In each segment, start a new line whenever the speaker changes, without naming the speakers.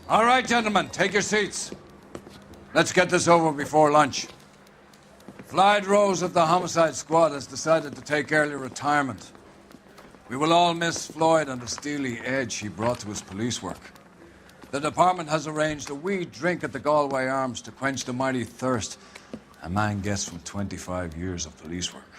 All right, gentlemen, take your seats. Let's get this over before lunch. Floyd Rose of the Homicide Squad has decided to take early retirement. We will all miss Floyd and the steely edge he brought to his police work. The department has arranged a wee drink at the Galway Arms to quench the mighty thirst a man gets from 25 years of police work.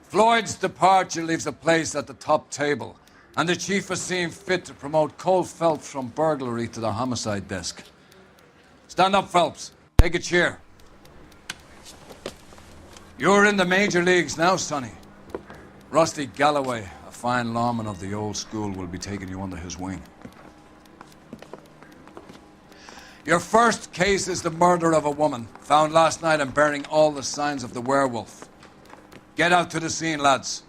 Floyd's departure leaves a place at the top table, and the chief has seen fit to promote Cole Phelps from burglary to the homicide desk. Stand up, Phelps. Take a chair. You're in the major leagues now, Sonny. Rusty Galloway, a fine lawman of the old school, will be taking you under his wing. Your first case is the murder of a woman, found last night and bearing all the signs of the werewolf. Get out to the scene, lads.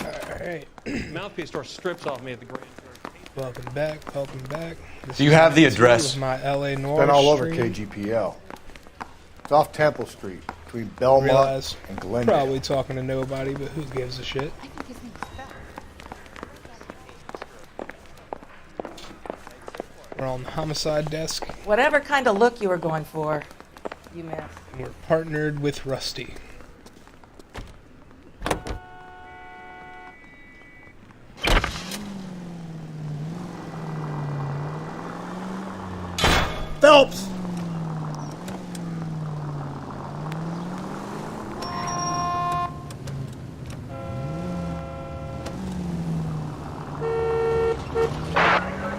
Alright.
Mouthpiece store strips off me at the Grand Church.
Welcome back, welcome back.
Do you have the address?
My LA Noir
Been all over
stream.
KGPL. It's off Temple Street, between Belmont
Realize
and Glendale.
probably talking to nobody, but who gives a shit? We're on the homicide desk,
Whatever kind of look you were going for, you missed.
and we're partnered with Rusty.
Phelps!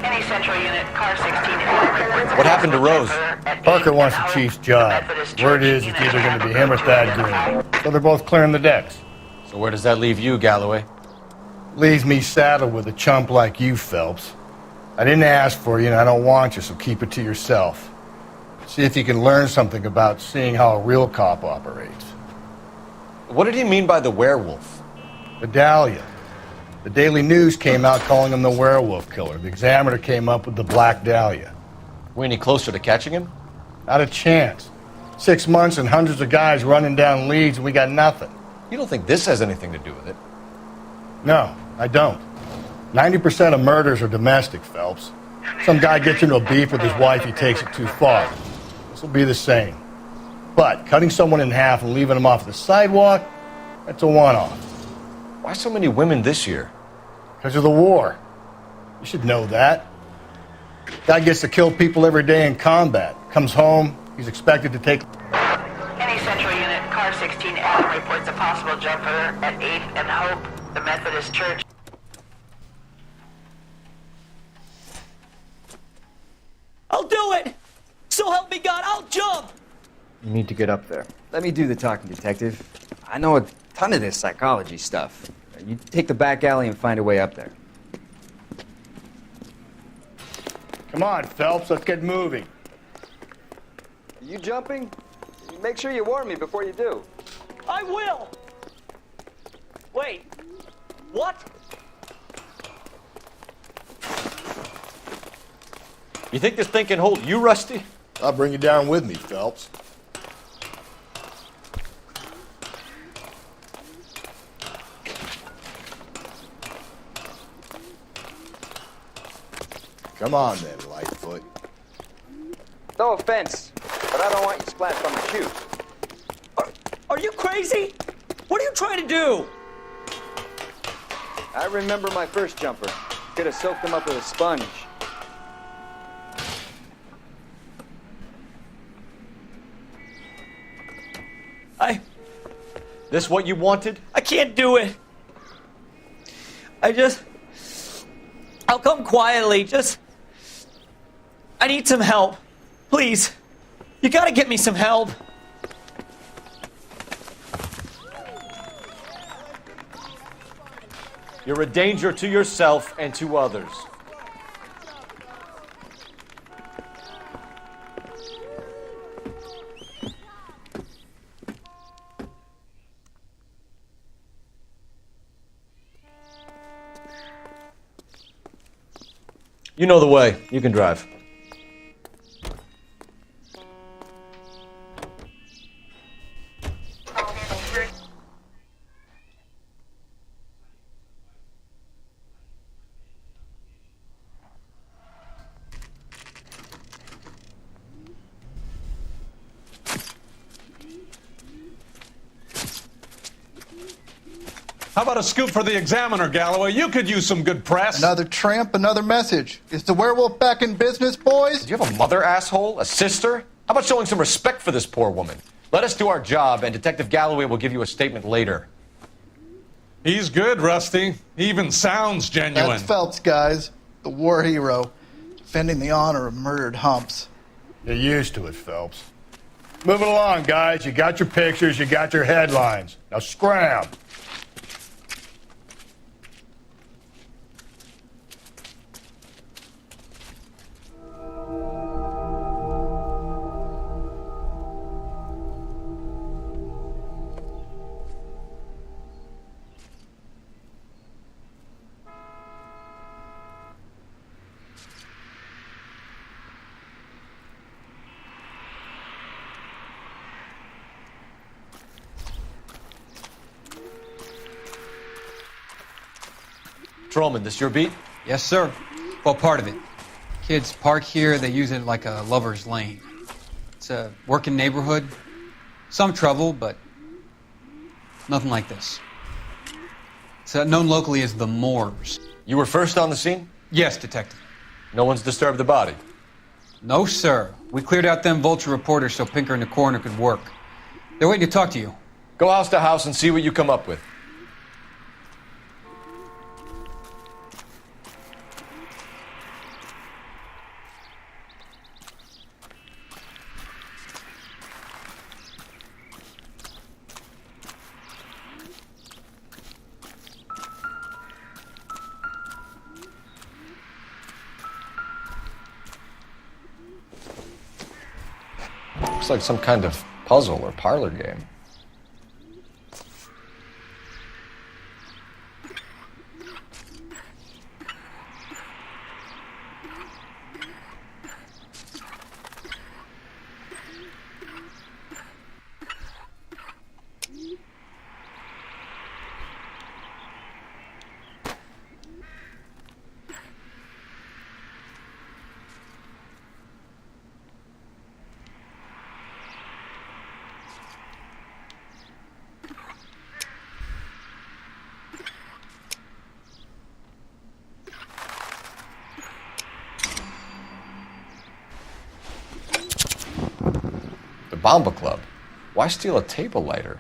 Any central unit, car 16.
What happened to Rose?
Parker wants the chief's job. Word is it's either going to be him or Thad Green. So they're both clearing the decks.
So where does that leave you, Galloway?
Leaves me saddled with a chump like you, Phelps. I didn't ask for you and I don't want you, so keep it to yourself. See if you can learn something about seeing how a real cop operates.
What did he mean by the werewolf?
The Dahlia. The Daily News came out calling him the werewolf killer. The Examiner came up with the Black Dahlia.
We any closer to catching him?
Not a chance. 6 months and hundreds of guys running down leads and we got nothing.
You don't think this has anything to do with it?
No, I don't. 90% of murders are domestic, Phelps. Some guy gets into a beef with his wife, he takes it too far. This will be the same. But cutting someone in half and leaving them off the sidewalk, that's a one-off.
Why so many women this year?
Because of the war. You should know that. Guy gets to kill people every day in combat. Comes home, he's expected to take...
Any central unit, car 16. Adam reports a possible jumper at 8th and Hope, the Methodist Church.
I'll do it! So help me God, I'll jump!
You need to get up there. Let me do the talking, detective. I know a ton of this psychology stuff. You take the back alley and find a way up there.
Come on, Phelps, let's get moving.
Are you jumping? Make sure you warn me before you do.
I will! Wait, what?
You think this thing can hold you, Rusty?
I'll bring you down with me, Phelps. Come on then, Lightfoot.
No offense, but I don't want you splashed on my shoes.
Are you crazy? What are you trying to do?
I remember my first jumper. Could have soaked them up with a sponge.
This what you wanted?
I can't do it. I'll come quietly, I need some help. Please. You gotta get me some help.
You're a danger to yourself and to others. You know the way. You can drive.
How about a scoop for the Examiner, Galloway? You could use some good press.
Another tramp, another message. Is the werewolf back in business, boys?
Do you have a mother, asshole? A sister? How about showing some respect for this poor woman? Let us do our job, and Detective Galloway will give you a statement later.
He's good, Rusty. He even sounds genuine.
That's Phelps, guys. The war hero. Defending the honor of murdered humps.
You're used to it, Phelps. Moving along, guys. You got your pictures, you got your headlines. Now scram.
Trollman, this your beat?
Yes, sir. Well, part of it. Kids park here, they use it like a lover's lane. It's a working neighborhood. Some trouble, but nothing like this. It's known locally as the Moors.
You were first on the scene?
Yes, detective.
No one's disturbed the body?
No, sir. We cleared out them vulture reporters so Pinker and the coroner could work. They're waiting to talk to you.
Go house to house and see what you come up with. Looks like some kind of puzzle or parlor game. Bomba Club. Why steal a table lighter?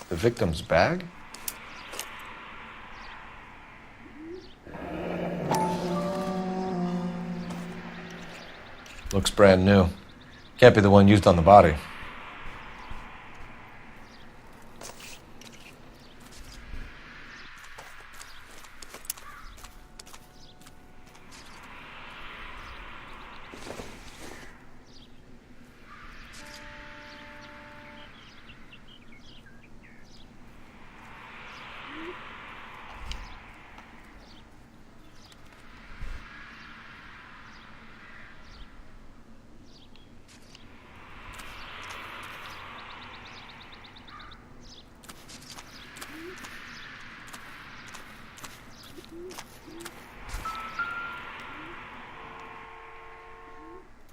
The victim's bag? Looks brand new. Can't be the one used on the body.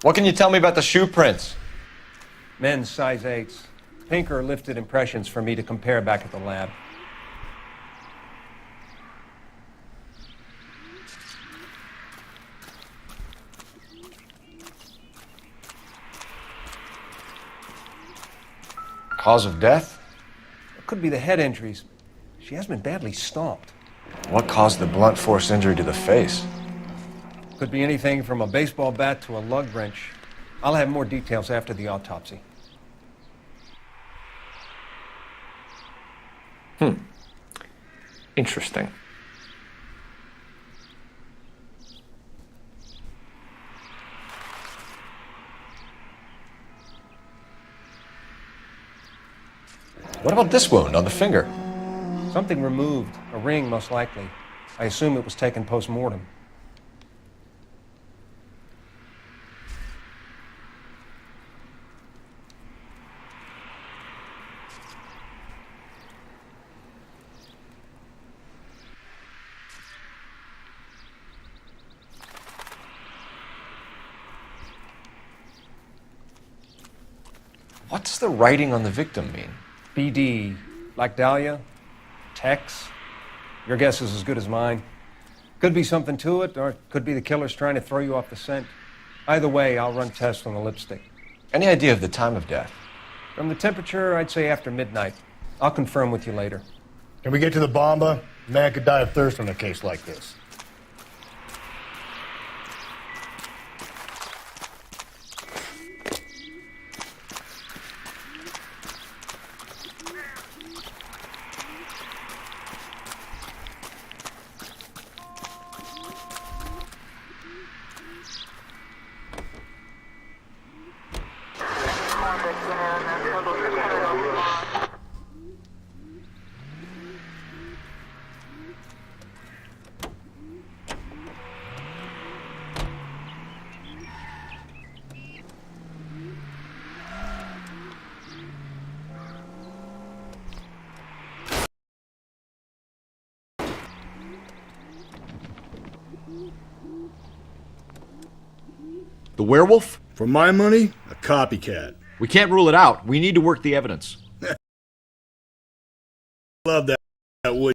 What can you tell me about the shoe prints?
Men's size 8s. Pinker lifted impressions for me to compare back at the lab.
Cause of death?
It could be the head injuries. She has been badly stomped.
What caused the blunt force injury to the face?
Could be anything from a baseball bat to a lug wrench. I'll have more details after the autopsy.
Interesting. What about this wound on the finger?
Something removed. A ring, most likely. I assume it was taken post-mortem.
What's the writing on the victim mean?
BD. Like Dahlia? Tex? Your guess is as good as mine. Could be something to it, or it could be the killer's trying to throw you off the scent. Either way, I'll run tests on the lipstick.
Any idea of the time of death?
From the temperature, I'd say after midnight. I'll confirm with you later.
Can we get to the bomba? A man could die of thirst on a case like this.
The werewolf?
For my money, a copycat.
We can't rule it out. We need to work the evidence.
Love that wood.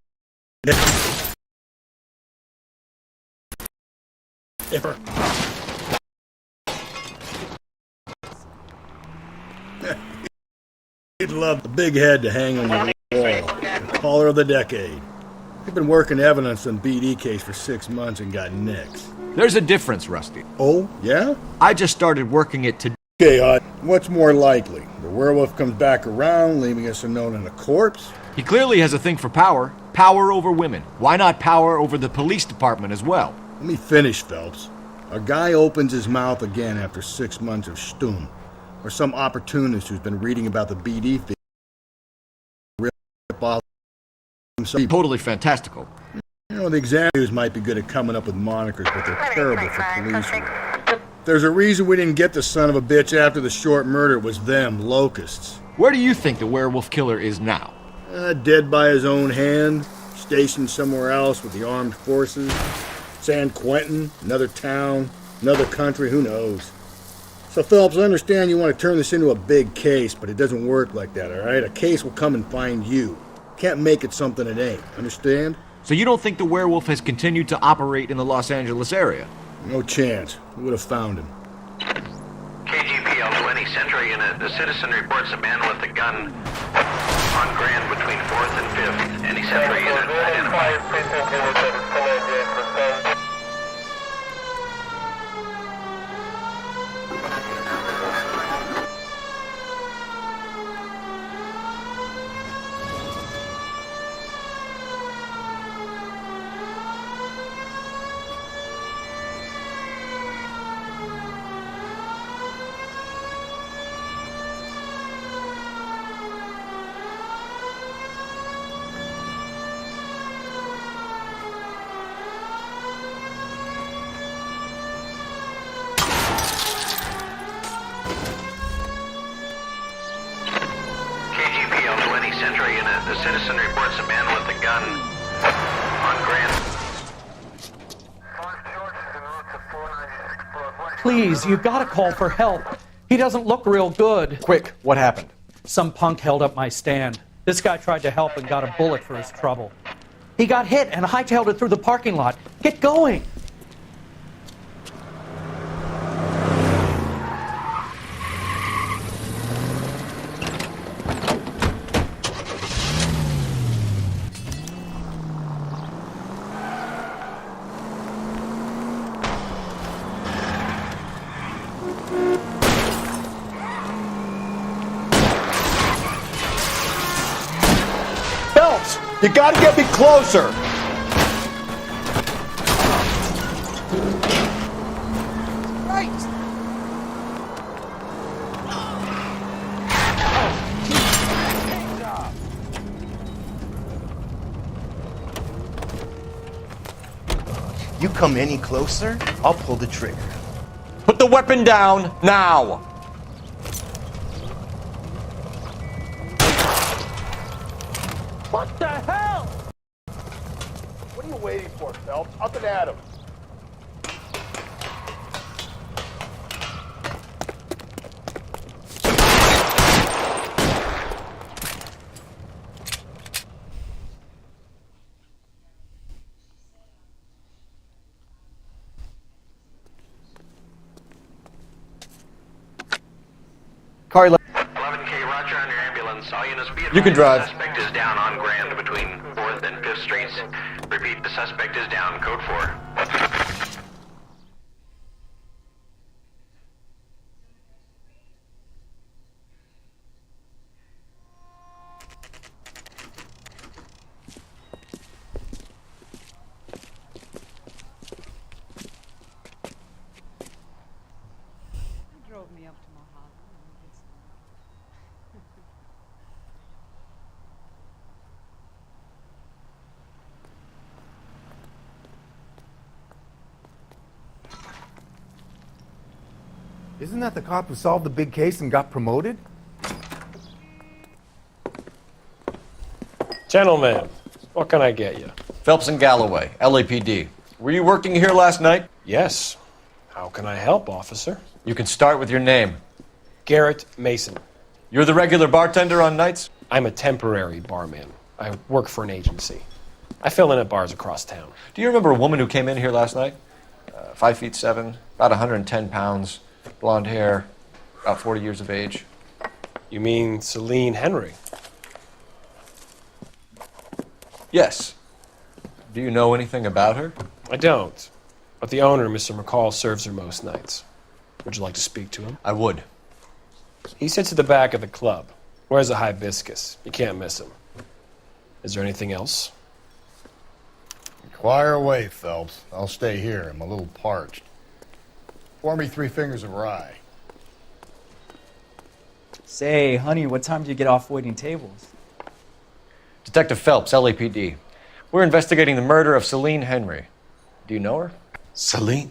You'd love the big head to hang on your wall. The caller of the decade. We've been working evidence on BD case for 6 months and got nicks.
There's a difference, Rusty.
Oh, yeah?
I just started working it today.
Okay, what's more likely? The werewolf comes back around, leaving us unknown in a corpse?
He clearly has a thing for power. Power over women. Why not power over the police department as well?
Let me finish, Phelps. A guy opens his mouth again after 6 months of stum. Or some opportunist who's been reading about the BD thing.
Totally fantastical.
You know, the examiners might be good at coming up with monikers, but they're terrible for police work. There's a reason we didn't get the son of a bitch after the short murder. It was them, locusts.
Where do you think the werewolf killer is now?
Dead by his own hand, stationed somewhere else with the armed forces. San Quentin, another town, another country, who knows? So, Phelps, I understand you want to turn this into a big case, but it doesn't work like that, all right? A case will come and find you. Can't make it something it ain't, understand?
So you don't think the werewolf has continued to operate in the Los Angeles area?
No chance. We would have found him.
KGPL 20 Central Unit. The citizen reports a man with a gun on Grand between 4th and 5th. Any Central Unit identified? Central Unit. The citizen reports a man with a gun on Grand.
Please, you gotta call for help. He doesn't look real good.
Quick, what happened?
Some punk held up my stand. This guy tried to help and got a bullet for his trouble. He got hit and hightailed it through the parking lot. Get going! Phelps!
You gotta get me closer!
You come any closer, I'll pull the trigger.
Put the weapon down, now!
What the hell? What are you waiting for, Phelps? Up and at him.
Car
11K, roger on your ambulance. All units be advised.
You can drive.
The suspect is down on Grand between 4th and 5th Streets. Repeat, the suspect is down. Code 4.
Drove me up to Mojave.
Isn't that the cop who solved the big case and got promoted?
Gentlemen, what can I get you?
Phelps and Galloway, LAPD. Were you working here last night?
Yes. How can I help, officer?
You can start with your name.
Garrett Mason.
You're the regular bartender on nights?
I'm a temporary barman. I work for an agency. I fill in at bars across town.
Do you remember a woman who came in here last night? 5'7", about 110 pounds, blonde hair, about 40 years of age.
You mean Celine Henry?
Yes. Do you know anything about her?
I don't. But the owner, Mr. McCall, serves her most nights. Would you like to speak to him?
I would.
He sits at the back of the club. Wears a hibiscus. You can't miss him. Is there anything else?
Inquire away, Phelps. I'll stay here. I'm a little parched. Pour me 3 fingers of rye.
Say, honey, what time do you get off waiting tables?
Detective Phelps, LAPD. We're investigating the murder of Celine Henry. Do you know her?
Celine?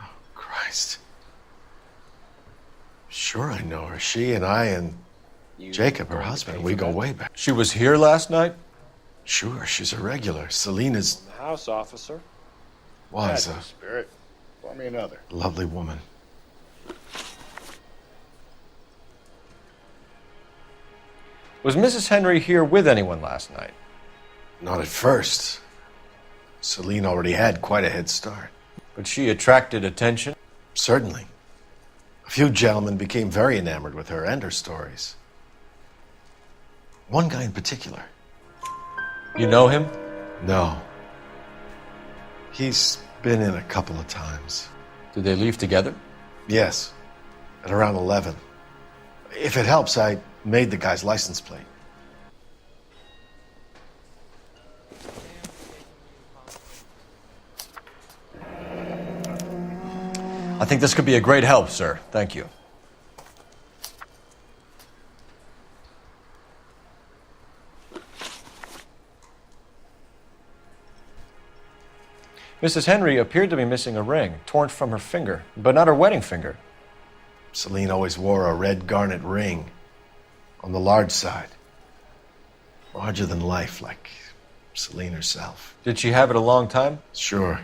Oh, Christ. Sure I know her. She and I and Jacob, her husband, we go way back.
She was here last night?
Sure, she's a regular. Celine is...
House officer.
Was
Bad spirit. Pour me another.
a lovely woman.
Was Mrs. Henry here with anyone last night?
Not at first. Celine already had quite a head start.
But she attracted attention?
Certainly. A few gentlemen became very enamored with her and her stories. One guy in particular.
You know him?
No. He's been in a couple of times.
Did they leave together?
Yes. At around 11. If it helps, I made the guy's license plate.
I think this could be a great help, sir. Thank you. Mrs. Henry appeared to be missing a ring, torn from her finger, but not her wedding finger.
Celine always wore a red garnet ring on the large side. Larger than life, like Celine herself.
Did she have it a long time?
Sure.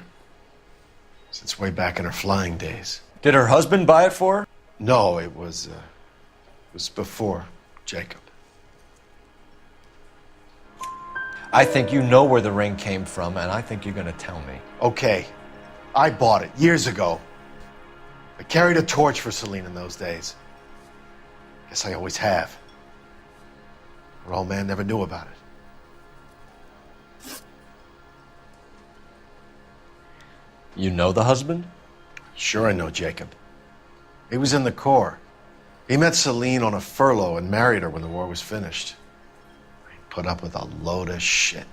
Since way back in her flying days.
Did her husband buy it for her?
No, it was before Jacob.
I think you know where the ring came from, and I think you're going to tell me.
Okay. I bought it years ago. I carried a torch for Celine in those days. Guess I always have. Her old man never knew about it.
You know the husband?
Sure I know Jacob. He was in the Corps. He met Celine on a furlough and married her when the war was finished. put up with a load of shit.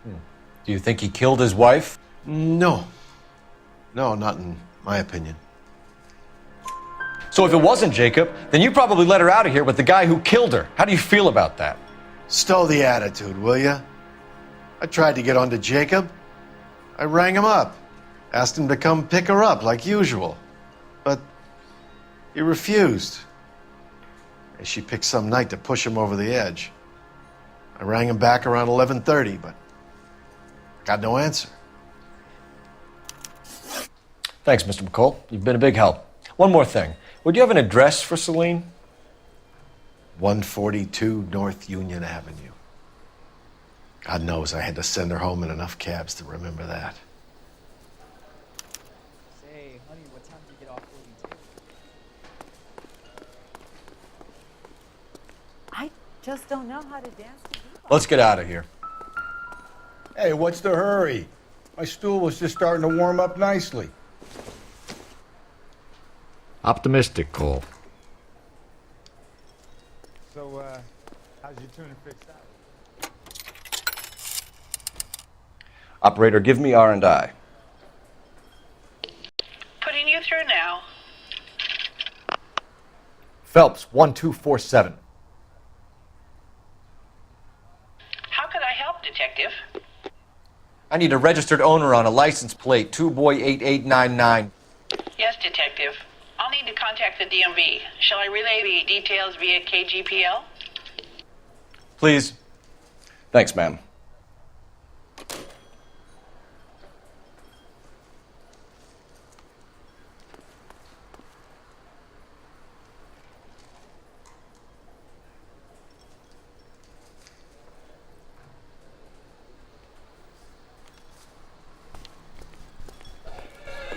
Do you think he killed his wife?
No. No, not in my opinion.
So if it wasn't Jacob, then you probably let her out of here with the guy who killed her. How do you feel about that?
Stow the attitude, will ya? I tried to get onto Jacob. I rang him up, asked him to come pick her up like usual. But he refused. And she picked some night to push him over the edge. I rang him back around 11:30, but got no answer.
Thanks, Mr. McCall. You've been a big help. One more thing. Would you have an address for Celine?
142 North Union Avenue. God knows I had to send her home in enough cabs to remember that.
Say, honey, what time do you get off Williams?
I just don't know how to dance.
Let's get out of here.
Hey, what's the hurry? My stool was just starting to warm up nicely.
Optimistic, Cole.
So, how's your tuna fixed out?
Operator, give me R&I.
Putting you through now.
Phelps, 1247.
How could I help, Detective?
I need a registered owner on a license plate, 2boy8899.
Yes, Detective. I'll need to contact the DMV. Shall I relay the details via KGPL?
Please. Thanks, ma'am.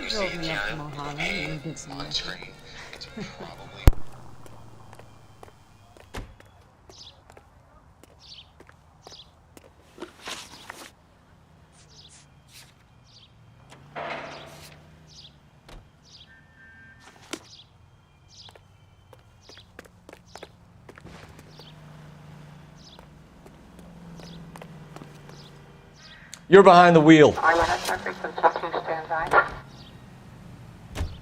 Drove me up to Mulholland and we did some
on
work.
screen. It's probably
You're behind the wheel.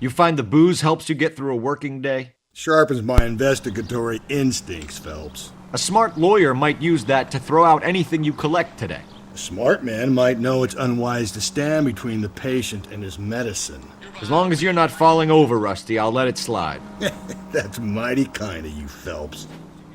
You find the booze helps you get through a working day?
Sharpens my investigatory instincts, Phelps.
A smart lawyer might use that to throw out anything you collect today.
A smart man might know it's unwise to stand between the patient and his medicine.
As long as you're not falling over, Rusty, I'll let it slide.
That's mighty kind of you, Phelps.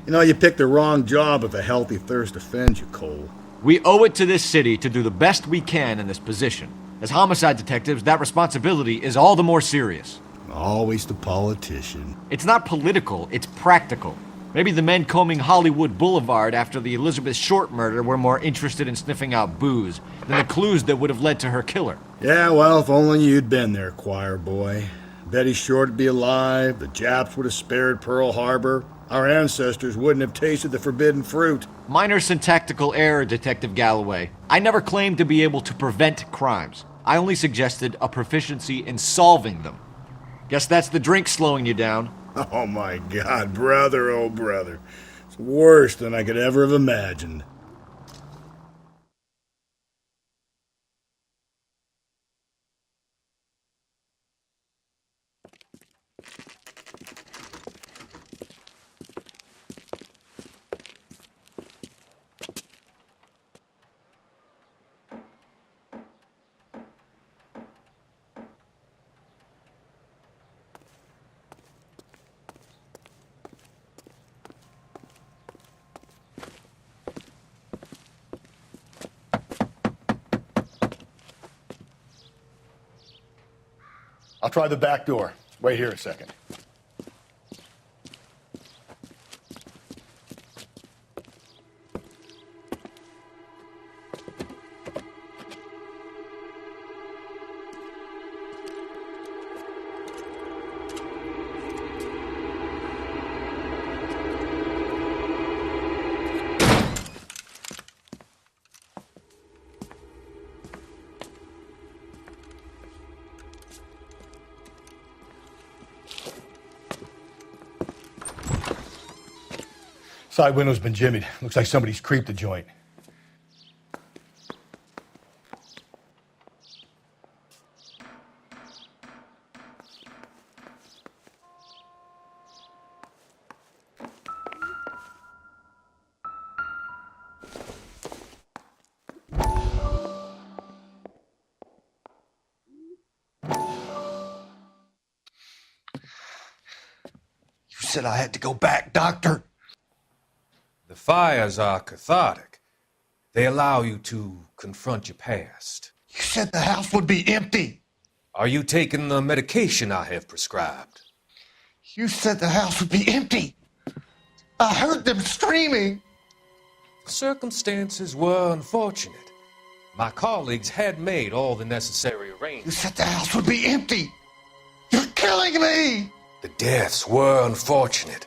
You know, you picked the wrong job if a healthy thirst offends you, Cole.
We owe it to this city to do the best we can in this position. As homicide detectives, that responsibility is all the more serious.
Always the politician.
It's not political, it's practical. Maybe the men combing Hollywood Boulevard after the Elizabeth Short murder were more interested in sniffing out booze than the clues that would have led to her killer.
Yeah, well, if only you'd been there, choir boy. Betty Short would be alive, the Japs would have spared Pearl Harbor, our ancestors wouldn't have tasted the forbidden fruit.
Minor syntactical error, Detective Galloway. I never claimed to be able to prevent crimes. I only suggested a proficiency in solving them. Guess that's the drink slowing you down.
Oh my God, brother, oh brother. It's worse than I could ever have imagined. I'll try the back door. Wait here a second. Side window's been jimmied. Looks like somebody's creeped the joint.
You said I had to go back, Doctor.
The fires are cathartic. They allow you to confront your past.
You said the house would be empty.
Are you taking the medication I have prescribed?
You said the house would be empty. I heard them screaming.
The circumstances were unfortunate. My colleagues had made all the necessary arrangements.
You said the house would be empty. You're killing me.
The deaths were unfortunate,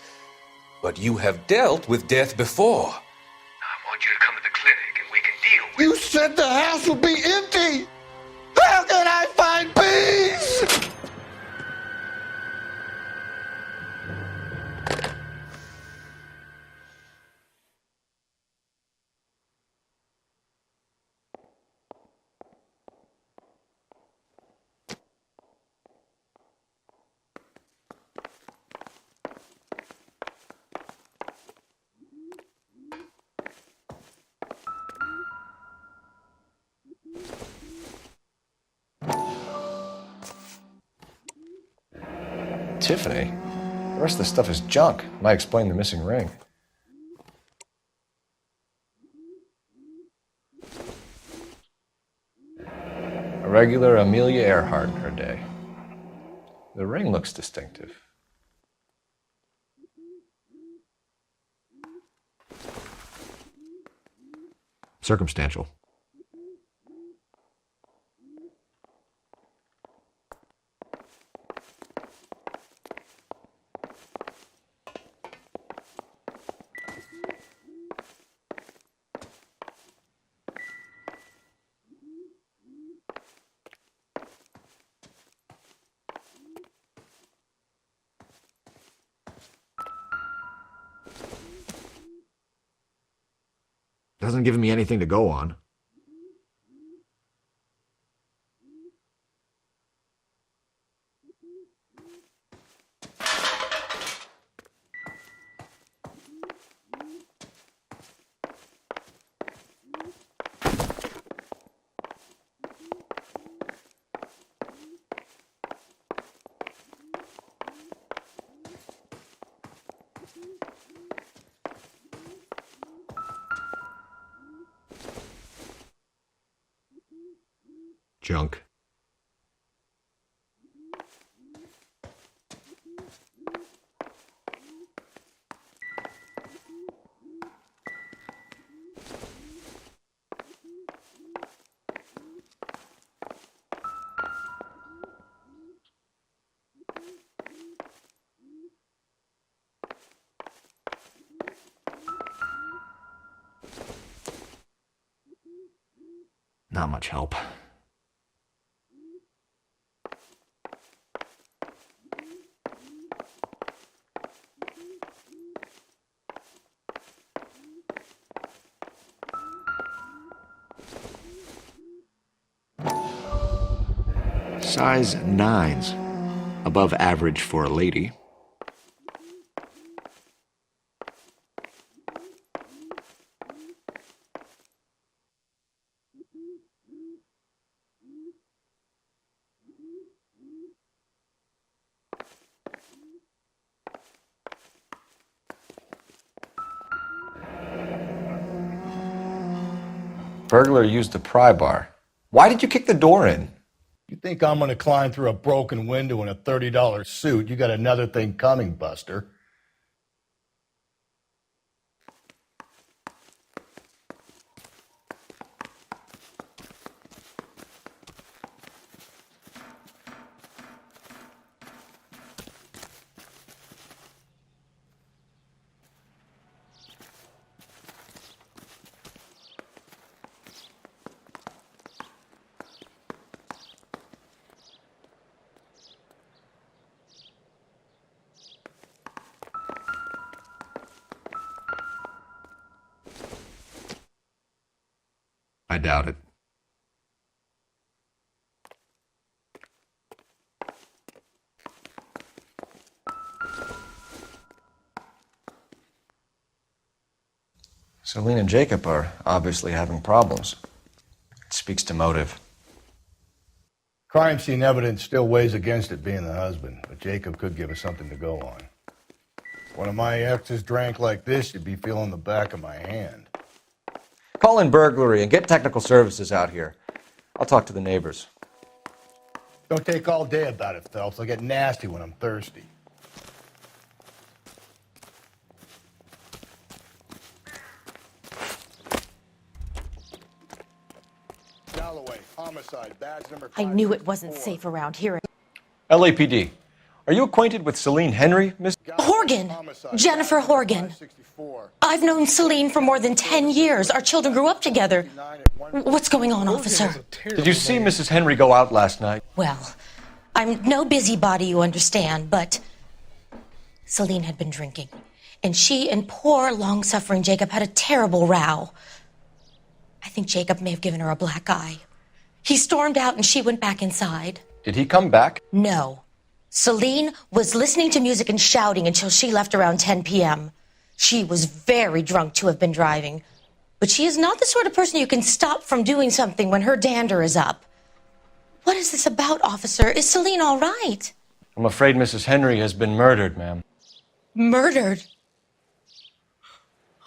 but you have dealt with death before.
I want you to come to the clinic and we can deal with
You said the house would be empty. How can I find peace?
Tiffany? The rest of the stuff is junk. Might explain the missing ring. A regular Amelia Earhart in her day. The ring looks distinctive. Circumstantial. Doesn't give me anything to go on. Junk. Not much help. Size 9s. Above average for a lady. Burglar used the pry bar. Why did you kick the door in?
You think I'm going to climb through a broken window in a $30 suit? You got another thing coming, Buster.
I doubt it. Celine and Jacob are obviously having problems. It speaks to motive.
Crime scene evidence still weighs against it being the husband, but Jacob could give us something to go on. If one of my exes drank like this, you'd be feeling the back of my hand.
Call in burglary and get technical services out here. I'll talk to the neighbors.
Don't take all day about it, Phelps. I'll get nasty when I'm thirsty. Galloway, homicide, badge number
I knew it wasn't safe around here.
LAPD. Are you acquainted with Celine Henry, Miss?
Horgan! Jennifer Horgan. I've known Celine for more than 10 years. Our children grew up together. What's going on, officer?
Did you see Mrs. Henry go out last night?
Well, I'm no busybody, you understand, but Celine had been drinking. And she and poor, long-suffering Jacob had a terrible row. I think Jacob may have given her a black eye. He stormed out and she went back inside.
Did he come back?
No. Celine was listening to music and shouting until she left around 10 p.m. She was very drunk to have been driving. But she is not the sort of person you can stop from doing something when her dander is up. What is this about, officer? Is Celine all right?
I'm afraid Mrs. Henry has been murdered, ma'am.
Murdered?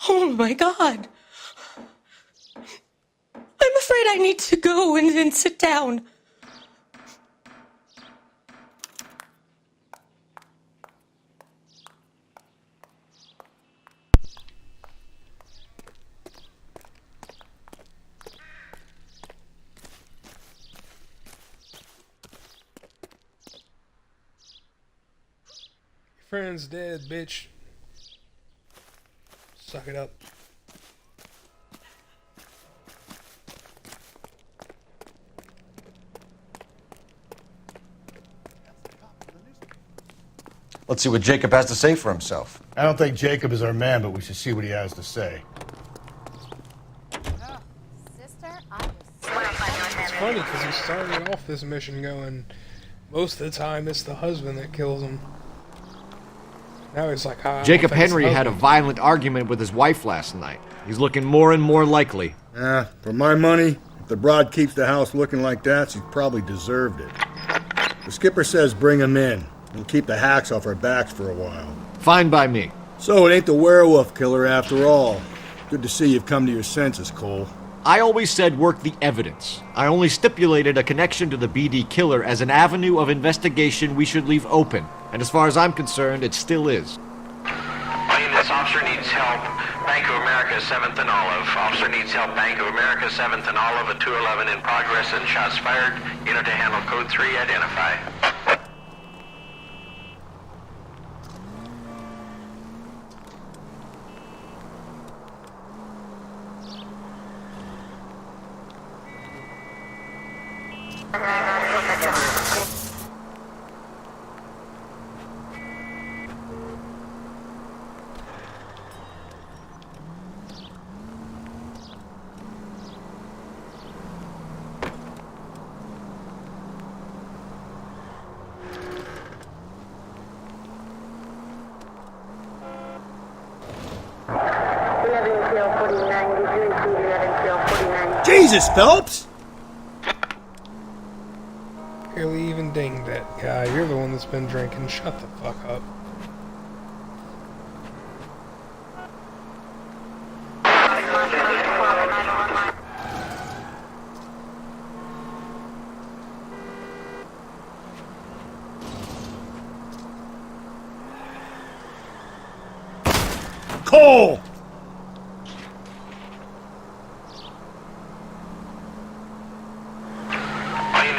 Oh, my God. I'm afraid I need to go and sit down.
Your friend's dead, bitch. Suck it up.
Let's see what Jacob has to say for himself.
I don't think Jacob is our man, but we should see what he has to say.
It's funny because he started off this mission going, most of the time it's the husband that kills him. Now he's like,
Jacob Henry had a violent argument with his wife last night. He's looking more and more likely.
For my money, if the broad keeps the house looking like that, she's probably deserved it. The skipper says bring him in. We'll keep the hacks off our backs for a while.
Fine by me.
So it ain't the werewolf killer after all. Good to see you've come to your senses, Cole.
I always said work the evidence. I only stipulated a connection to the BD killer as an avenue of investigation we should leave open. And as far as I'm concerned, it still is.
This officer needs help. Bank of America, 7th and Olive. Officer needs help. Bank of America, 7th and Olive. A 211 in progress and shots fired. Unit to handle code 3. Identify.
Jesus, Phelps!
Barely even dinged that guy. You're the one that's been drinking. Shut the fuck up.
Cole!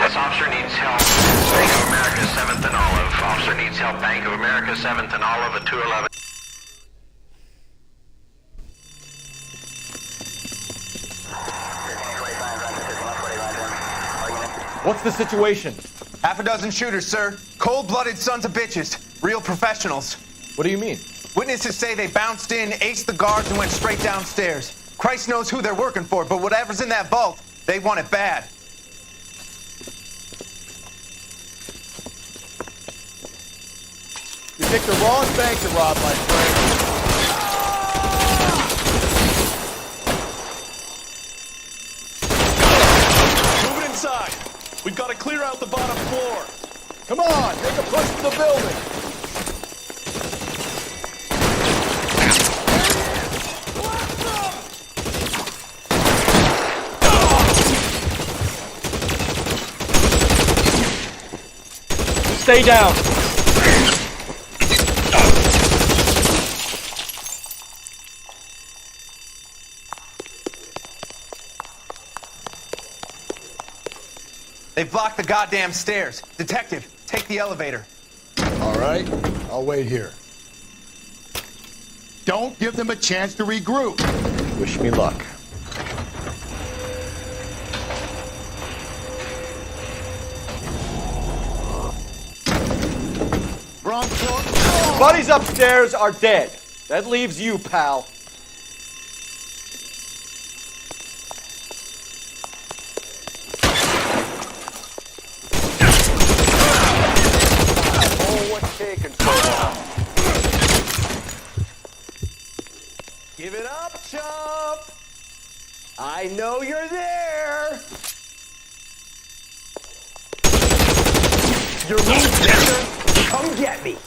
This officer needs help. Bank of America, 7th and Olive. Officer needs help. Bank of America, 7th and Olive. A 211.
What's the situation?
Half a dozen shooters, sir. Cold-blooded sons of bitches. Real professionals.
What do you mean?
Witnesses say they bounced in, aced the guards, and went straight downstairs. Christ knows who they're working for, but whatever's in that vault, they want it bad.
You picked the wrong bank to rob, my friend.
Move it inside. We've got to clear out the bottom floor.
Come on, make a push for the building.
Stay down.
They've blocked the goddamn stairs. Detective, take the elevator.
All right, I'll wait here.
Don't give them a chance to regroup.
Wish me luck. Buddies upstairs are dead. That leaves you, pal. Oh, what's taking so long? Give it up, chump. I know you're there. You're loose, mister. Come get me.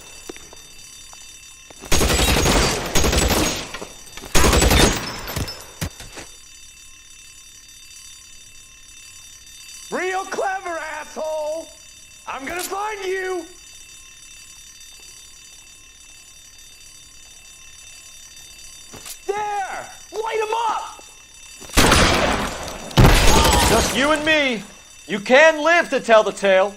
Real clever, asshole! I'm gonna find you! There! Light him up! Just you and me. You can live to tell the tale.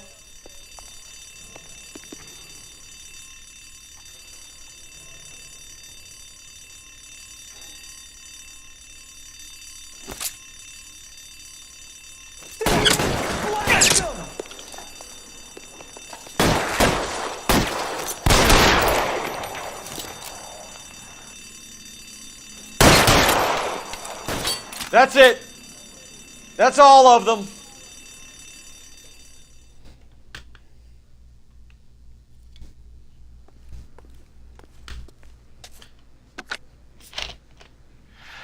That's it. That's all of them.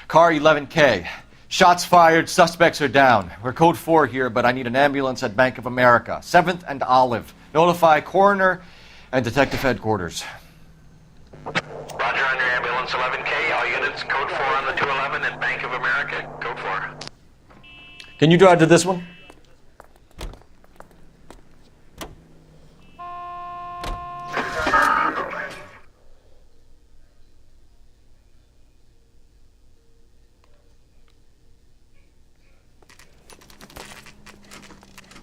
Car 11K. Shots fired, suspects are down. We're code 4 here, but I need an ambulance at Bank of America. 7th and Olive. Notify coroner and detective headquarters.
Roger, on your ambulance 11K. All units, code 4 on the 211 at Bank of America. Code 4.
Can you drive to this one?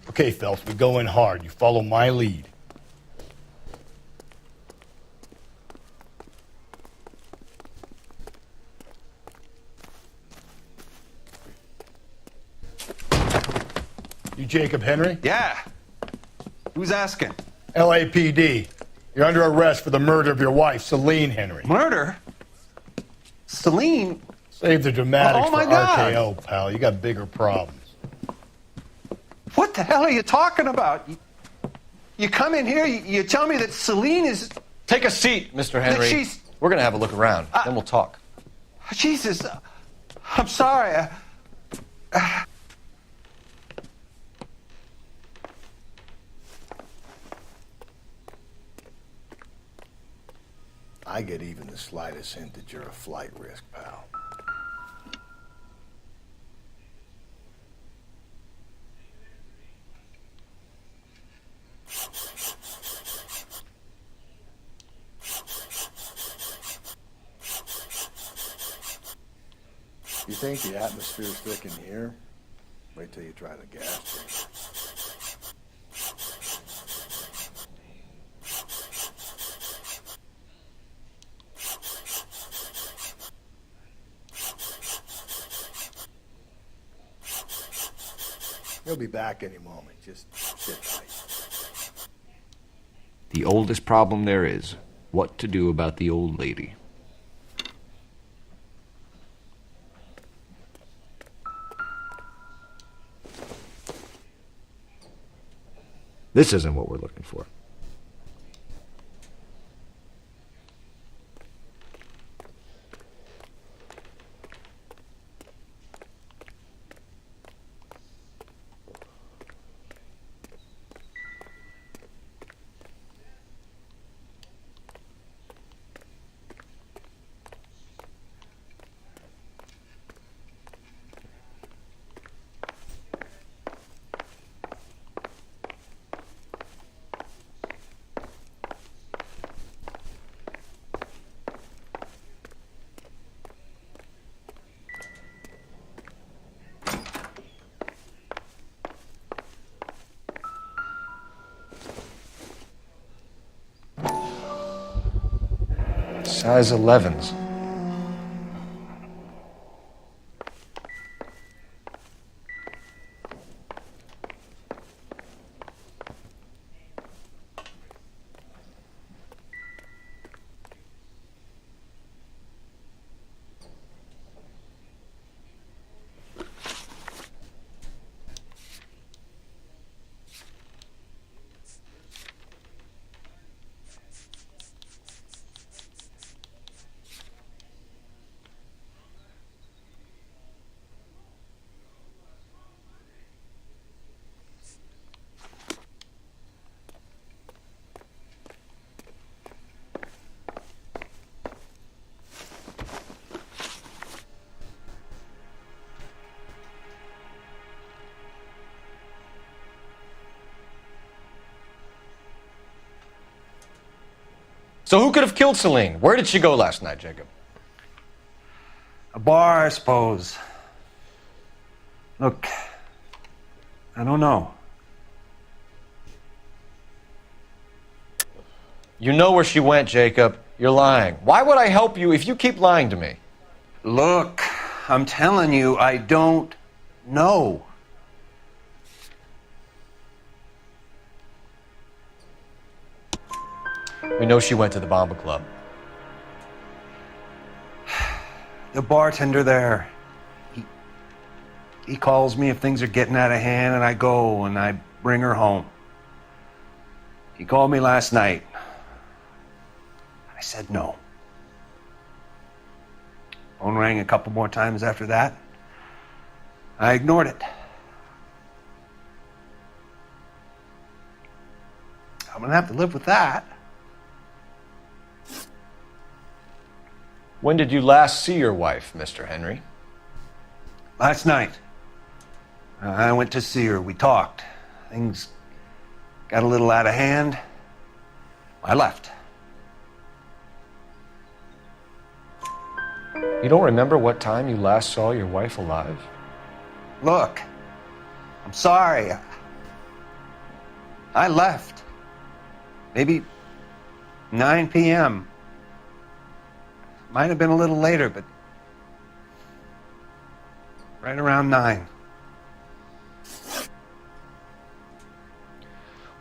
Okay, Phelps, we go in hard. You follow my lead. You Jacob Henry?
Yeah. Who's asking?
LAPD. You're under arrest for the murder of your wife, Celine Henry.
Murder? Celine?
Save the dramatics
Oh, my
for
God.
RKO, pal. You got bigger problems.
What the hell are you talking about? You come in here, you tell me that Celine is...
Take a seat, Mr. Henry.
she's-
We're going to have a look around, then we'll talk.
Jesus, I'm sorry.
I get even the slightest hint that you're a flight risk, pal. You think the atmosphere's thick in here? Wait till you try the gas station. He'll be back any moment. Just sit tight.
The oldest problem there is, what to do about the old lady. This isn't what we're looking for. Size 11s. So who could have killed Celine? Where did she go last night, Jacob?
A bar, I suppose. Look, I don't know.
You know where she went, Jacob. You're lying. Why would I help you if you keep lying to me?
Look, I'm telling you, I don't know.
We know she went to the Bomba Club.
The bartender there, he calls me if things are getting out of hand, and I go and I bring her home. He called me last night. I said no. Phone rang a couple more times after that. I ignored it. I'm gonna have to live with that.
When did you last see your wife, Mr. Henry?
Last night. I went to see her. We talked. Things got a little out of hand. I left.
You don't remember what time you last saw your wife alive?
Look, I'm sorry. I left. Maybe 9 p.m. Might have been a little later, but right around 9.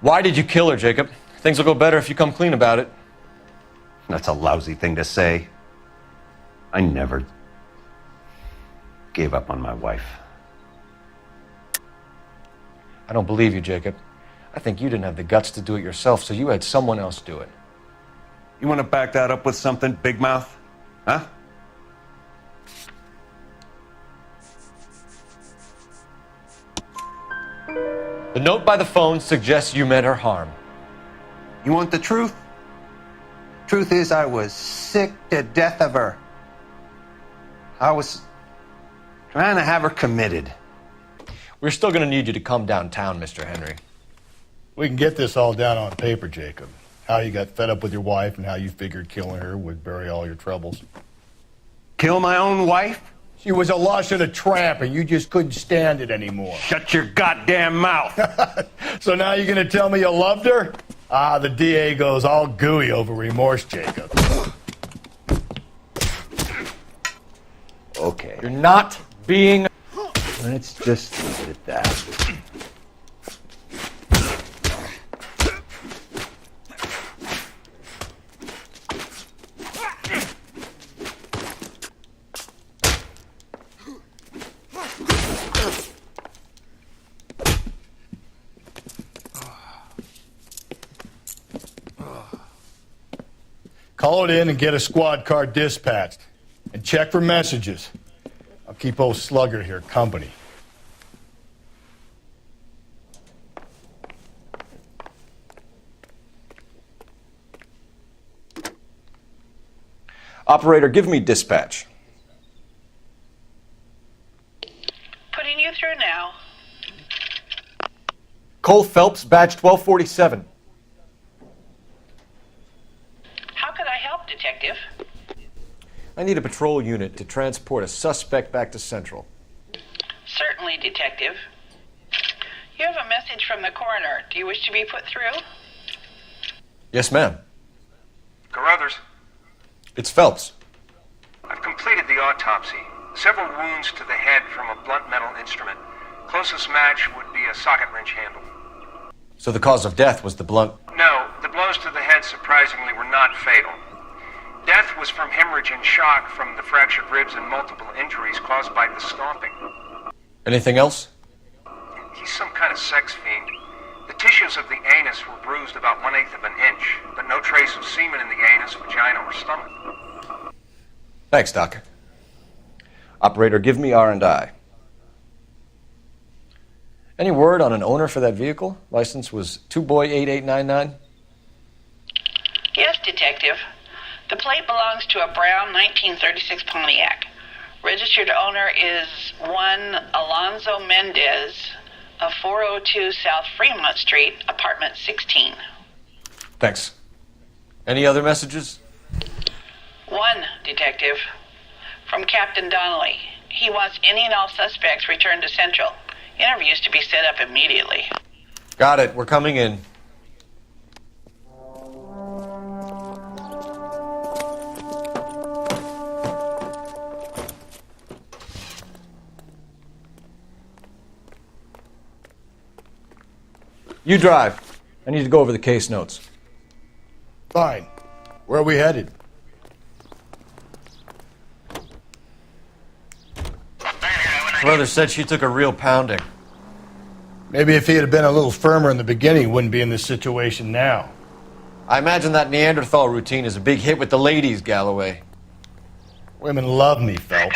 Why did you kill her, Jacob? Things will go better if you come clean about it.
That's a lousy thing to say. I never gave up on my wife.
I don't believe you, Jacob. I think you didn't have the guts to do it yourself, so you had someone else do it.
You want to back that up with something, Big Mouth? Huh?
The note by the phone suggests you meant her harm.
You want the truth? Truth is, I was sick to death of her. I was trying to have her committed.
We're still going to need you to come downtown, Mr. Henry.
We can get this all down on paper, Jacob. How you got fed up with your wife and how you figured killing her would bury all your troubles.
Kill my own wife?
She was a lush and a tramp, and you just couldn't stand it anymore.
Shut your goddamn mouth!
So now you're gonna tell me you loved her? Ah, the DA goes all gooey over remorse, Jacob.
Okay.
You're not being...
Let's just leave it at that.
Call it in and get a squad car dispatched. And check for messages. I'll keep old Slugger here company.
Operator, give me dispatch.
Putting you through now.
Cole Phelps, badge 1247.
How could I help, Detective?
I need a patrol unit to transport a suspect back to Central.
Certainly, Detective. You have a message from the coroner. Do you wish to be put through?
Yes, ma'am.
Carruthers,
It's Phelps.
I've completed the autopsy. Several wounds to the head from a blunt metal instrument. Closest match would be a socket wrench handle.
So the cause of death was the blunt.
No, the blows to the head surprisingly were not fatal. Death was from hemorrhage and shock from the fractured ribs and multiple injuries caused by the stomping.
Anything else?
He's some kind of sex fiend. The tissues of the anus were bruised about 1/8 of an inch, but no trace of semen in the anus, vagina, or stomach.
Thanks, Doc. Operator, give me R&I. Any word on an owner for that vehicle? License was 2boy8899.
Yes, Detective. The plate belongs to a brown 1936 Pontiac. Registered owner is one Alonzo Mendez of 402 South Fremont Street, apartment 16.
Thanks. Any other messages?
One, Detective. From Captain Donnelly. He wants any and all suspects returned to Central. Interviews to be set up immediately.
Got it. We're coming in. You drive. I need to go over the case notes.
Fine. Where are we headed?
Brother said she took a real pounding.
Maybe if he had been a little firmer in the beginning, he wouldn't be in this situation now.
I imagine that Neanderthal routine is a big hit with the ladies, Galloway.
Women love me, Phelps.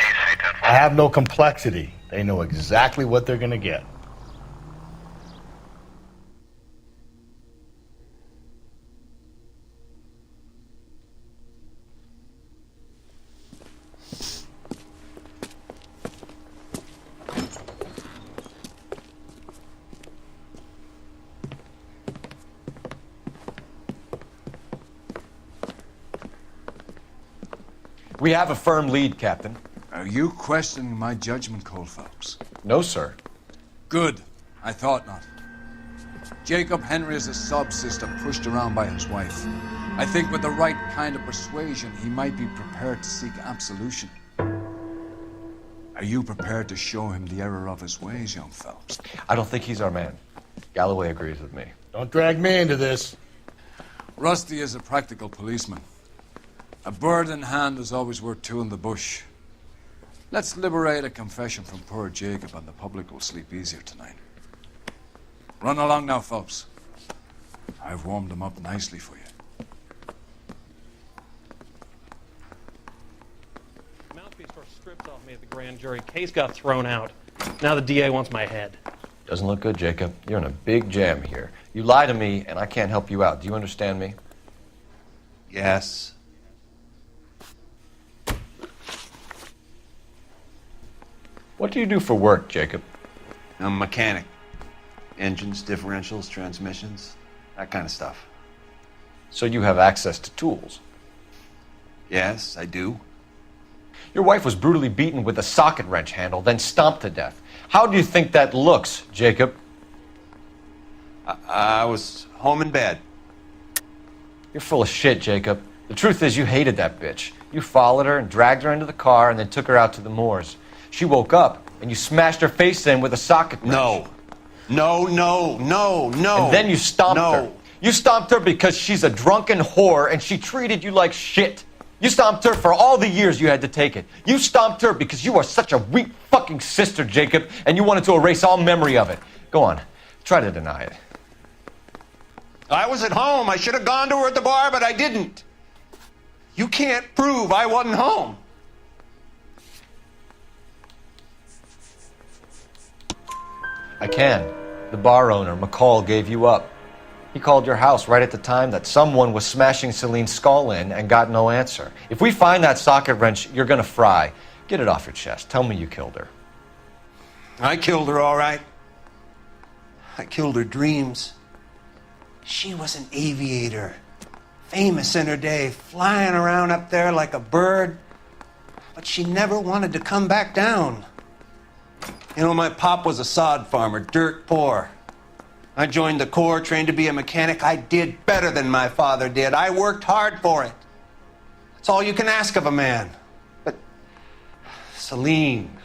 I have no complexity. They know exactly what they're going to get.
We have a firm lead, Captain.
Are you questioning my judgment, Cole Phelps?
No, sir.
Good. I thought not. Jacob Henry is a sub-sister pushed around by his wife. I think with the right kind of persuasion, he might be prepared to seek absolution. Are you prepared to show him the error of his ways, young Phelps?
I don't think he's our man. Galloway agrees with me.
Don't drag me into this.
Rusty is a practical policeman. A bird in hand is always worth two in the bush. Let's liberate a confession from poor Jacob, and the public will sleep easier tonight. Run along now, Phelps. I've warmed them up nicely for you.
Mouthpiece first stripped off me at the grand jury. Case got thrown out. Now the DA wants my head.
Doesn't look good, Jacob. You're in a big jam here. You lie to me, and I can't help you out. Do you understand me?
Yes.
What do you do for work, Jacob?
I'm a mechanic. Engines, differentials, transmissions, that kind of stuff.
So you have access to tools?
Yes, I do.
Your wife was brutally beaten with a socket wrench handle, then stomped to death. How do you think that looks, Jacob?
I was home in bed.
You're full of shit, Jacob. The truth is you hated that bitch. You followed her and dragged her into the car and then took her out to the moors. She woke up and you smashed her face in with a socket wrench.
No.
And then you stomped her. You stomped her because she's a drunken whore and she treated you like shit. You stomped her for all the years you had to take it. You stomped her because you are such a weak fucking sister, Jacob, and you wanted to erase all memory of it. Go on. Try to deny it.
I was at home. I should have gone to her at the bar, but I didn't.
You can't prove I wasn't home.
I can. The bar owner, McCall, gave you up. He called your house right at the time that someone was smashing Celine's skull in and got no answer. If we find that socket wrench, you're gonna fry. Get it off your chest. Tell me you killed her.
I killed her, all right. I killed her dreams. She was an aviator, famous in her day, flying around up there like a bird. But she never wanted to come back down. You know, my pop was a sod farmer, dirt poor. I joined the Corps, trained to be a mechanic. I did better than my father did. I worked hard for it. That's all you can ask of a man. But Celine,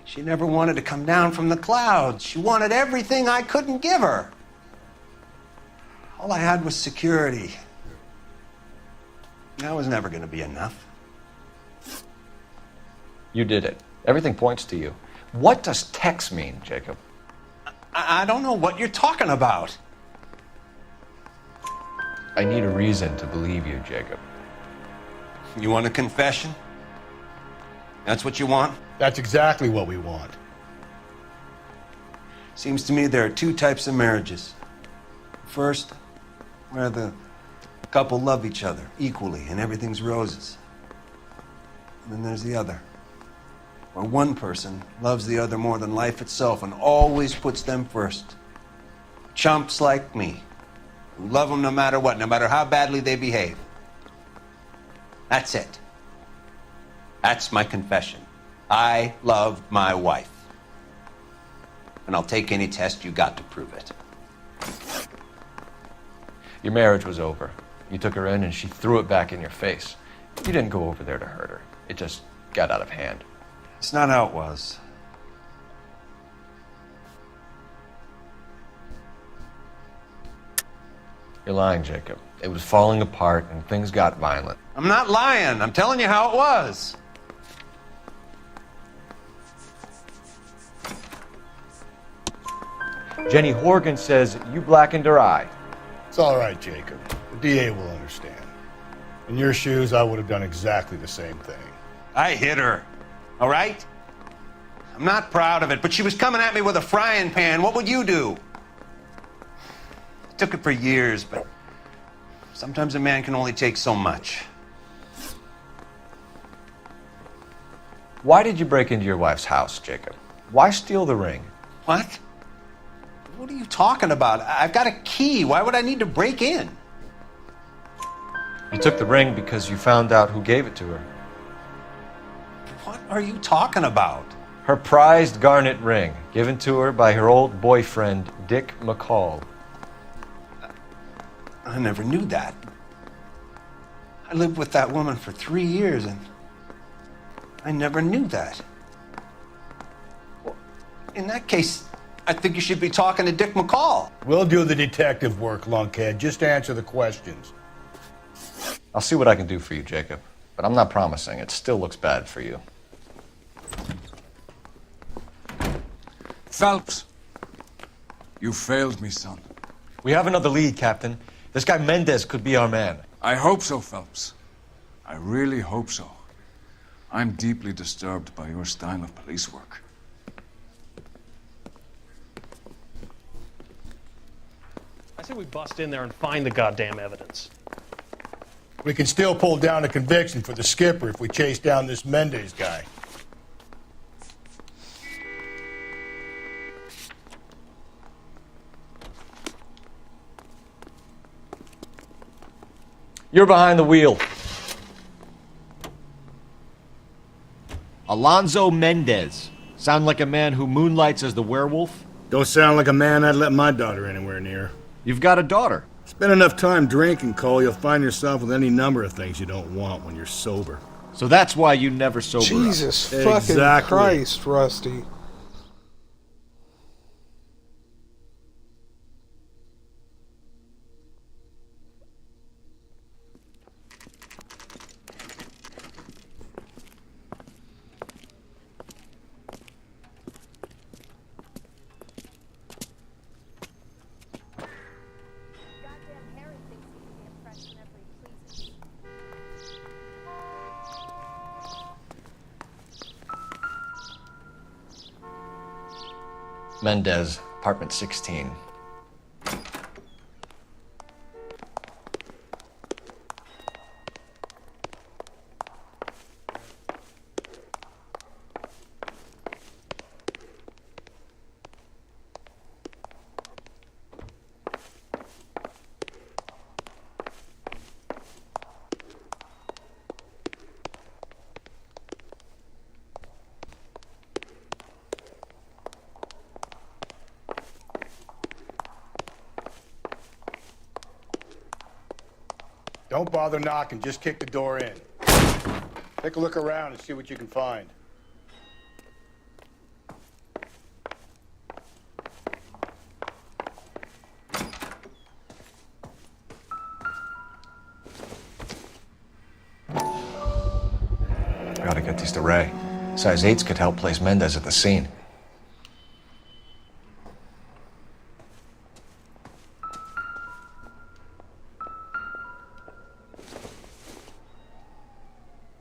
she never wanted to come down from the clouds. She wanted everything I couldn't give her. All I had was security. That was never going to be enough.
You did it. Everything points to you. What does Tex mean, Jacob?
I don't know what you're talking about.
I need a reason to believe you, Jacob.
You want a confession? That's what you want?
That's exactly what we want.
Seems to me there are two types of marriages. First, where the couple love each other equally and everything's roses. And then there's the other, where one person loves the other more than life itself and always puts them first. Chumps like me, who love them no matter what, no matter how badly they behave. That's it. That's my confession. I love my wife. And I'll take any test you got to prove it.
Your marriage was over. You took her in and she threw it back in your face. You didn't go over there to hurt her. It just got out of hand.
It's not how it was.
You're lying, Jacob. It was falling apart and things got violent.
I'm not lying. I'm telling you how it was.
Jenny Horgan says you blackened her eye.
It's all right, Jacob. The DA will understand. In your shoes, I would have done exactly the same thing.
I hit her. All right? I'm not proud of it, but she was coming at me with a frying pan. What would you do? I took it for years, but sometimes a man can only take so much.
Why did you break into your wife's house, Jacob? Why steal the ring?
What? What are you talking about? I've got a key. Why would I need to break in?
You took the ring because you found out who gave it to her.
What are you talking about?
Her prized garnet ring, given to her by her old boyfriend, Dick McCall.
I never knew that. I lived with that woman for 3 years, and I never knew that. Well, in that case, I think you should be talking to Dick McCall.
We'll do the detective work, lunkhead. Just answer the questions.
I'll see what I can do for you, Jacob. But I'm not promising. It still looks bad for you.
Phelps, you failed me, son.
We have another lead, Captain. This guy Mendez could be our man.
I hope so, Phelps. I really hope so. I'm deeply disturbed by your style of police work.
I say we bust in there and find the goddamn evidence.
We can still pull down a conviction for the skipper if we chase down this Mendez guy.
You're behind the wheel.
Alonzo Mendez. Sound like a man who moonlights as the werewolf?
Don't sound like a man I'd let my daughter anywhere near.
You've got a daughter.
Spend enough time drinking, Cole, you'll find yourself with any number of things you don't want when you're sober.
So that's why you never sober
Jesus
up.
fucking
Exactly.
Christ, Rusty.
Mendez, apartment 16.
Don't bother knocking, just kick the door in. Take a look around and see what you can find.
Gotta get these to Ray. Size 8s could help place Mendez at the scene.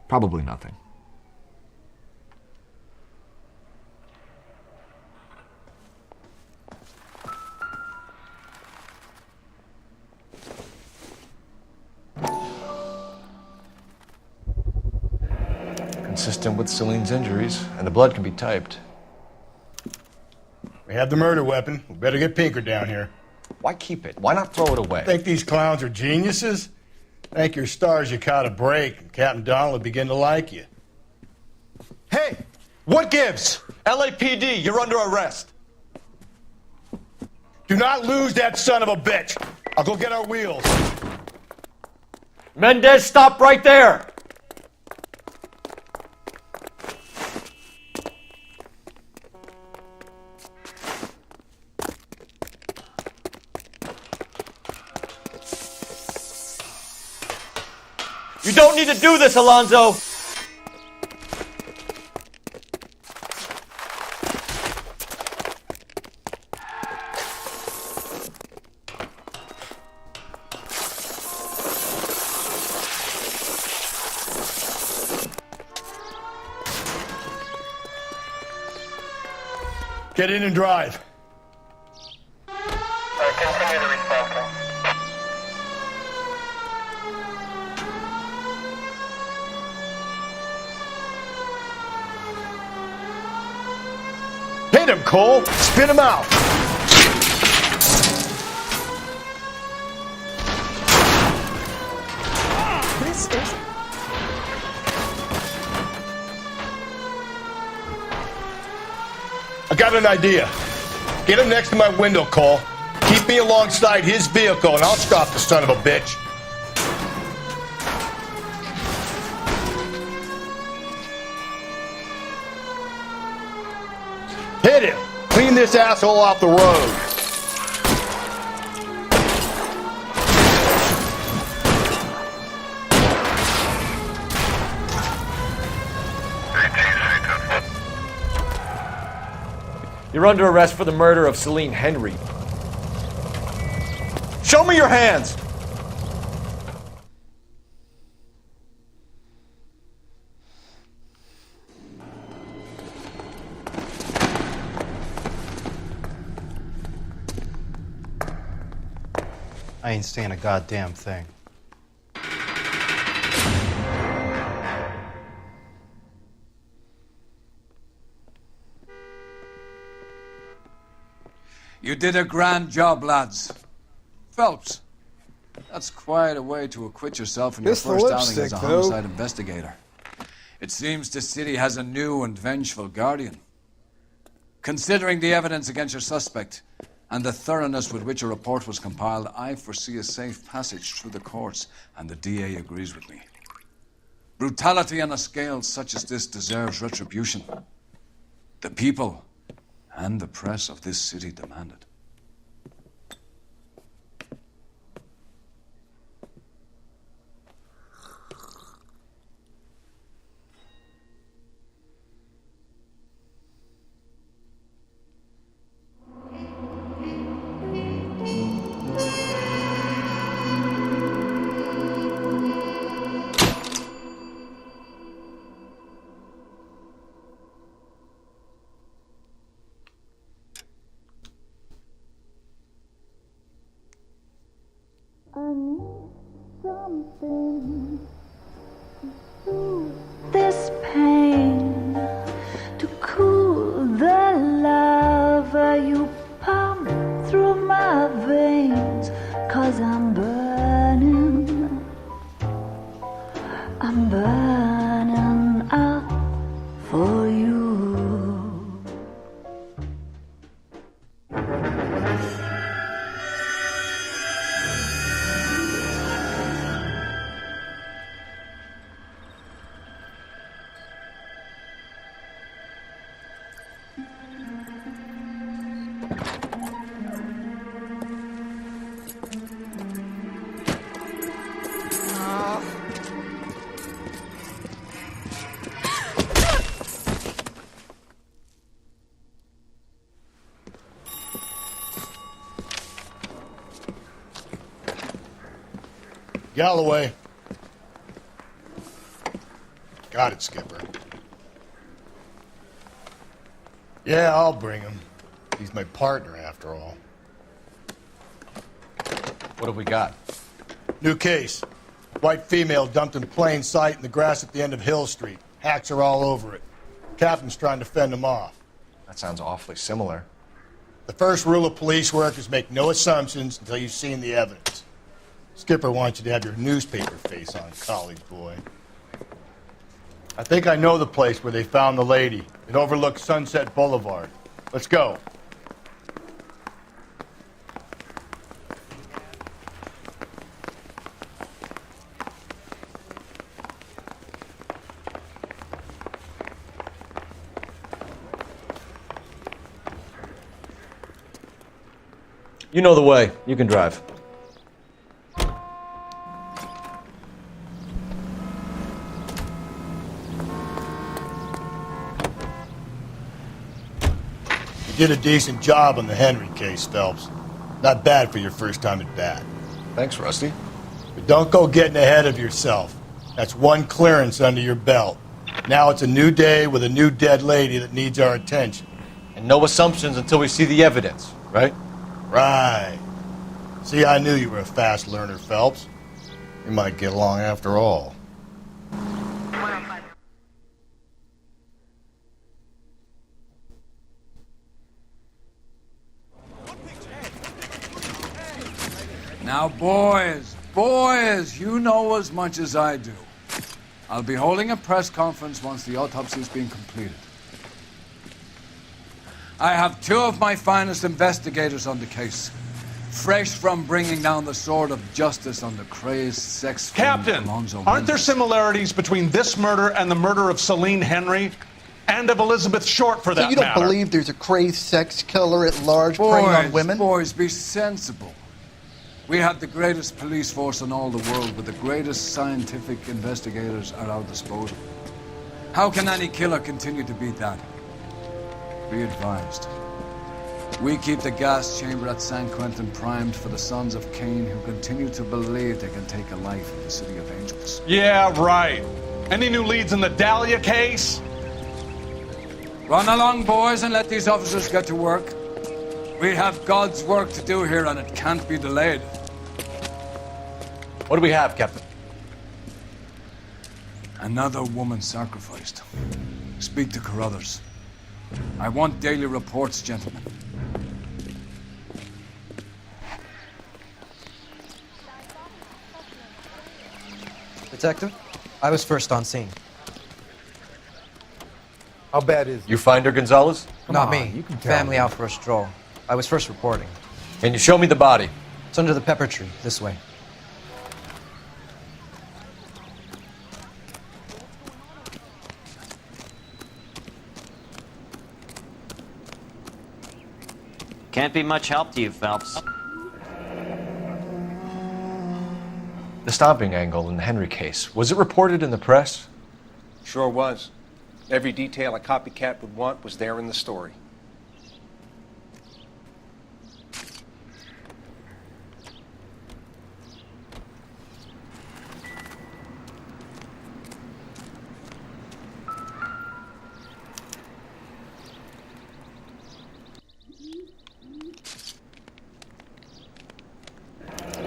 Probably nothing.
Consistent with Celine's injuries, and the blood can be typed.
We have the murder weapon. We better get Pinker down here.
Why keep it? Why not throw it away?
Think these clowns are geniuses? Thank your stars you caught a break, and Captain Donald will begin to like you.
Hey, what gives? LAPD, you're under arrest.
Do not lose that son of a bitch. I'll go get our wheels.
Mendez, stop right there. You don't need to do this, Alonzo.
Get in and drive.
Continue the response.
Hit him, Cole. Spit him out.
This is...
I got an idea. Get him next to my window, Cole. Keep me alongside his vehicle, and I'll stop the son of a bitch. Hit him. Clean this asshole off the road.
You're under arrest for the murder of Celine Henry.
Show me your hands.
I ain't saying a goddamn thing.
You did a grand job, lads. Phelps, that's quite a way to acquit yourself in your
It's the
first outing
lipstick,
as a
though.
homicide investigator. It seems the city has a new and vengeful guardian. Considering the evidence against your suspect and the thoroughness with which a report was compiled, I foresee a safe passage through the courts, and the DA agrees with me. Brutality on a scale such as this deserves retribution. The people and the press of this city demand it.
I need something to soothe this pain, to cool the lava you pump through my veins, 'cause I'm burning up for you.
Galloway. Got it, Skipper. Yeah, I'll bring him. He's my partner, after all.
What have we got?
New case. White female dumped in plain sight in the grass at the end of Hill Street. Hacks are all over it. Captain's trying to fend him off.
That sounds awfully similar.
The first rule of police work is make no assumptions until you've seen the evidence. Skipper wants you to have your newspaper face on, college boy. I think I know the place where they found the lady. It overlooks Sunset Boulevard. Let's go.
You know the way. You can drive.
You did a decent job on the Henry case, Phelps. Not bad for your first time at bat.
Thanks, Rusty.
But don't go getting ahead of yourself. That's one clearance under your belt. Now it's a new day with a new dead lady that needs our attention.
And no assumptions until we see the evidence, right?
Right. See, I knew you were a fast learner, Phelps. We might get along after all.
Now, boys, you know as much as I do. I'll be holding a press conference once the autopsy's been completed. I have two of my finest investigators on the case, fresh from bringing down the sword of justice on the crazed sex fiend
Captain,
Alonzo
aren't there
Mendez.
similarities between this murder and the murder of Celine Henry? And of Elizabeth Short, for that
So you don't
matter?
believe there's a crazed sex killer at large preying on women?
Boys, be sensible. We have the greatest police force in all the world with the greatest scientific investigators at our disposal. How can any killer continue to beat that? Be advised. We keep the gas chamber at San Quentin primed for the sons of Cain who continue to believe they can take a life in the City of Angels.
Yeah, right. Any new leads in the Dahlia case?
Run along, boys, and let these officers get to work. We have God's work to do here, and it can't be delayed.
What do we have, Captain?
Another woman sacrificed. Speak to Carruthers. I want daily reports, gentlemen.
Detective, I was first on scene.
How bad is it?
You find her, Gonzalez?
Not me. Family out for a stroll. I was first reporting.
Can you show me the body?
It's under the pepper tree, this way.
Can't be much help to you, Phelps.
The stomping angle in the Henry case, was it reported in the press?
Sure was. Every detail a copycat would want was there in the story.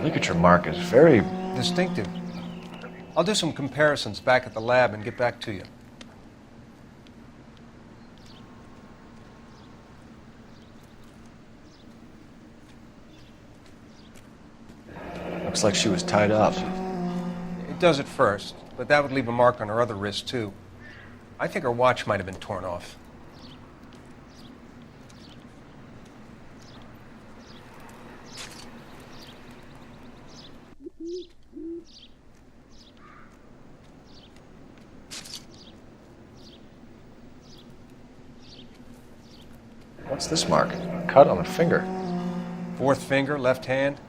Ligature mark is very
distinctive. I'll do some comparisons back at the lab and get back to you.
Looks like she was tied up.
It does at first, but that would leave a mark on her other wrist, too. I think her watch might have been torn off.
What's this mark? Cut on the finger.
Fourth finger, left hand.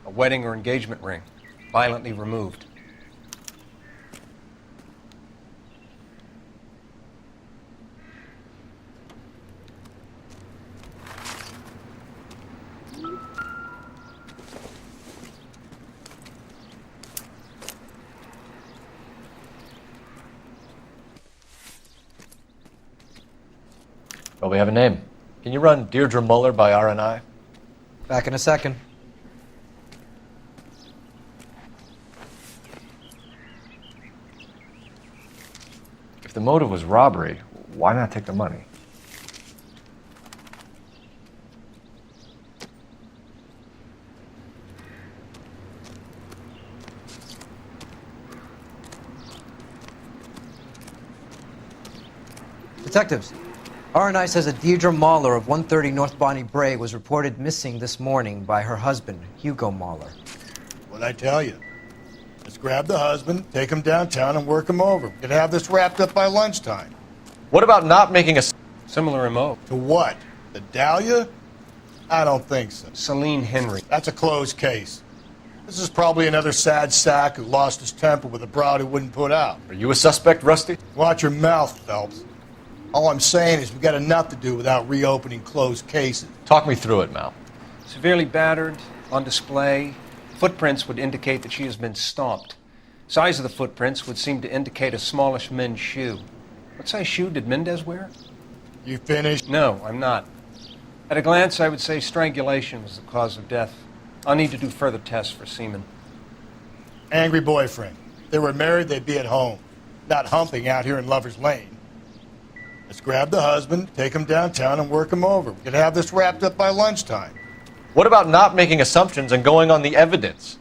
A wedding or engagement ring. Violently removed.
Well, we have a name. Can you run Deirdre Muller by RNI?
Back in a second.
If the motive was robbery, why not take the money?
Detectives, RNI says that Deirdre Mahler of 130 North Bonnie Bray was reported missing this morning by her husband, Hugo Mahler.
What'd I tell you? Let's grab the husband, take him downtown, and work him over. We could have this wrapped up by lunchtime.
What about not making a
similar MO?
To what? The Dahlia? I don't think so.
Celine Henry.
That's a closed case. This is probably another sad sack who lost his temper with a broad who wouldn't put out.
Are you a suspect, Rusty?
Watch your mouth, Phelps. All I'm saying is we've got enough to do without reopening closed cases.
Talk me through it, Mal.
Severely battered, on display. Footprints would indicate that she has been stomped. Size of the footprints would seem to indicate a smallish men's shoe. What size shoe did Mendez wear?
You finished?
No, I'm not. At a glance, I would say strangulation was the cause of death. I'll need to do further tests for semen.
Angry boyfriend. If they were married, they'd be at home, not humping out here in Lover's Lane. Let's grab the husband, take him downtown, and work him over. We could have this wrapped up by lunchtime.
What about not making assumptions and going on the evidence?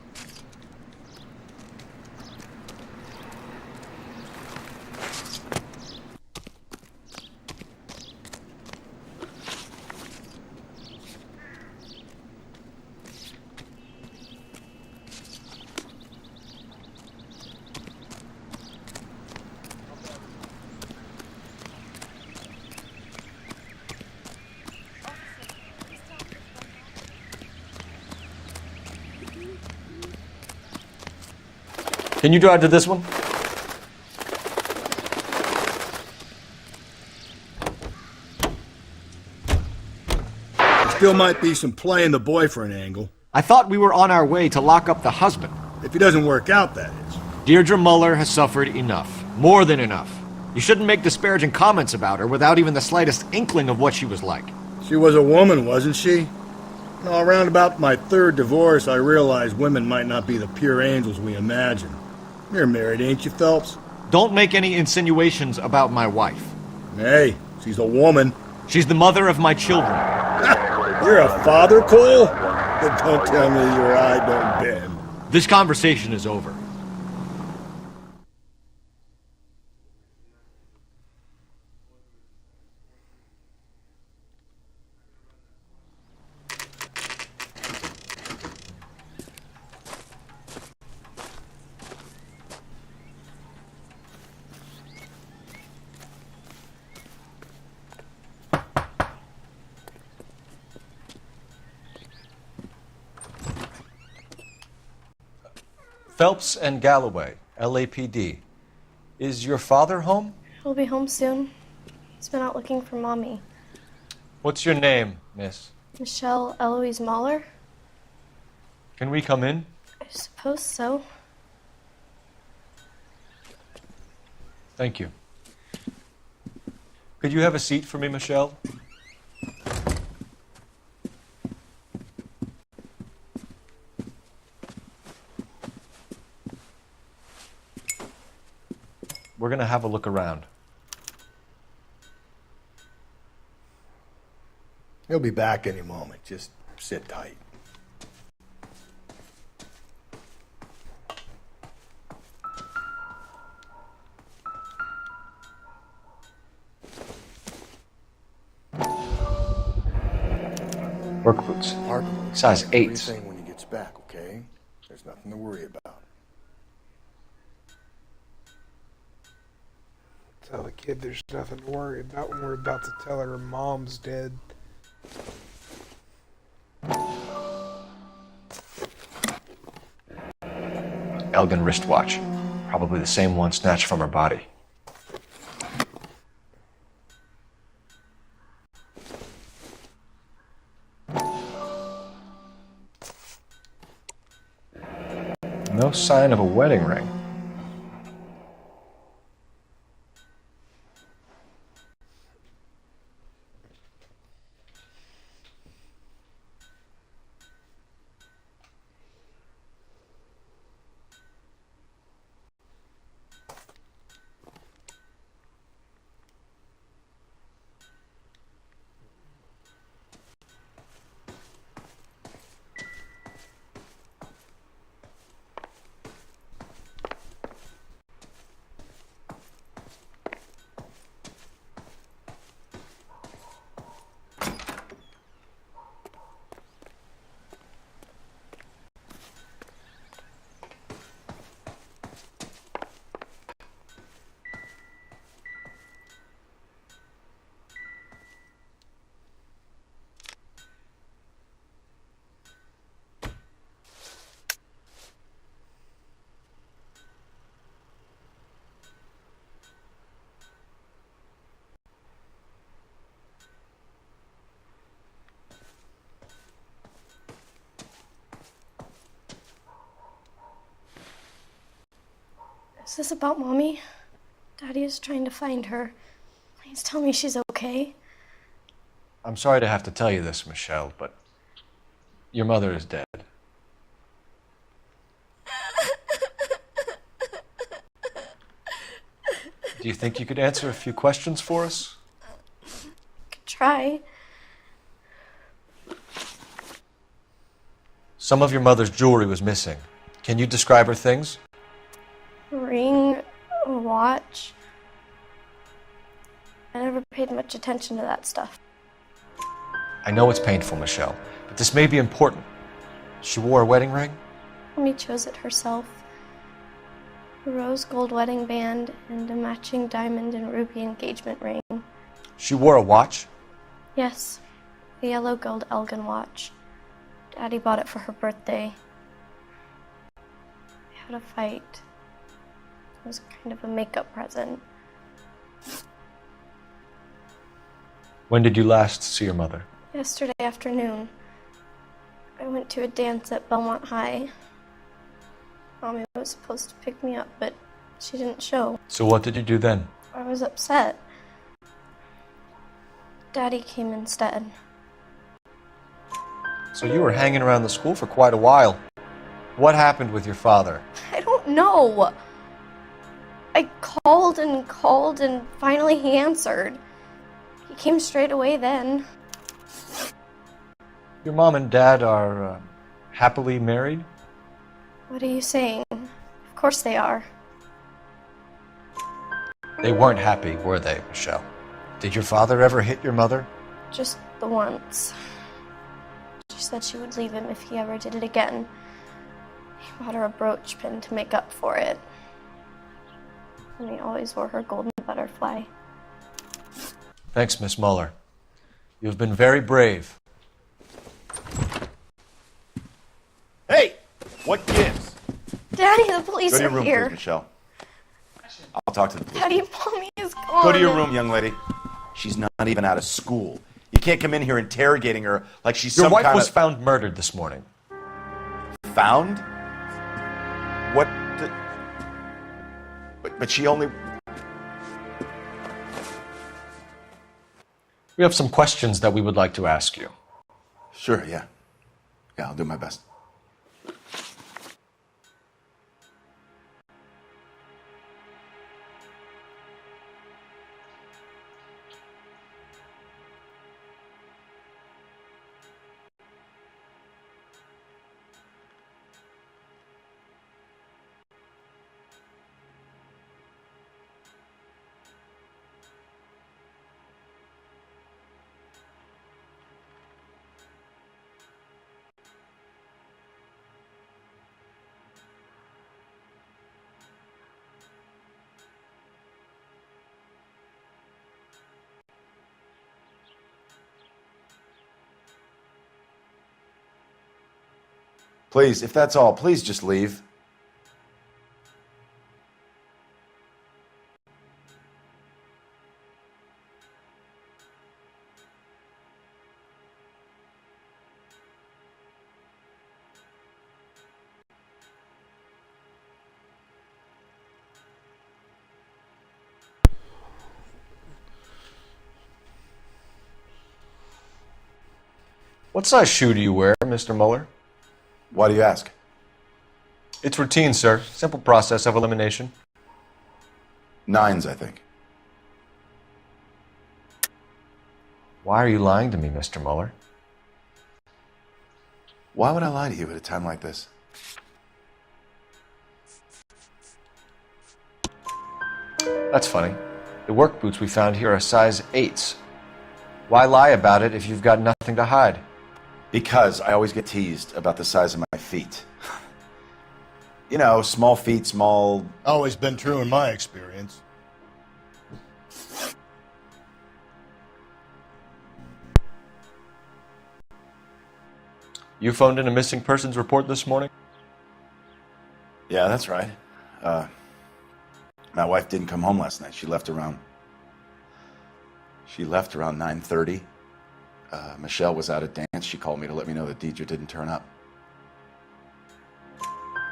Can you drive to this one?
Still might be some playing the boyfriend angle.
I thought we were on our way to lock up the husband.
If he doesn't work out, that is.
Deirdre Muller has suffered enough. More than enough. You shouldn't make disparaging comments about her without even the slightest inkling of what she was like.
She was a woman, wasn't she? No, around about my third divorce, I realized women might not be the pure angels we imagine. You're married, ain't you, Phelps?
Don't make any insinuations about my wife.
Hey, she's a woman.
She's the mother of my children.
You're a father, Cole? Don't tell me your eye don't bend.
This conversation is over.
Phelps and Galloway, LAPD. Is your father home?
He'll be home soon. He's been out looking for Mommy.
What's your name, miss?
Michelle Eloise Mahler?
Can we come in?
I suppose so.
Thank you. Could you have a seat for me, Michelle?
We're gonna have a look around.
He'll be back any moment. Just sit tight.
Work boots.
Mark,
Size 8.
everything when he gets back, okay? There's nothing to worry about.
Tell the kid there's nothing to worry about when we're about to tell her mom's dead.
Elgin wristwatch. Probably the same one snatched from her body. No sign of a wedding ring.
Is this about Mommy? Daddy is trying to find her. Please tell me she's okay.
I'm sorry to have to tell you this, Michelle, but your mother is dead. Do you think you could answer a few questions for us?
Could try.
Some of your mother's jewelry was missing. Can you describe her things?
A ring, a watch. I never paid much attention to that stuff.
I know it's painful, Michelle, but this may be important. She wore a wedding ring?
Mommy chose it herself. A rose gold wedding band and a matching diamond and ruby engagement ring.
She wore a watch?
Yes, a yellow gold Elgin watch. Daddy bought it for her birthday. We had a fight. It was kind of a makeup present.
When did you last see your mother?
Yesterday afternoon, I went to a dance at Belmont High. Mommy was supposed to pick me up, but she didn't show.
So what did you do then?
I was upset. Daddy came instead.
So you were hanging around the school for quite a while. What happened with your father?
I don't know. I called and finally he answered. He came straight away then.
Your mom and dad are happily married?
What are you saying? Of course they are.
They weren't happy, were they, Michelle? Did your father ever hit your mother?
Just the once. She said she would leave him if he ever did it again. He bought her a brooch pin to make up for it. And he always wore her golden butterfly.
Thanks, Miss Muller. You've been very brave.
Hey! What gives?
Daddy, the police
Go to your
are
room,
here.
please, Michelle. I'll talk to the police.
Daddy, Mommy is gone.
Go to your room, young lady. She's not even out of school. You can't come in here interrogating her like she's
Your
some
wife
kind
was
of...
found murdered this morning.
Found? What the... But she only...
We have some questions that we would like to ask you.
Sure, yeah. Yeah, I'll do my best. Please, if that's all, please just leave.
What size shoe do you wear, Mr. Mueller?
Why do you ask?
It's routine, sir. Simple process of elimination.
9s, I think.
Why are you lying to me, Mr. Mueller?
Why would I lie to you at a time like this?
That's funny. The work boots we found here are size 8s. Why lie about it if you've got nothing to hide?
Because I always get teased about the size of my feet. You know, small feet, small...
Always been true in my experience.
You phoned in a missing persons report this morning?
Yeah, that's right. My wife didn't come home last night. She left around 9:30. Michelle was out at dance. She called me to let me know that Deidre didn't turn up.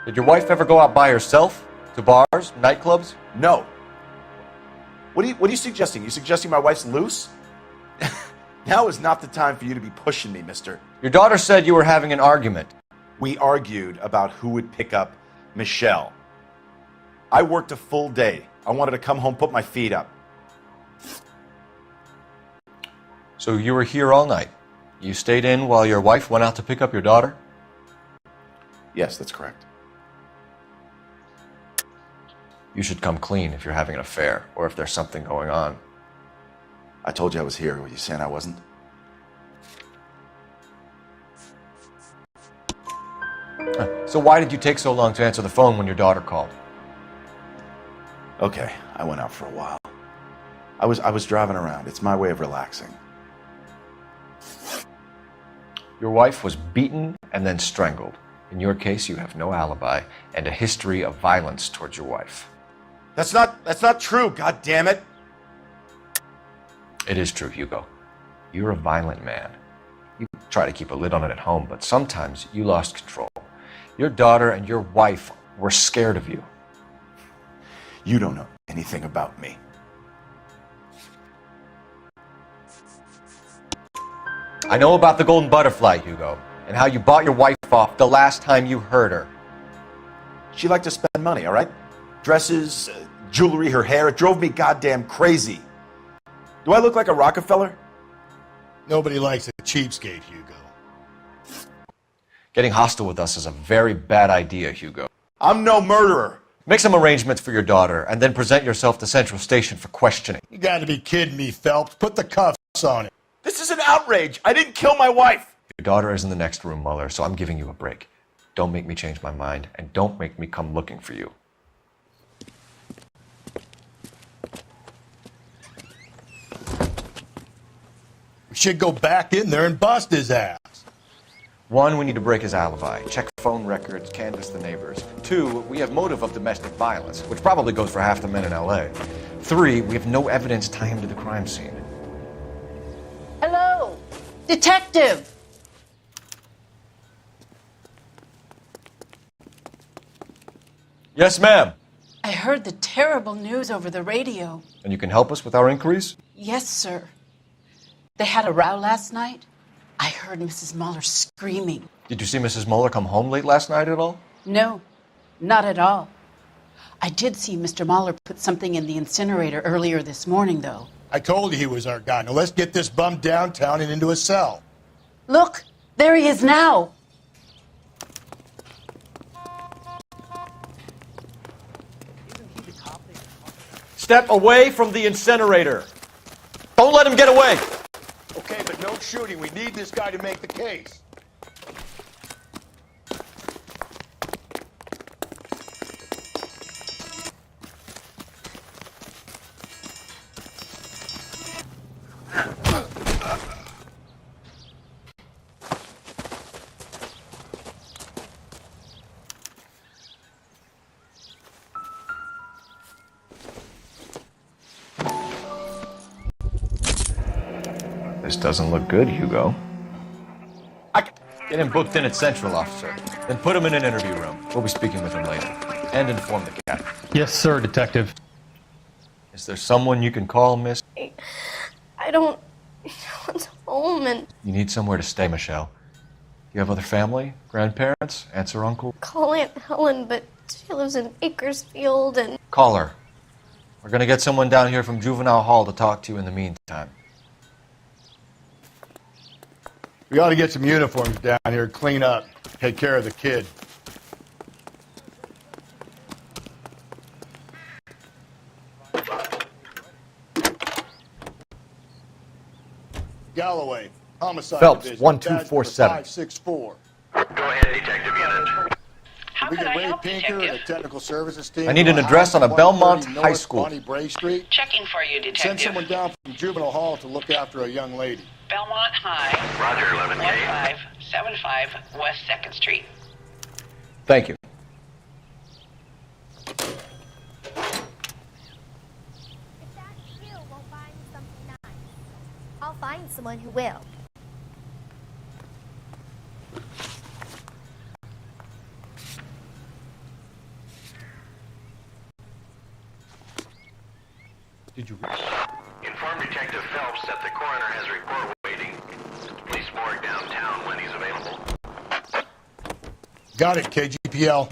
Did your wife ever go out by herself? To bars, nightclubs?
No. What are you suggesting? You suggesting my wife's loose? Now is not the time for you to be pushing me, mister.
Your daughter said you were having an argument.
We argued about who would pick up Michelle. I worked a full day. I wanted to come home, put my feet up.
So you were here all night. You stayed in while your wife went out to pick up your daughter?
Yes, that's correct.
You should come clean if you're having an affair or if there's something going on.
I told you I was here. Were you saying I wasn't?
So why did you take so long to answer the phone when your daughter called?
Okay, I went out for a while. I was driving around. It's my way of relaxing.
Your wife was beaten and then strangled. In your case, you have no alibi and a history of violence towards your wife.
That's not true, God damn it.
It is true, Hugo. You're a violent man. You try to keep a lid on it at home, but sometimes you lost control. Your daughter and your wife were scared of you.
You don't know anything about me.
I know about the golden butterfly, Hugo, and how you bought your wife off the last time you heard her.
She liked to spend money, all right? Dresses, jewelry, her hair. It drove me goddamn crazy. Do I look like a Rockefeller?
Nobody likes a cheapskate, Hugo.
Getting hostile with us is a very bad idea, Hugo.
I'm no murderer.
Make some arrangements for your daughter, and then present yourself to Central Station for questioning.
You gotta be kidding me, Phelps. Put the cuffs on it.
This is an outrage. I didn't kill my wife.
Your daughter is in the next room, Mueller, so I'm giving you a break. Don't make me change my mind, and don't make me come looking for you.
We should go back in there and bust his ass.
1, we need to break his alibi. Check phone records, canvass the neighbors. 2, we have motive of domestic violence, which probably goes for half the men in L.A. 3, we have no evidence tying him to the crime scene.
Hello, detective.
Yes, ma'am.
I heard the terrible news over the radio.
And you can help us with our inquiries?
Yes, sir. They had a row last night. I heard Mrs. Mueller screaming.
Did you see Mrs. Mueller come home late last night at all?
No, not at all. I did see Mr. Mueller put something in the incinerator earlier this morning, though.
I told you he was our guy. Now let's get this bum downtown and into a cell.
Look, there he is now.
Step away from the incinerator. Don't let him get away.
Okay, but no shooting. We need this guy to make the case.
This doesn't look good, Hugo. Get him booked in at Central, officer. Then put him in an interview room. We'll be speaking with him later. And inform the captain.
Yes, sir, Detective.
Is there someone you can call, miss?
I don't want home, and
You need somewhere to stay, Michelle. Do you have other family? Grandparents? Aunts or uncle?
call Aunt Helen, but she lives in Bakersfield, and
Call her. We're gonna get someone down here from Juvenile Hall to talk to you in the meantime.
We ought to get some uniforms down here, clean up, take care of the kid. Galloway, homicide
Phelps,
division,
1247.
564.
Go ahead, Detective Unit.
We get Ray Pinker and the technical services team.
I need an address on a Belmont High School.
Bonnie Bray Street.
Checking for you,
Send
Detective.
someone down from Juvenile Hall to look after a young lady.
Belmont High.
Roger, 11K.
1575 West 2nd Street.
Thank you.
I'll find someone who will.
Did you
Inform Detective Phelps that the coroner has a report waiting at the police morgue downtown when he's available.
Got it, KGPL.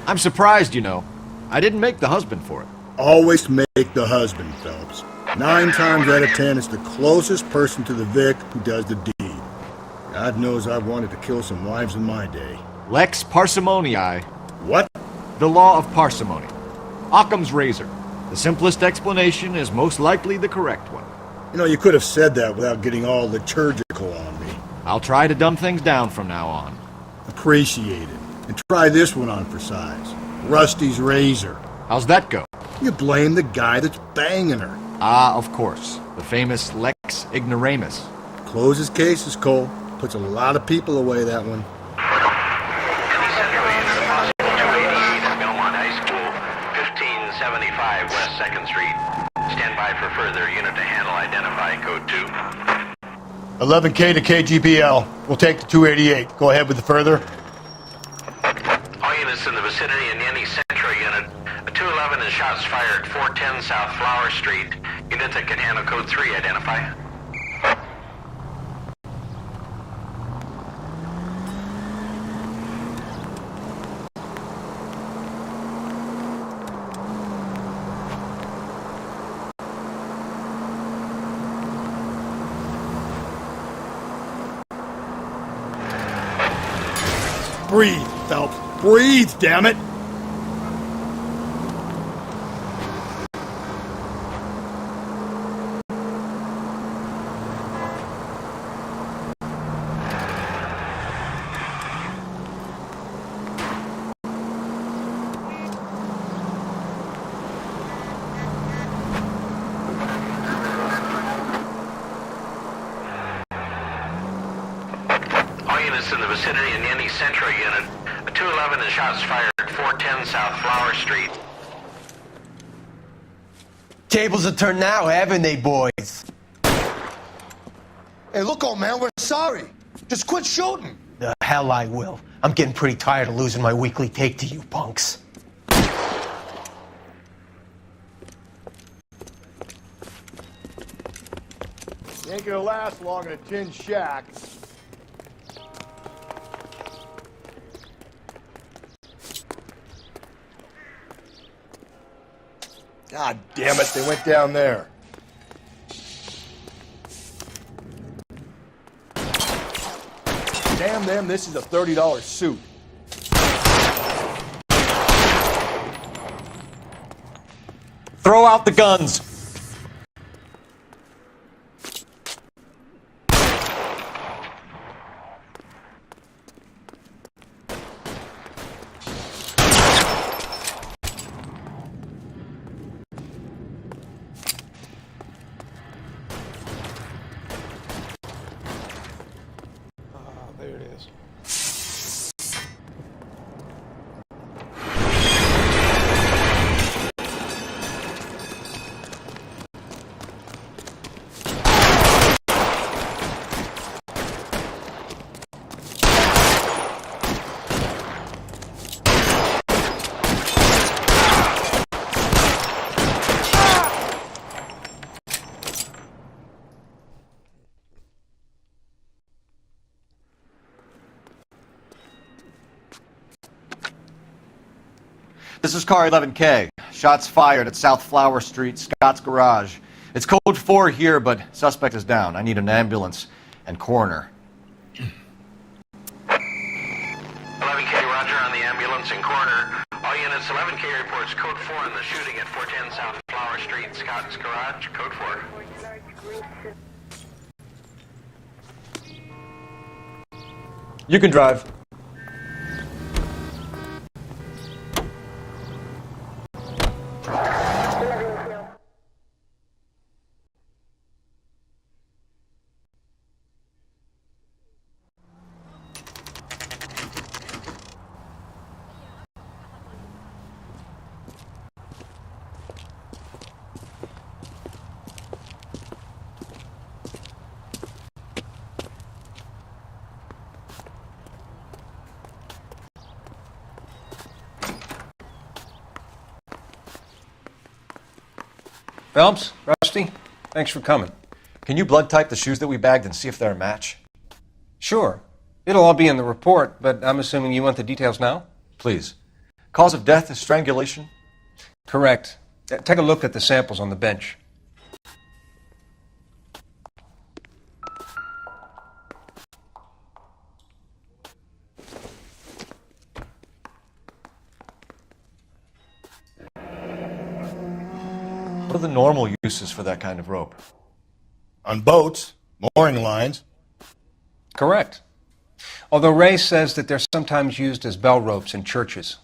I'm surprised, you know. I didn't make the husband for it.
Always make the husband, Phelps. 9 times out of 10, it's the closest person to the Vic who does the deed. God knows I've wanted to kill some wives in my day.
Lex parsimoniae.
What?
The law of parsimony. Occam's razor. The simplest explanation is most likely the correct one.
You know, you could have said that without getting all liturgical on me.
I'll try to dumb things down from now on.
Appreciate it. And try this one on for size. Rusty's razor.
How's that go?
You blame the guy that's banging her.
Ah, of course. The famous Lex ignoramus.
Closes cases, Cole. Puts a lot of people away, that one.
Belmont High School, 1575 West 2nd Street. Stand by for further unit to handle identify code 2.
11K to KGPL. We'll take the 288. Go ahead with the further.
All units in the vicinity in any Centro unit. A 211 and shots fired 410 South Flower Street. Unit that can handle code 3, identify.
Breathe, Phelps. Breathe, damn it!
All units in the vicinity in any Centro unit. A 211 and shots fired 410 South Flower Street.
Tables have turned now, haven't they, boys? Hey, look, old man, we're sorry. Just quit shooting. The hell I will. I'm getting pretty tired of losing my weekly take to you punks.
You ain't gonna last long in a tin shack. God damn it, they went down there. Damn them, this is a $30 suit.
Throw out the guns.
is.
This is car 11K. Shots fired at South Flower Street, Scott's Garage. It's code 4 here, but suspect is down. I need an ambulance and coroner.
11K, roger on the ambulance and coroner. All units, 11K reports code 4 on the shooting at 410 South Flower Street, Scott's Garage, code 4.
You can drive.
Phelps, Rusty, thanks for coming.
Can you blood type the shoes that we bagged and see if they're a match?
Sure. It'll all be in the report, but I'm assuming you want the details now?
Please. Cause of death is strangulation?
Correct. Take a look at the samples on the bench.
What are the normal uses for that kind of rope?
On boats, mooring lines.
Correct. Although Ray says that they're sometimes used as bell ropes in churches.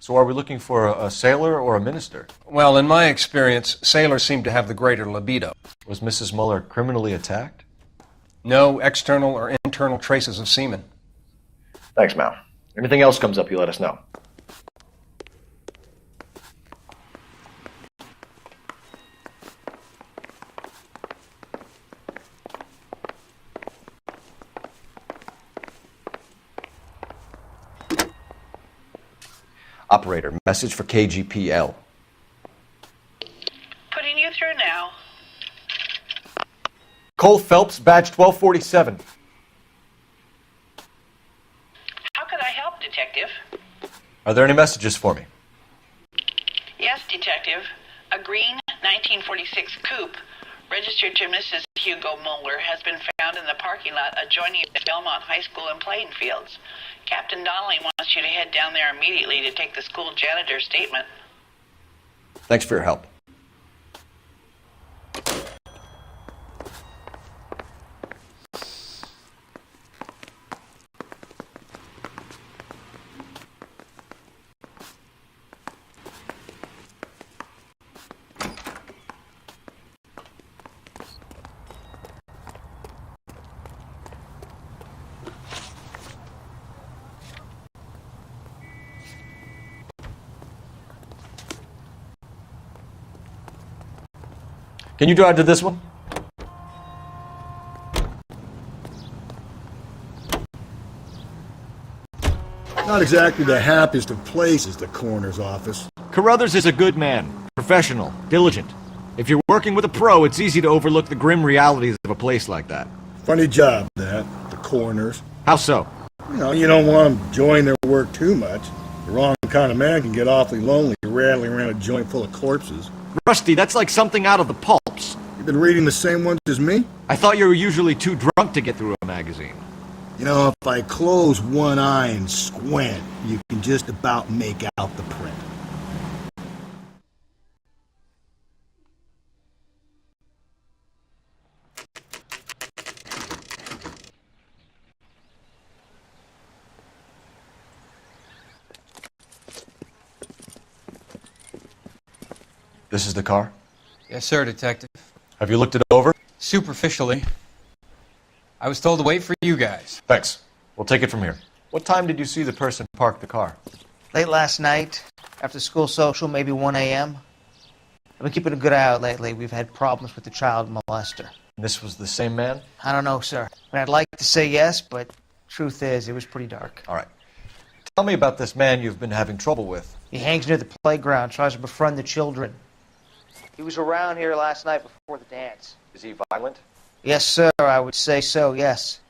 So are we looking for a sailor or a minister?
Well, in my experience, sailors seem to have the greater libido.
Was Mrs. Muller criminally attacked?
No external or internal traces of semen.
Thanks, Mal. Anything else comes up, you let us know. Operator, message for KGPL.
Putting you through now.
Cole Phelps, badge 1247.
How can I help, Detective?
Are there any messages for me?
Yes, Detective. A green 1946 coupe registered to Mrs. Hugo Muller has been found in the parking lot adjoining the Belmont High School and playing fields. Captain Donnelly wants you to head down there immediately to take the school janitor's statement.
Thanks for your help. Can you drive to this one?
Not exactly the happiest of places, the coroner's office.
Carruthers is a good man, professional, diligent. If you're working with a pro, it's easy to overlook the grim realities of a place like that.
Funny job, that, the coroner's.
How so?
You don't want them enjoying their work too much. The wrong kind of man can get awfully lonely rattling around a joint full of corpses.
Rusty, that's like something out of the pulps.
You been reading the same ones as me?
I thought you were usually too drunk to get through a magazine.
If I close one eye and squint, you can just about make out the print.
This is the car?
Yes, sir, Detective.
Have you looked it over?
Superficially. I was told to wait for you guys.
Thanks. We'll take it from here. What time did you see the person park the car?
Late last night, after school social, maybe 1 a.m. I've been keeping a good eye out lately. We've had problems with the child molester.
This was the same man?
I don't know, sir. I mean, I'd like to say yes, but truth is, it was pretty dark.
All right. Tell me about this man you've been having trouble with.
He hangs near the playground, tries to befriend the children. He was around here last night before the dance.
Is he violent?
Yes, sir, I would say so, yes.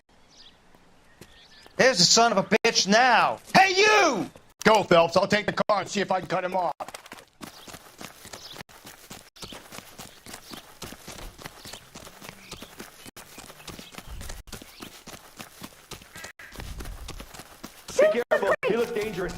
There's the son of a bitch now. Hey, you!
Go, Phelps. I'll take the car and see if I can cut him off.
Be careful. He looks dangerous.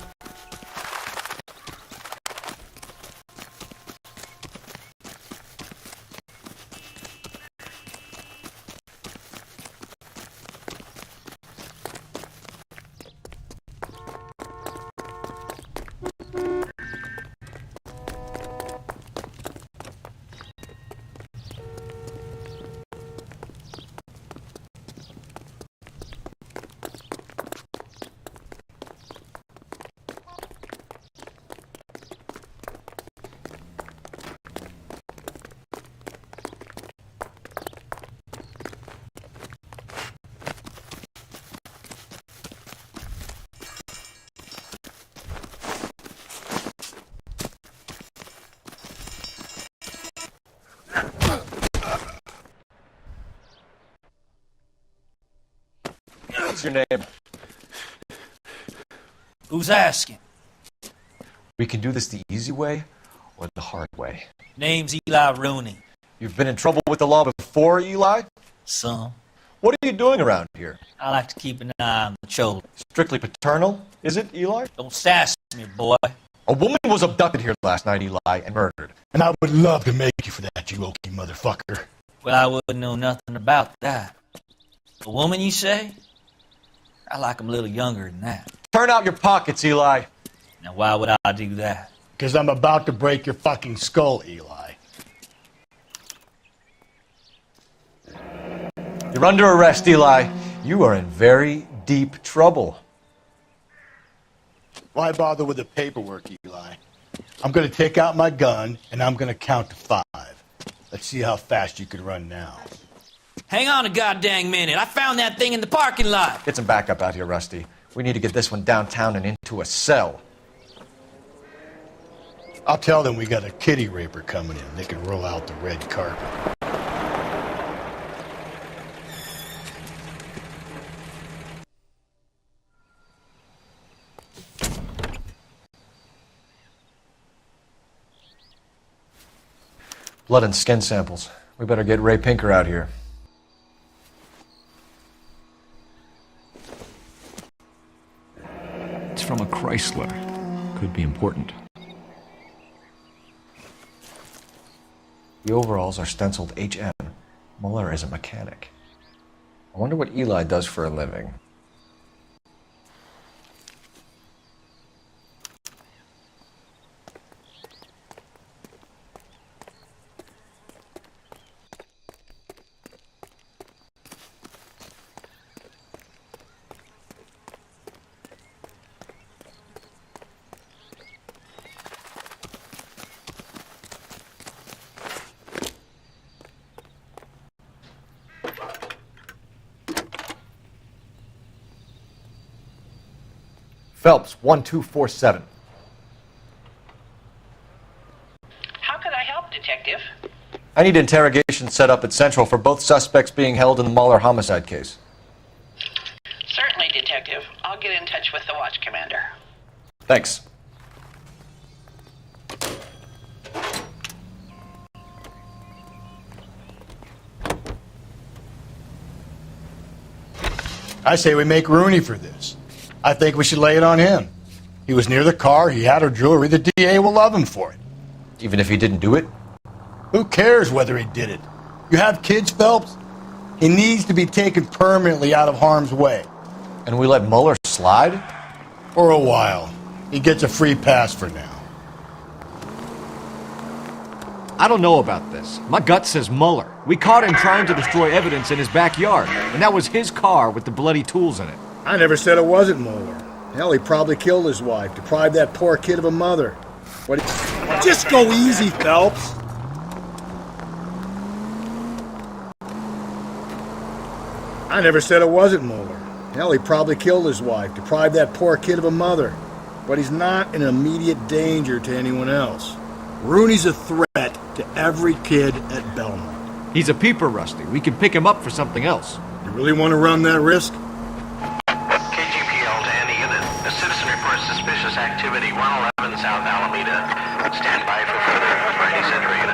What's your name?
Who's asking?
We can do this the easy way or the hard way.
Name's Eli Rooney.
You've been in trouble with the law before, Eli?
Some.
What are you doing around here?
I like to keep an eye on the children.
Strictly paternal, is it, Eli?
Don't sass me, boy.
A woman was abducted here last night, Eli, and murdered.
And I would love to make you for that, you okie motherfucker.
Well, I wouldn't know nothing about that. A woman, you say? I like 'em a little younger than that.
Turn out your pockets, Eli.
Now, why would I do that?
Because I'm about to break your fucking skull, Eli.
You're under arrest, Eli. You are in very deep trouble.
Why bother with the paperwork, Eli? I'm going to take out my gun, and I'm going to count to 5. Let's see how fast you can run now.
Hang on a goddamn minute. I found that thing in the parking lot.
Get some backup out here, Rusty. We need to get this one downtown and into a cell.
I'll tell them we got a kitty raper coming in. They can roll out the red carpet.
Blood and skin samples. We better get Ray Pinker out here.
It's from a Chrysler. Could be important.
The overalls are stenciled HM. Muller is a mechanic. I wonder what Eli does for a living. Phelps, 1247.
How could I help, Detective?
I need interrogation set up at Central for both suspects being held in the Muller homicide case.
Certainly, Detective. I'll get in touch with the watch commander.
Thanks.
I say we make Rooney for this. I think we should lay it on him. He was near the car, he had her jewelry, the DA will love him for it.
Even if he didn't do it?
Who cares whether he did it? You have kids, Phelps? He needs to be taken permanently out of harm's way.
And we let Muller slide?
For a while. He gets a free pass for now.
I don't know about this. My gut says Muller. We caught him trying to destroy evidence in his backyard, and that was his car with the bloody tools in it.
I never said it wasn't Mueller. Hell, he probably killed his wife, deprived that poor kid of a mother. Just go easy, Phelps. I never said it wasn't Mueller. Hell, he probably killed his wife, deprived that poor kid of a mother. But he's not an immediate danger to anyone else. Rooney's a threat to every kid at Belmont.
He's a peeper, Rusty. We can pick him up for something else.
You really want to run that risk?
KGPL to any unit. A citizen reports suspicious activity 111 South Alameda. Stand by for further for any Central unit.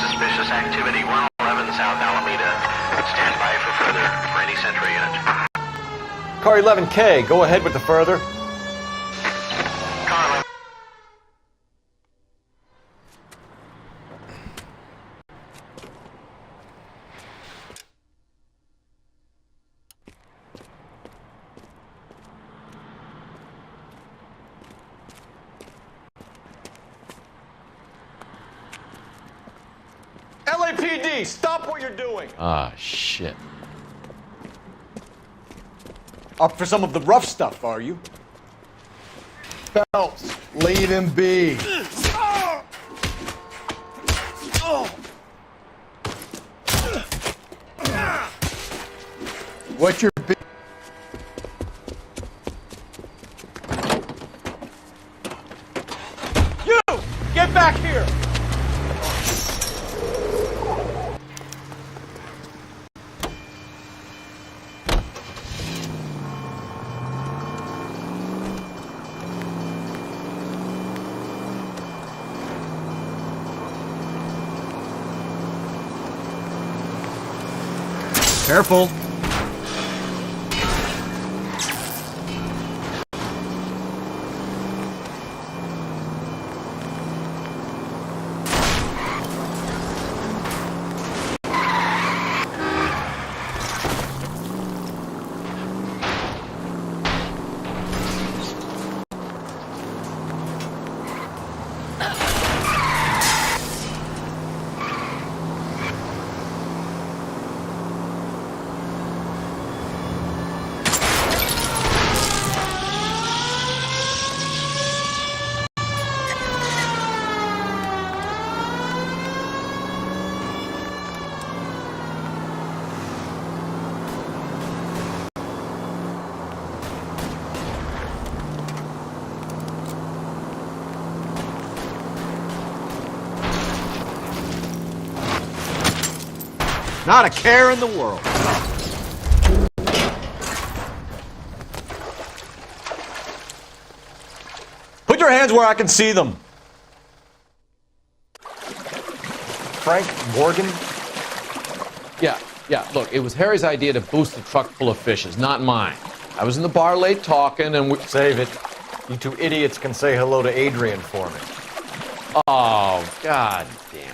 Suspicious activity 111 South Alameda. Stand by for further for any Central unit.
Car 11K, go ahead with the further.
Car 11.
LAPD, stop what you're doing.
Ah, shit.
Up for some of the rough stuff, are you?
Phelps, leave him be. What's your big...
You! Get back here!
Careful. Not a care in the world.
Put your hands where I can see them. Frank Morgan?
Yeah, look, it was Harry's idea to boost the truck full of fishes, not mine. I was in the bar late talking and we...
Save it. You two idiots can say hello to Adrian for me.
Oh, god damn it.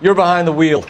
You're behind the wheel.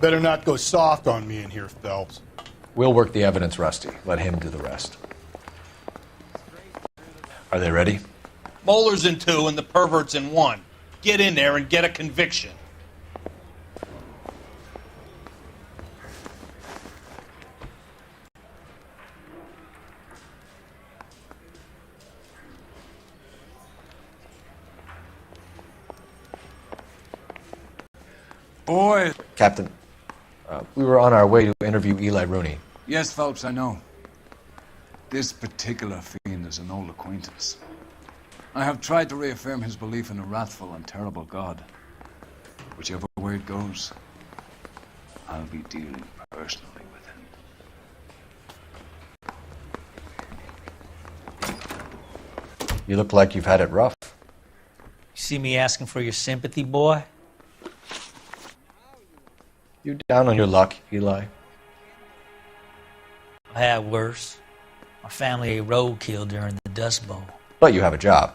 better not go soft on me in here, Phelps.
We'll work the evidence, Rusty. Let him do the rest. Are they ready?
Moeller's in 2 and the pervert's in 1. Get in there and get a conviction.
Boy.
Captain, we were on our way to interview Eli Rooney.
Yes, Phelps, I know. This particular fiend is an old acquaintance. I have tried to reaffirm his belief in a wrathful and terrible God. Whichever way it goes, I'll be dealing personally with him.
You look like you've had it rough.
You see me asking for your sympathy, boy?
You down on your luck, Eli?
I had worse. My family ate roadkill during the Dust Bowl.
But you have a job.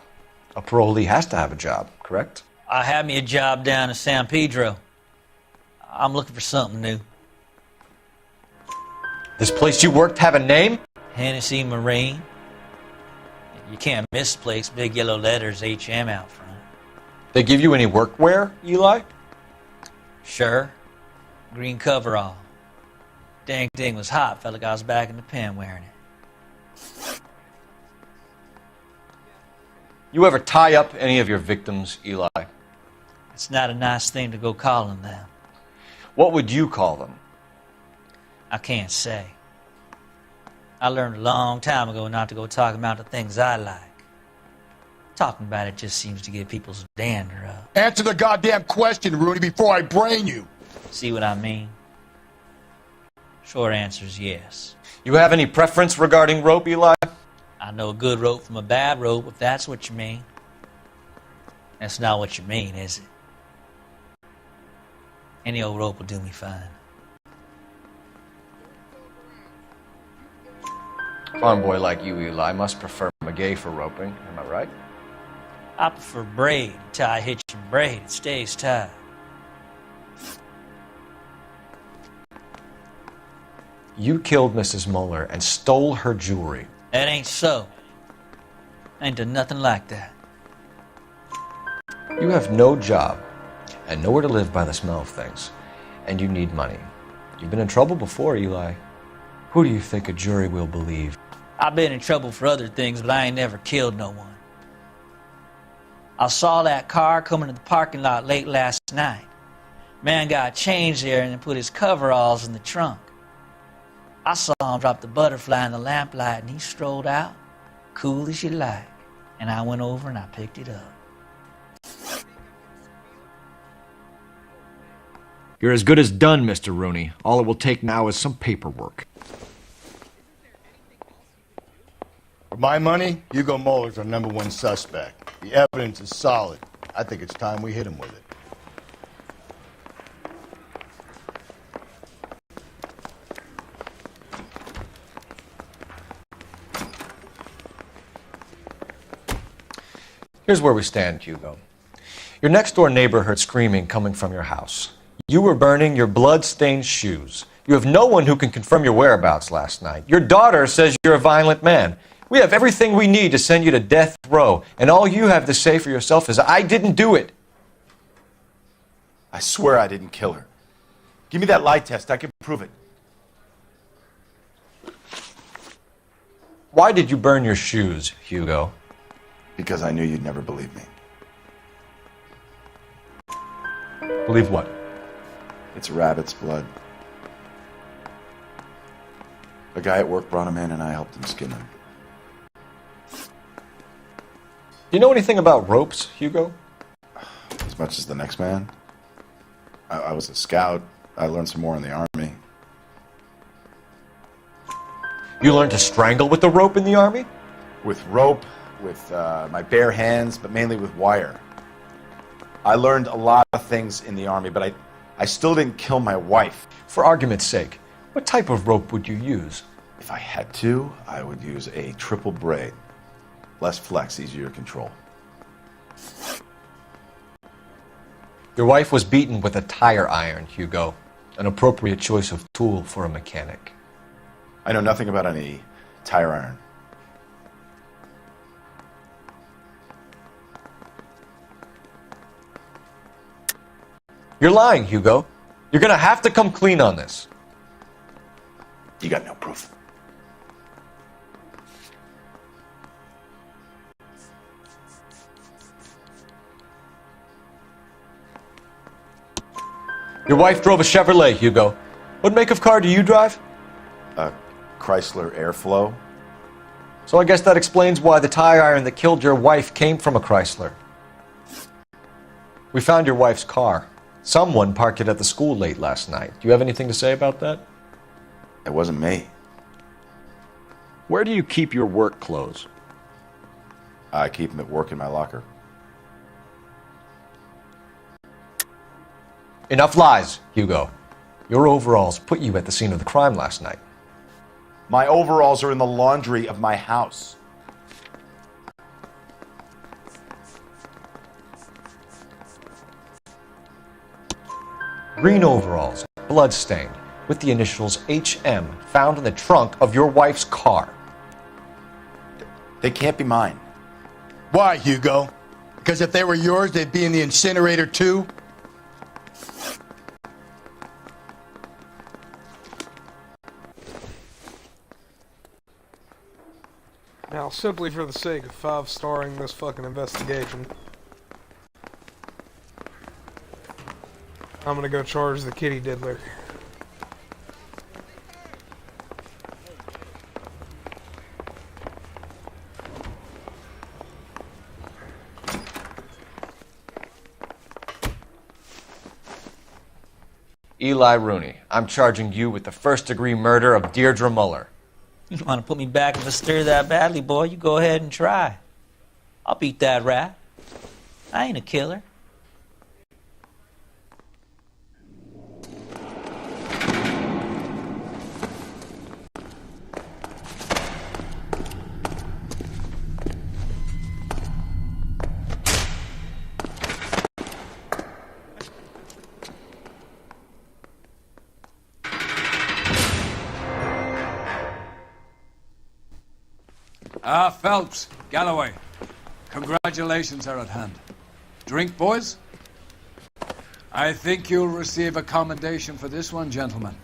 A parolee has to have a job, correct?
I had me a job down in San Pedro. I'm looking for something new.
This place you worked have a name?
Hennessy Marine. You can't miss the place. Big yellow letters, HM out front.
They give you any workwear, Eli?
Sure. Green coverall. Dang thing was hot. Felt like I was back in the pen wearing it.
You ever tie up any of your victims, Eli?
It's not a nice thing to go calling them.
What would you call them?
I can't say. I learned a long time ago not to go talking about the things I like. Talking about it just seems to get people's dander up.
Answer the goddamn question, Rooney, before I brain you.
See what I mean? Short answer is yes.
You have any preference regarding rope, Eli?
I know a good rope from a bad rope, if that's what you mean. That's not what you mean, is it? Any old rope will do me fine.
Farm boy like you, Eli, must prefer McGay for roping. Am I right?
I prefer braid. Tie, hitch, and braid. It stays tied.
You killed Mrs. Moeller and stole her jewelry.
That ain't so. I ain't done nothing like that.
You have no job and nowhere to live by the smell of things, and you need money. You've been in trouble before, Eli. Who do you think a jury will believe?
I've been in trouble for other things, but I ain't never killed no one. I saw that car coming to the parking lot late last night. Man got changed there and then put his coveralls in the trunk. I saw him drop the butterfly in the lamplight and he strolled out, cool as you like. And I went over and I picked it up.
You're as good as done, Mr. Rooney. All it will take now is some paperwork.
For my money, Hugo Moeller's our #1 suspect. The evidence is solid. I think it's time we hit him with it.
Here's where we stand, Hugo. Your next-door neighbor heard screaming coming from your house. You were burning your blood-stained shoes. You have no one who can confirm your whereabouts last night. Your daughter says you're a violent man. We have everything we need to send you to death row, and all you have to say for yourself is, I didn't do it.
I swear I didn't kill her. Give me that lie test. I can prove it.
Why did you burn your shoes, Hugo?
Because I knew you'd never believe me.
Believe what?
It's rabbit's blood. A guy at work brought him in and I helped him skin him.
Do you know anything about ropes, Hugo?
As much as the next man. I was a scout. I learned some more in the army.
You learned to strangle with the rope in the army?
With rope, with my bare hands, but mainly with wire. I learned a lot of things in the army, but I still didn't kill my wife.
For argument's sake, what type of rope would you use?
If I had to, I would use a triple braid. Less flex, easier to control.
Your wife was beaten with a tire iron, Hugo. An appropriate choice of tool for a mechanic.
I know nothing about any tire iron.
You're lying, Hugo. You're gonna have to come clean on this.
You got no proof.
Your wife drove a Chevrolet, Hugo. What make of car do you drive?
A Chrysler Airflow.
So I guess that explains why the tire iron that killed your wife came from a Chrysler. We found your wife's car. Someone parked it at the school late last night. Do you have anything to say about that?
It wasn't me.
Where do you keep your work clothes?
I keep them at work in my locker.
Enough lies, Hugo. Your overalls put you at the scene of the crime last night.
My overalls are in the laundry of my house.
Green overalls, bloodstained, with the initials HM found in the trunk of your wife's car.
They can't be mine.
Why, Hugo? Because if they were yours, they'd be in the incinerator too?
Now, simply for the sake of 5-starring this fucking investigation, I'm gonna go charge the kitty diddler.
Eli Rooney, I'm charging you with the first-degree murder of Deirdre Muller.
You want to put me back in the stir that badly, boy? You go ahead and try. I'll beat that rap. I ain't a killer.
Phelps, Galloway, congratulations are at hand. Drink, boys? I think you'll receive a commendation for this one, gentlemen.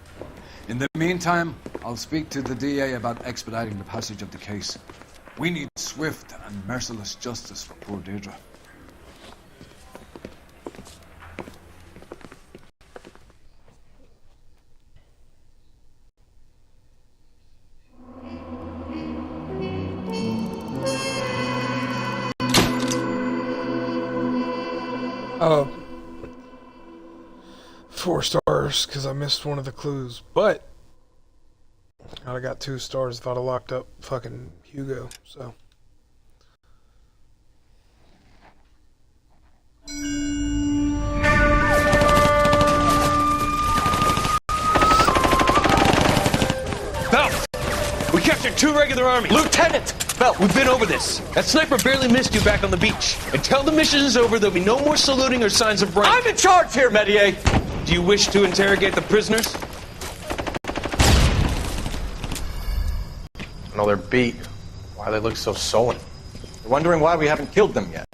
In the meantime, I'll speak to the DA about expediting the passage of the case. We need swift and merciless justice for poor Deirdre.
Oh, 4 stars because I missed one of the clues, but I'd have got 2 stars if I'd have locked up fucking Hugo, so.
Phelps! We captured 2 regular army. Lieutenant! Phelps, we've been over this. That sniper barely missed you back on the beach. Until the mission is over, there'll be no more saluting or signs of rank.
I'm in charge here, Medier!
Do you wish to interrogate the prisoners? No, they're beat. Why they look so sullen?
You're wondering why we haven't killed them yet.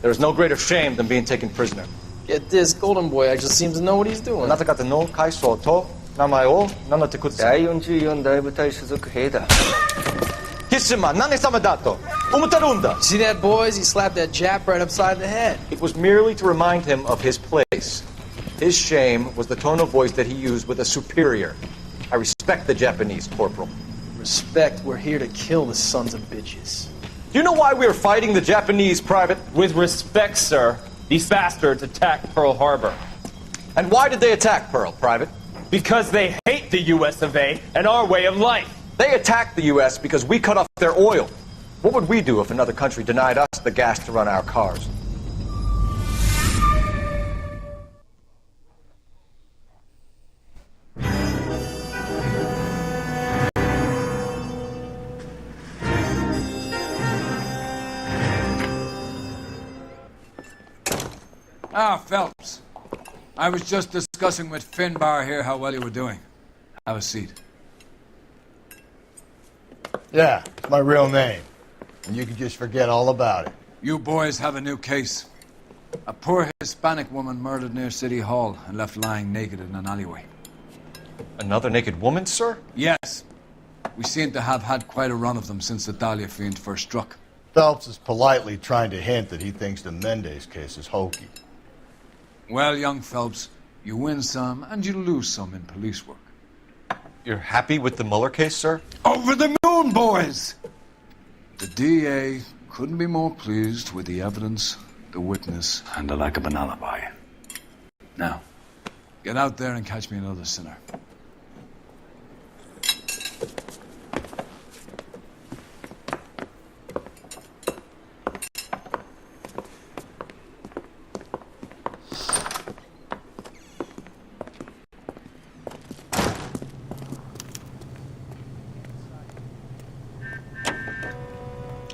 There is no greater shame than being taken prisoner.
Get this, Golden Boy actually seems to know what he's doing.
なた方の階層と名前を名乗ってください。
第44大部隊所属兵だ。
キスマ、何様だと思ってるんだ。
See that, boys? He slapped that Jap right upside the head.
It was merely to remind him of his place. His shame was the tone of voice that he used with a superior. I respect the Japanese, Corporal.
Respect, we're here to kill the sons of bitches.
Do you know why we are fighting the Japanese, Private?
With respect, sir, these bastards attacked Pearl Harbor.
And why did they attack Pearl, Private?
Because they hate the US of A and our way of life.
They attacked the US because we cut off their oil. What would we do if another country denied us the gas to run our cars?
Phelps. I was just discussing with Finbar here how well you were doing. Have a seat.
Yeah, it's my real name. And you can just forget all about it.
You boys have a new case. A poor Hispanic woman murdered near City Hall and left lying naked in an alleyway.
Another naked woman, sir?
Yes. We seem to have had quite a run of them since the Dahlia fiend first struck.
Phelps is politely trying to hint that he thinks the Mendez case is hokey.
Well, young Phelps, you win some and you lose some in police work.
You're happy with the Mueller case, sir?
Over the moon, boys! The DA couldn't be more pleased with the evidence, the witness, and the lack of an alibi. Now, get out there and catch me another sinner.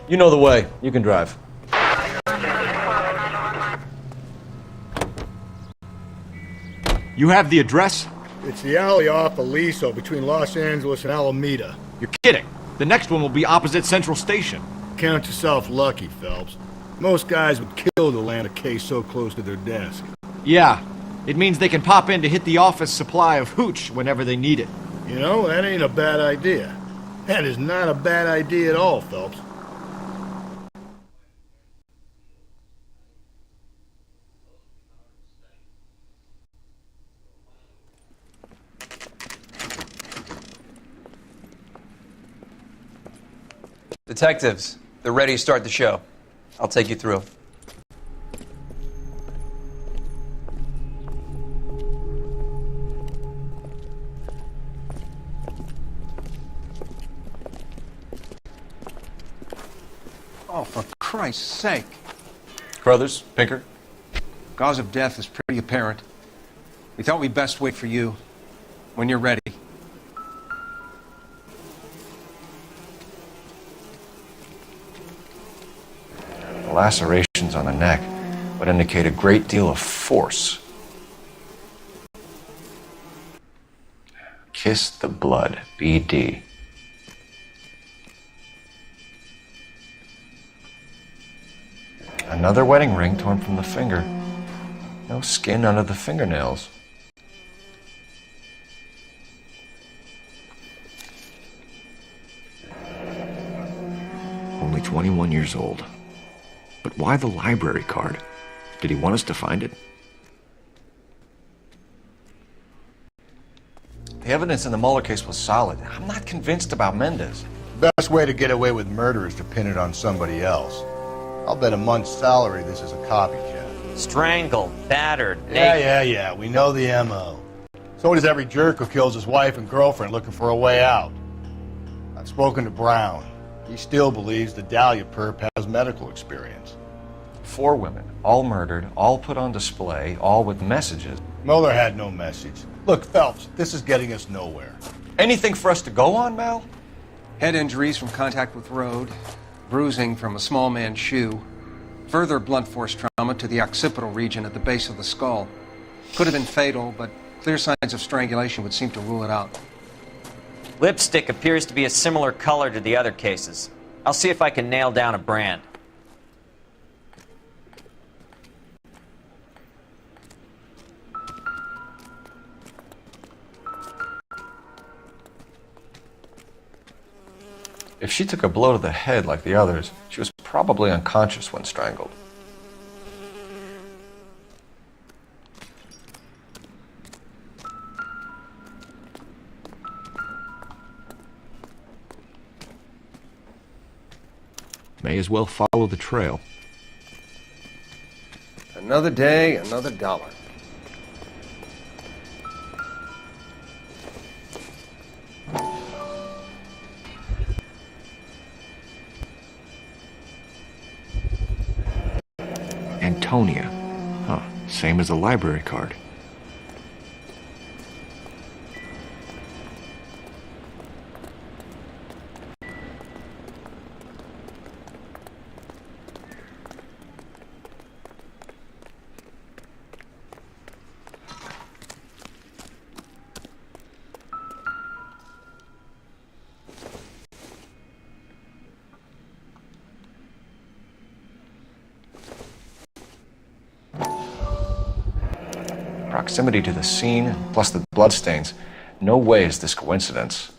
You know the way. You can drive.
You have the address?
It's the alley off Aliso between Los Angeles and Alameda.
You're kidding. The next one will be opposite Central Station.
Count yourself lucky, Phelps. Most guys would kill to land a case so close to their desk.
Yeah. It means they can pop in to hit the office supply of hooch whenever they need it.
You know, that ain't a bad idea. That is not a bad idea at all, Phelps.
Detectives, they're ready to start the show. I'll take you through.
Oh, for Christ's sake.
Crothers, Pinker.
Cause of death is pretty apparent. We thought we'd best wait for you. When you're ready.
The lacerations on the neck would indicate a great deal of force. Kiss the blood, BD. Another wedding ring torn from the finger. No skin under the fingernails.
Only 21 years old. But why the library card? Did he want us to find it?
The evidence in the Mueller case was solid. I'm not convinced about Mendez.
Best way to get away with murder is to pin it on somebody else. I'll bet a month's salary this is a copycat.
Strangled, battered,
Yeah. We know the M.O. So does every jerk who kills his wife and girlfriend looking for a way out. I've spoken to Brown. He still believes the Dahlia perp has medical experience.
4 women, all murdered, all put on display, all with messages.
Mueller had no message. Look, Phelps, this is getting us nowhere.
Anything for us to go on, Mal?
Head injuries from contact with road, bruising from a small man's shoe, further blunt force trauma to the occipital region at the base of the skull. Could have been fatal, but clear signs of strangulation would seem to rule it out.
Lipstick appears to be a similar color to the other cases. I'll see if I can nail down a brand.
If she took a blow to the head like the others, she was probably unconscious when strangled.
May as well follow the trail.
Another day, another dollar.
Antonia. Huh, same as the library card.
proximity to the scene, plus the bloodstains, no way is this coincidence.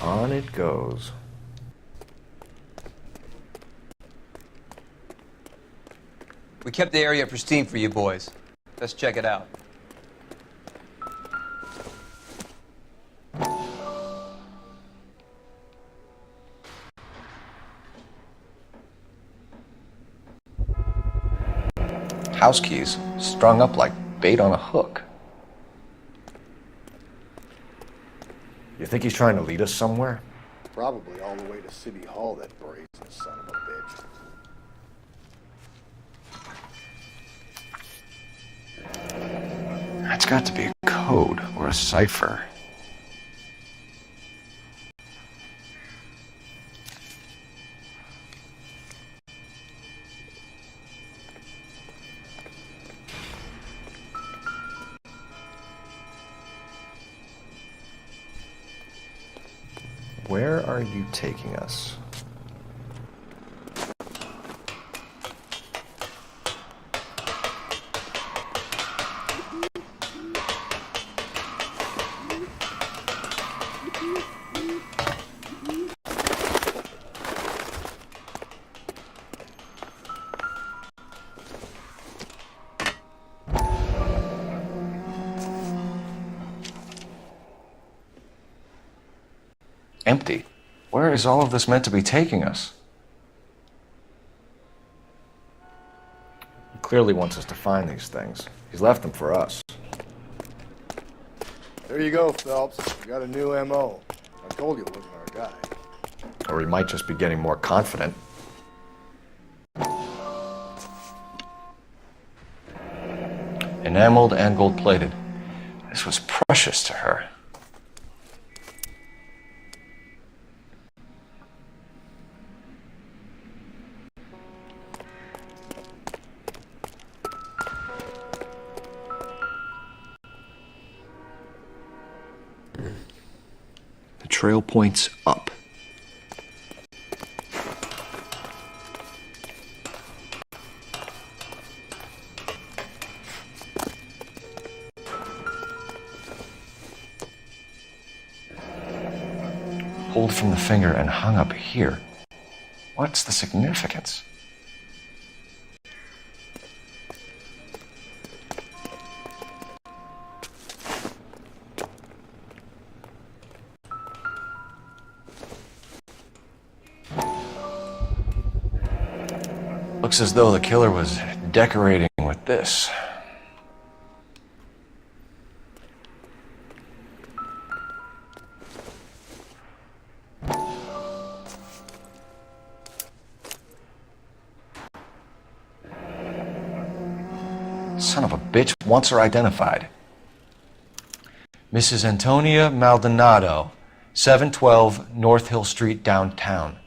On it goes.
We kept the area pristine for you boys. Let's check it out.
House keys strung up like bait on a hook. You think he's trying to lead us somewhere?
Probably all the way to City Hall, that brazen son of a bitch.
That's got to be a code or a cipher. Where are you taking us? Empty. Where is all of this meant to be taking us? He clearly wants us to find these things. He's left them for us.
There you go, Phelps. You got a new M.O. I told you it wasn't our guy.
Or he might just be getting more confident. Enameled and gold-plated. This was precious to her.
The trail points up.
Pulled from the finger and hung up here. What's the significance? Looks as though the killer was decorating with this. Son of a bitch wants her identified. Mrs. Antonia Maldonado, 712 North Hill Street, downtown.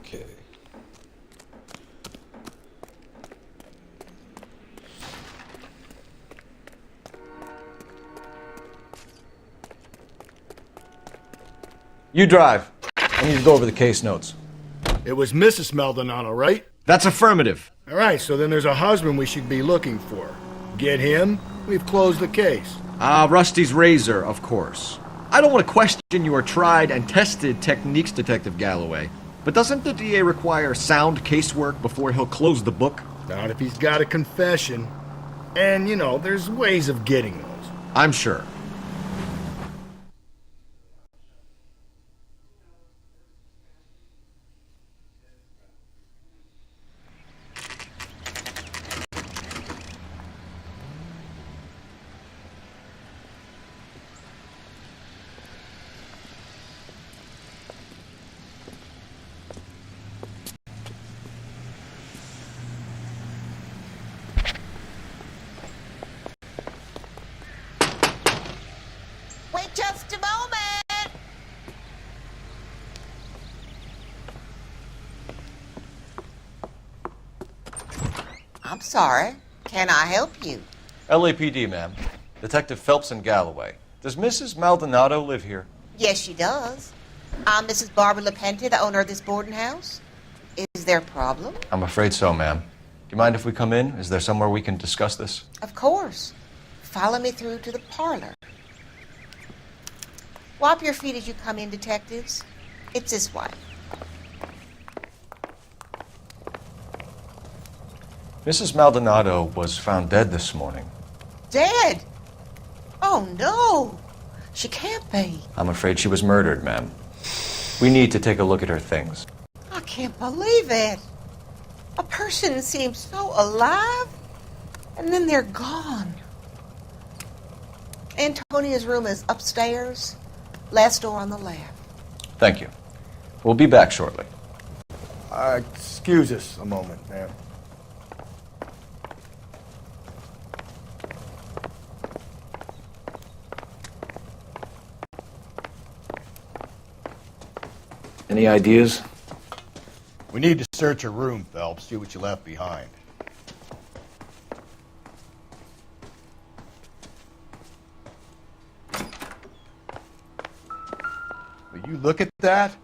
Okay.
You drive. I need to go over the case notes.
It was Mrs. Maldonado, right?
That's affirmative.
All right, so then there's a husband we should be looking for. Get him, we've closed the case.
Rusty's razor, of course. I don't want to question your tried and tested techniques, Detective Galloway. But doesn't the DA require sound casework before he'll close the book?
Not if he's got a confession. And, you know, there's ways of getting those.
I'm sure.
Wait just a moment. I'm sorry. Can I help you?
LAPD, ma'am. Detective Phelps and Galloway. Does Mrs. Maldonado live here?
Yes, she does. I'm Mrs. Barbara LaPenta, the owner of this boarding house. Is there a problem?
I'm afraid so, ma'am. Do you mind if we come in? Is there somewhere we can discuss this?
Of course. Follow me through to the parlor. Wipe your feet as you come in, detectives. It's this way.
Mrs. Maldonado was found dead this morning.
Dead? Oh, no. She can't be.
I'm afraid she was murdered, ma'am. We need to take a look at her things.
I can't believe it. A person seems so alive, and then they're gone. Antonia's room is upstairs, last door on the left.
Thank you. We'll be back shortly.
Excuse us a moment, ma'am.
Any ideas?
We need to search her room, Phelps, see what you left behind. Will you look at that?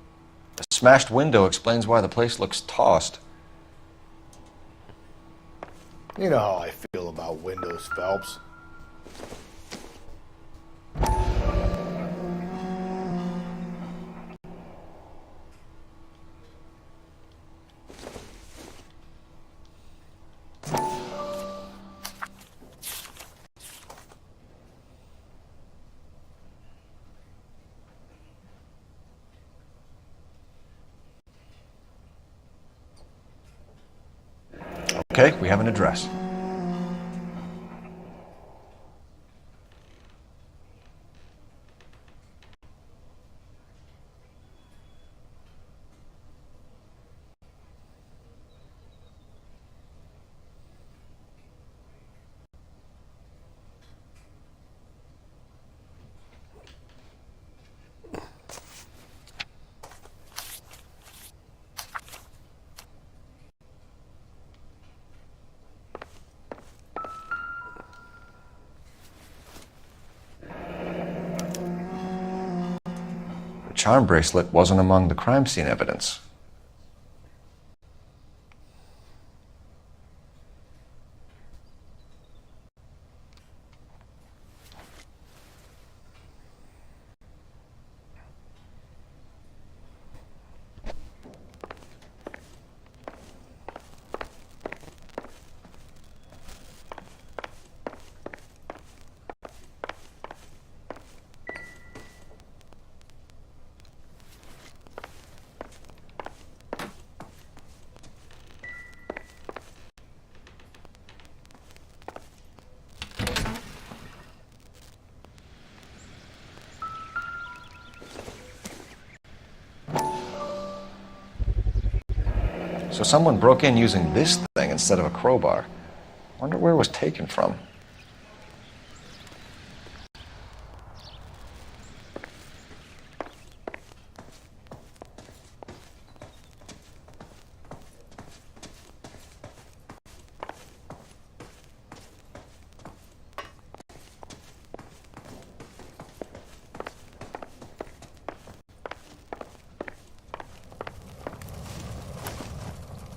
The smashed window explains why the place looks tossed.
You know how I feel about windows, Phelps.
Okay, we have an address. The charm bracelet wasn't among the crime scene evidence. So someone broke in using this thing instead of a crowbar. Wonder where it was taken from.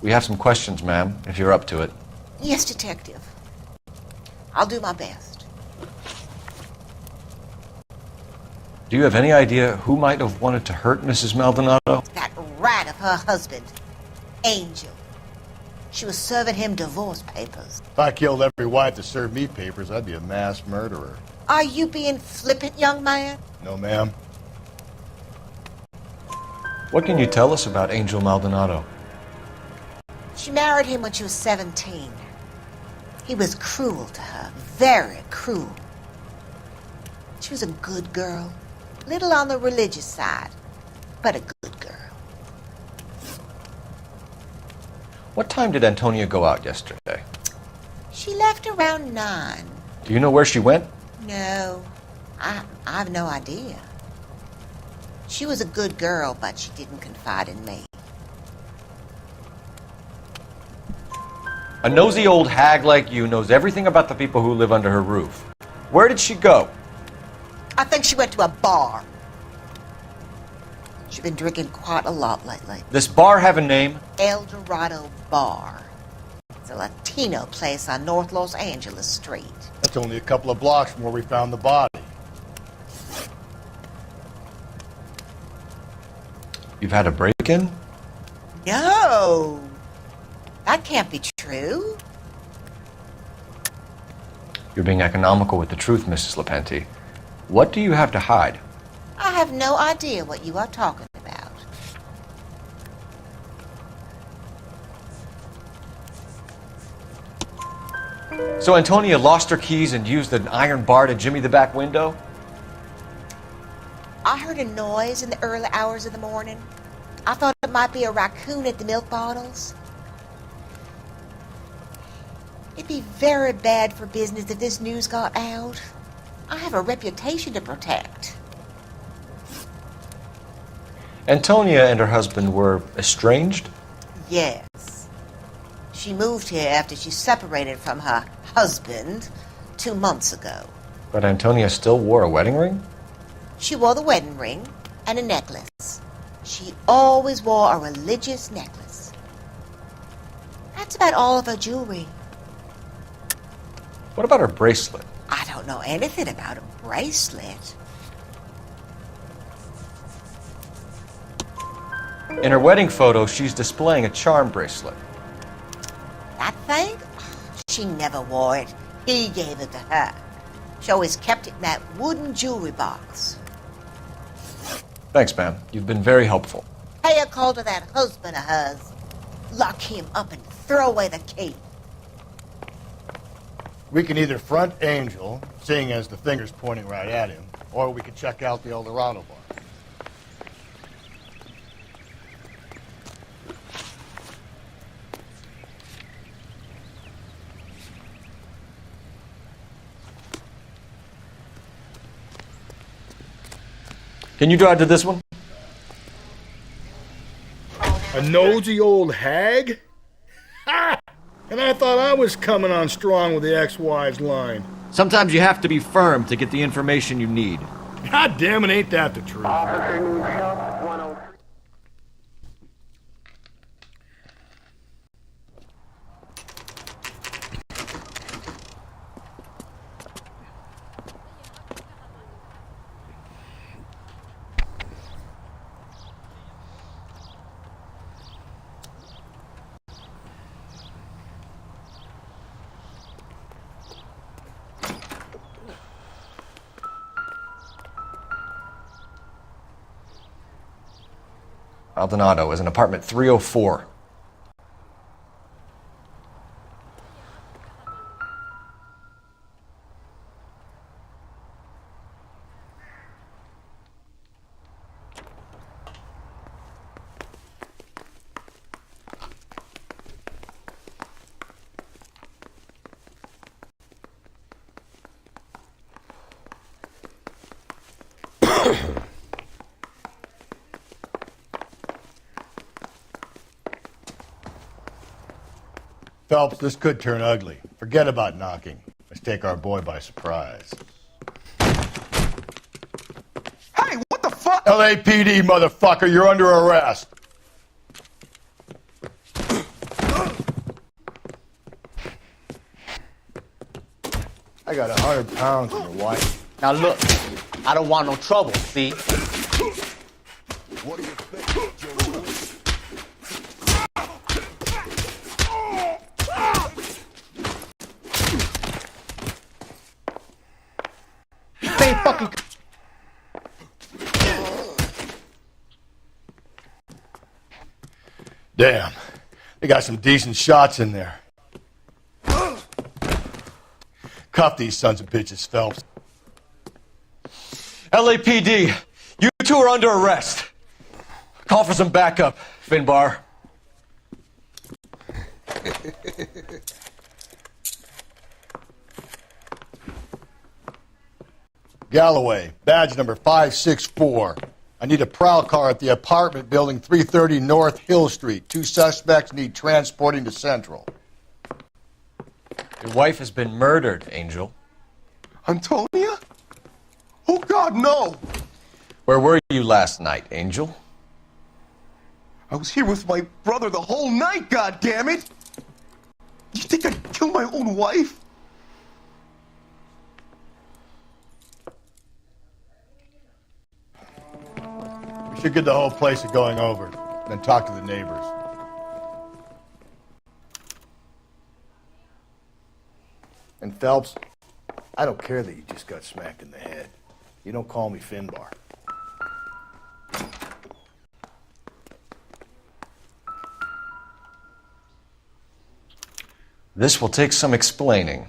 We have some questions, ma'am, if you're up to it.
Yes, Detective. I'll do my best.
Do you have any idea who might have wanted to hurt Mrs. Maldonado?
That rat of her husband, Angel. She was serving him divorce papers.
If I killed every wife that served me papers, I'd be a mass murderer.
Are you being flippant, young man?
No, ma'am.
What can you tell us about Angel Maldonado?
She married him when she was 17. He was cruel to her, very cruel. She was a good girl, little on the religious side, but a good girl.
What time did Antonia go out yesterday?
She left around 9.
Do you know where she went?
No, I have no idea. She was a good girl, but she didn't confide in me.
A nosy old hag like you knows everything about the people who live under her roof. Where did she go?
I think she went to a bar. She's been drinking quite a lot lately.
This bar have a name?
El Dorado Bar. It's a Latino place on North Los Angeles Street.
That's only a couple of blocks from where we found the body.
You've had a break-in?
No! That can't be true.
You're being economical with the truth, Mrs. Lepenti. What do you have to hide?
I have no idea what you are talking about.
So Antonia lost her keys and used an iron bar to jimmy the back window?
I heard a noise in the early hours of the morning. I thought it might be a raccoon at the milk bottles. It'd be very bad for business if this news got out. I have a reputation to protect.
Antonia and her husband were estranged?
Yes. She moved here after she separated from her husband 2 months ago.
But Antonia still wore a wedding ring?
She wore the wedding ring and a necklace. She always wore a religious necklace. That's about all of her jewelry.
What about her bracelet?
I don't know anything about a bracelet.
In her wedding photo, she's displaying a charm bracelet.
That thing? She never wore it. He gave it to her. She always kept it in that wooden jewelry box.
Thanks, ma'am. You've been very helpful.
Pay a call to that husband of hers. Lock him up and throw away the key.
We can either front Angel, seeing as the finger's pointing right at him, or we could check out the El Dorado bar.
Can you drive to this one?
A nosy old hag? Ha! And I thought I was coming on strong with the ex-wives line.
Sometimes you have to be firm to get the information you need.
God damn it, ain't that the truth?
Maldonado is in apartment 304.
Phelps, this could turn ugly. Forget about knocking. Let's take our boy by surprise.
Hey, what the fuck?
LAPD, motherfucker, you're under arrest. I got 100 pounds on your wife.
Now look, I don't want no trouble, see?
What do you think, Joe Louis?
Stay fucking...
Damn. They got some decent shots in there. Cuff these sons of bitches, Phelps.
LAPD, you two are under arrest. Call for some backup, Finbar.
Galloway, badge number 564. I need a prowl car at the apartment building 330 North Hill Street. 2 suspects need transporting to Central.
Your wife has been murdered, Angel.
Antonia? Oh, God, no!
Where were you last night, Angel?
I was here with my brother the whole night, goddammit! You think I'd kill my own wife?
We should get the whole place a going over, then talk to the neighbors. And Phelps, I don't care that you just got smacked in the head. You don't call me Finbar.
This will take some explaining.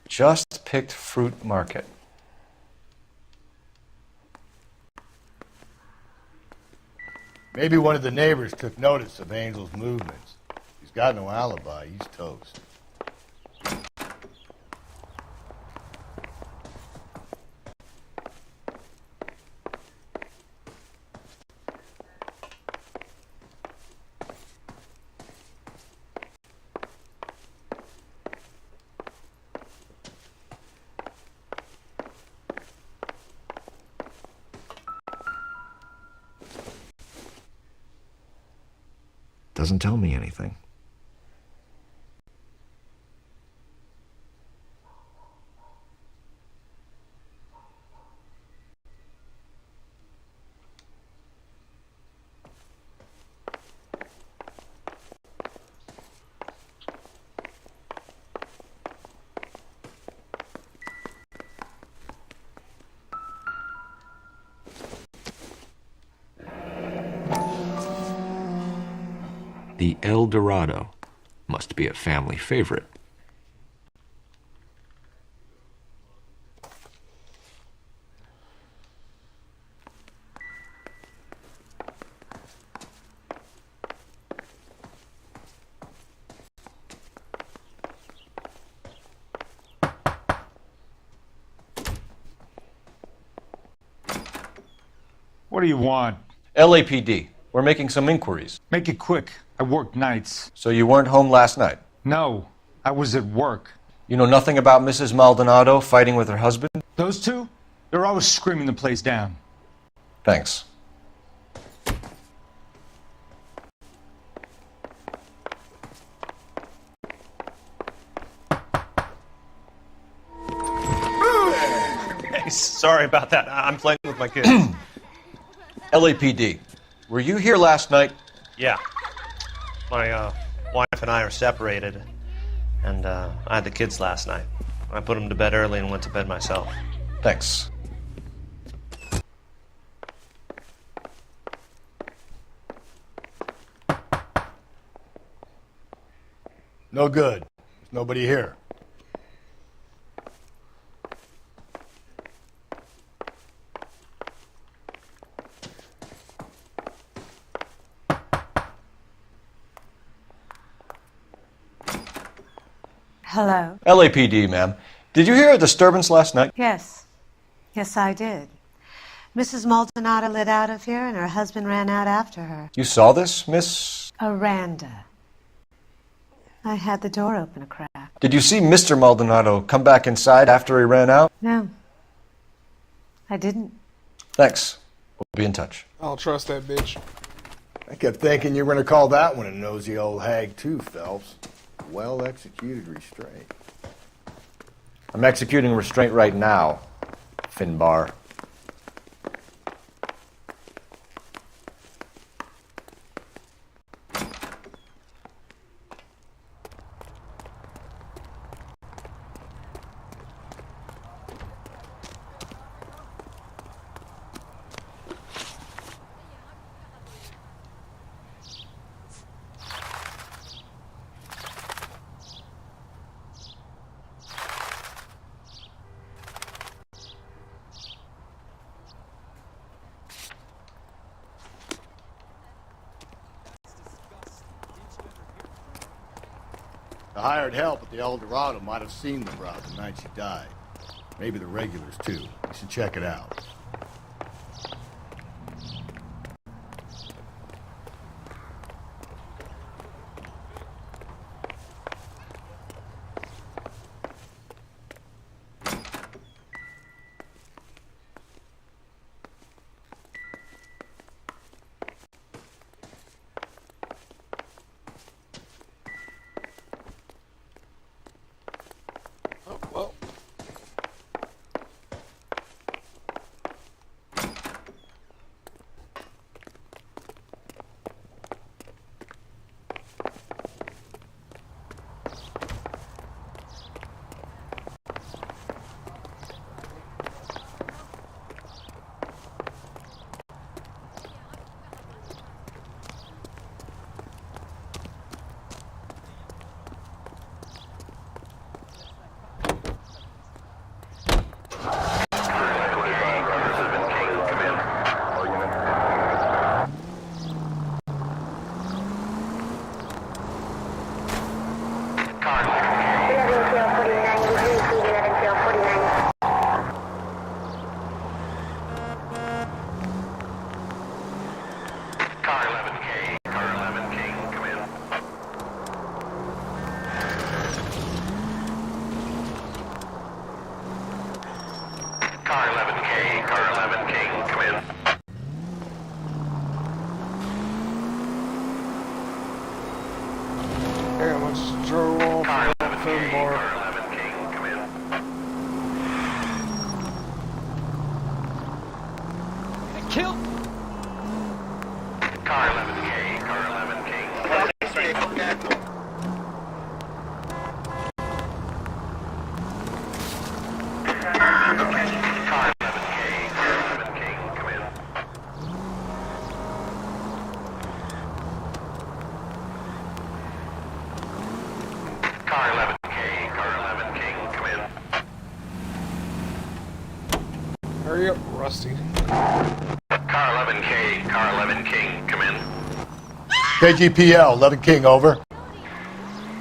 Just picked fruit market.
Maybe one of the neighbors took notice of Angel's movements. He's got no alibi. He's toast.
Doesn't tell me anything. The El Dorado must be a family favorite.
What do you want?
LAPD. We're making some inquiries.
Make it quick. I work nights.
So you weren't home last night?
No, I was at work.
You know nothing about Mrs. Maldonado fighting with her husband?
Those two? They're always screaming the place down.
Thanks.
Hey, sorry about that. I'm playing with my kids.
LAPD. Were you here last night?
Yeah. My wife and I are separated, and I had the kids last night. I put them to bed early and went to bed myself.
Thanks.
No good. There's nobody here.
Hello.
LAPD, ma'am. Did you hear a disturbance last night?
Yes. Yes, I did. Mrs. Maldonado lit out of here, and her husband ran out after her.
You saw this, Miss?
Aranda. I had the door open a crack.
Did you see Mr. Maldonado come back inside after he ran out?
No, I didn't.
Thanks. We'll be in touch.
I'll trust that bitch.
I kept thinking you were going to call that one a nosy old hag too, Phelps. Well-executed restraint.
I'm executing restraint right now, Finbar.
The hired help at the El Dorado might have seen the broad the night she died. Maybe the regulars, too. You should check it out.
Well, damn, I just drove off that Finbar.
Kill.
Car 11K, car 11K.
Hurry up, Rusty.
Car 11K, car 11 King, come in.
KGPL, 11 King, over.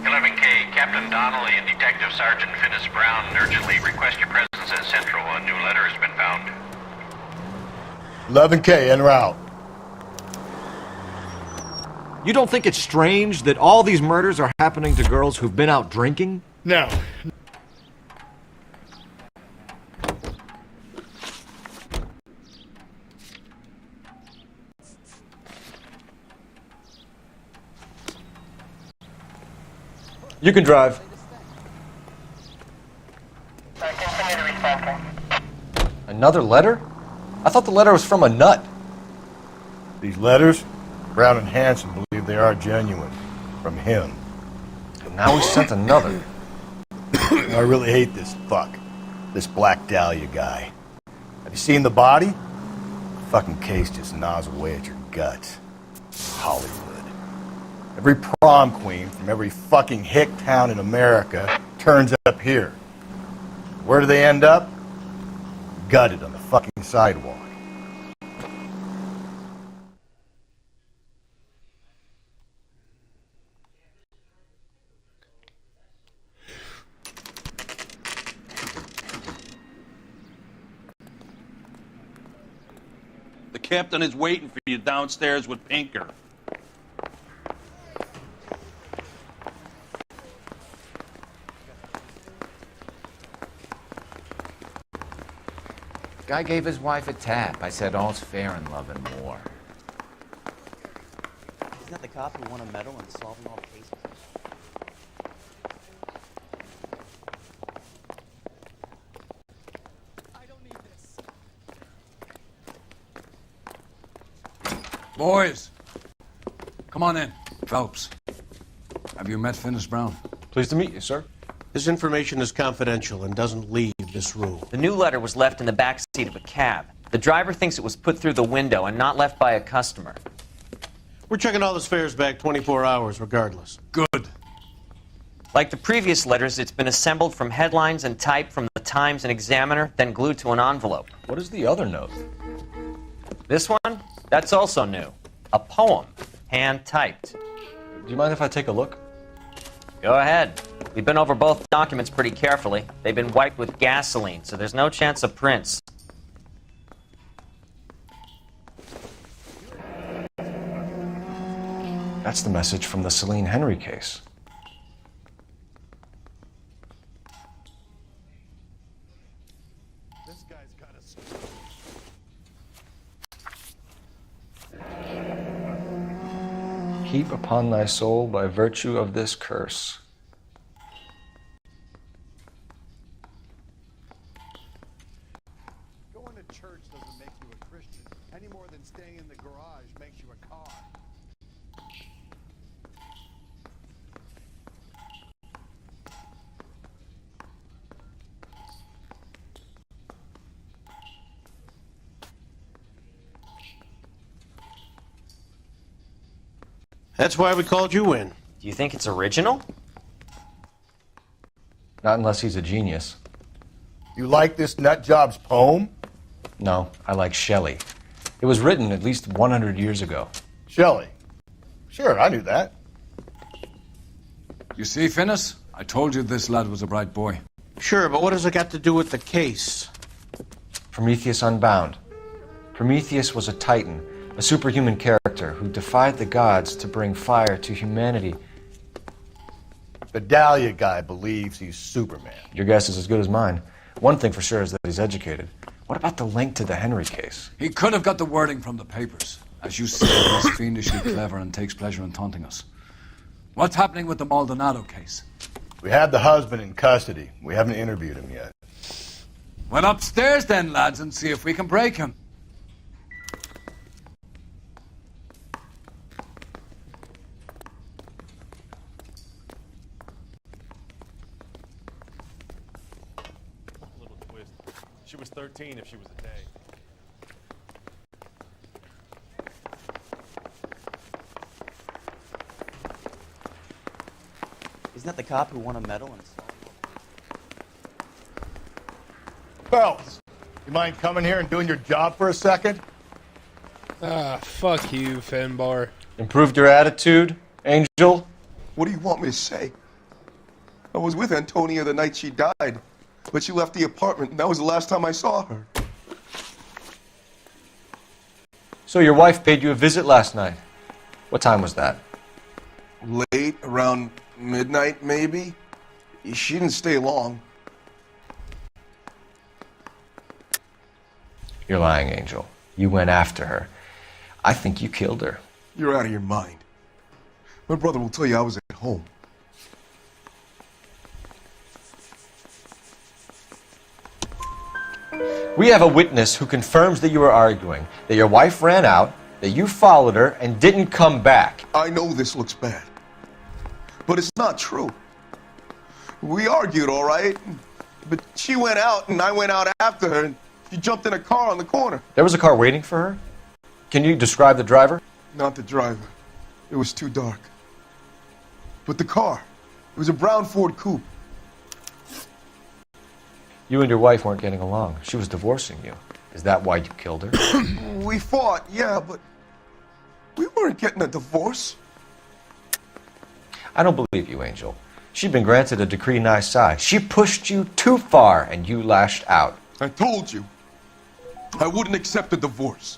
11K, Captain Donnelly and Detective Sergeant Finnis Brown urgently request your presence at Central. A new letter has been found.
11K, en route.
You don't think it's strange that all these murders are happening to girls who've been out drinking?
No.
You can drive. Another letter? I thought the letter was from a nut.
These letters, Brown and Hanson believe they are genuine. From him.
And now we sent another.
I really hate this fuck. This Black Dahlia guy. Have you seen the body? The fucking case just gnaws away at your guts. Hollywood. Every prom queen from every fucking hick town in America turns up here. Where do they end up? Gutted on the fucking sidewalk.
The captain is waiting for you downstairs with Pinker.
Guy gave his wife a tap. I said all's fair in love and war.
Isn't that the cop who won a medal in solving all cases?
Boys, come on in. Phelps, have you met Finis Brown?
Pleased to meet you, sir.
This information is confidential and doesn't leave this room.
The new letter was left in the back seat of a cab. The driver thinks it was put through the window and not left by a customer.
We're checking all the fares back 24 hours regardless.
Good.
Like the previous letters, it's been assembled from headlines and type from the Times and Examiner, then glued to an envelope.
What is the other note?
This one? That's also new. A poem, hand-typed.
Do you mind if I take a look?
Go ahead. We've been over both documents pretty carefully. They've been wiped with gasoline, so there's no chance of prints.
That's the message from the Celine Henry case.
This guy's got us.
Heap upon thy soul by virtue of this curse.
Going to church doesn't make you a Christian, any more than staying in the garage makes you a car. That's why we called you in.
Do you think it's original?
Not unless he's a genius.
You like this nutjob's poem?
No, I like Shelley. It was written at least 100 years ago.
Shelley? Sure, I knew that.
You see, Finis? I told you this lad was a bright boy.
Sure, but what has it got to do with the case?
Prometheus Unbound. Prometheus was a titan, a superhuman character who defied the gods to bring fire to humanity.
The Dahlia guy believes he's Superman.
Your guess is as good as mine. One thing for sure is that he's educated. What about the link to the Henry case?
He could have got the wording from the papers. As you say, he's fiendishly clever and takes pleasure in taunting us. What's happening with the Maldonado case?
We have the husband in custody. We haven't interviewed him yet.
Well, upstairs then, lads, and see if we can break him.
She was 13 if she was a day.
Isn't that the cop who won a medal in solving all
Phelps, you mind coming here and doing your job for a second?
Ah, fuck you, Finbar.
Improved your attitude, Angel?
What do you want me to say? I was with Antonia the night she died, but she left the apartment, and that was the last time I saw her.
So your wife paid you a visit last night. What time was that?
Late, around midnight, maybe? She didn't stay long.
You're lying, Angel. You went after her. I think you killed her.
You're out of your mind. My brother will tell you I was at home.
We have a witness who confirms that you were arguing, that your wife ran out, that you followed her, and didn't come back.
I know this looks bad, but it's not true. We argued, all right, but she went out and I went out after her, and she jumped in a car on the corner.
There was a car waiting for her? Can you describe the driver?
Not the driver. It was too dark. But the car. It was a brown Ford Coupe.
You and your wife weren't getting along. She was divorcing you. Is that why you killed her?
We fought, yeah, but we weren't getting a divorce.
I don't believe you, Angel. She'd been granted a decree nisi. She pushed you too far, and you lashed out.
I told you. I wouldn't accept a divorce.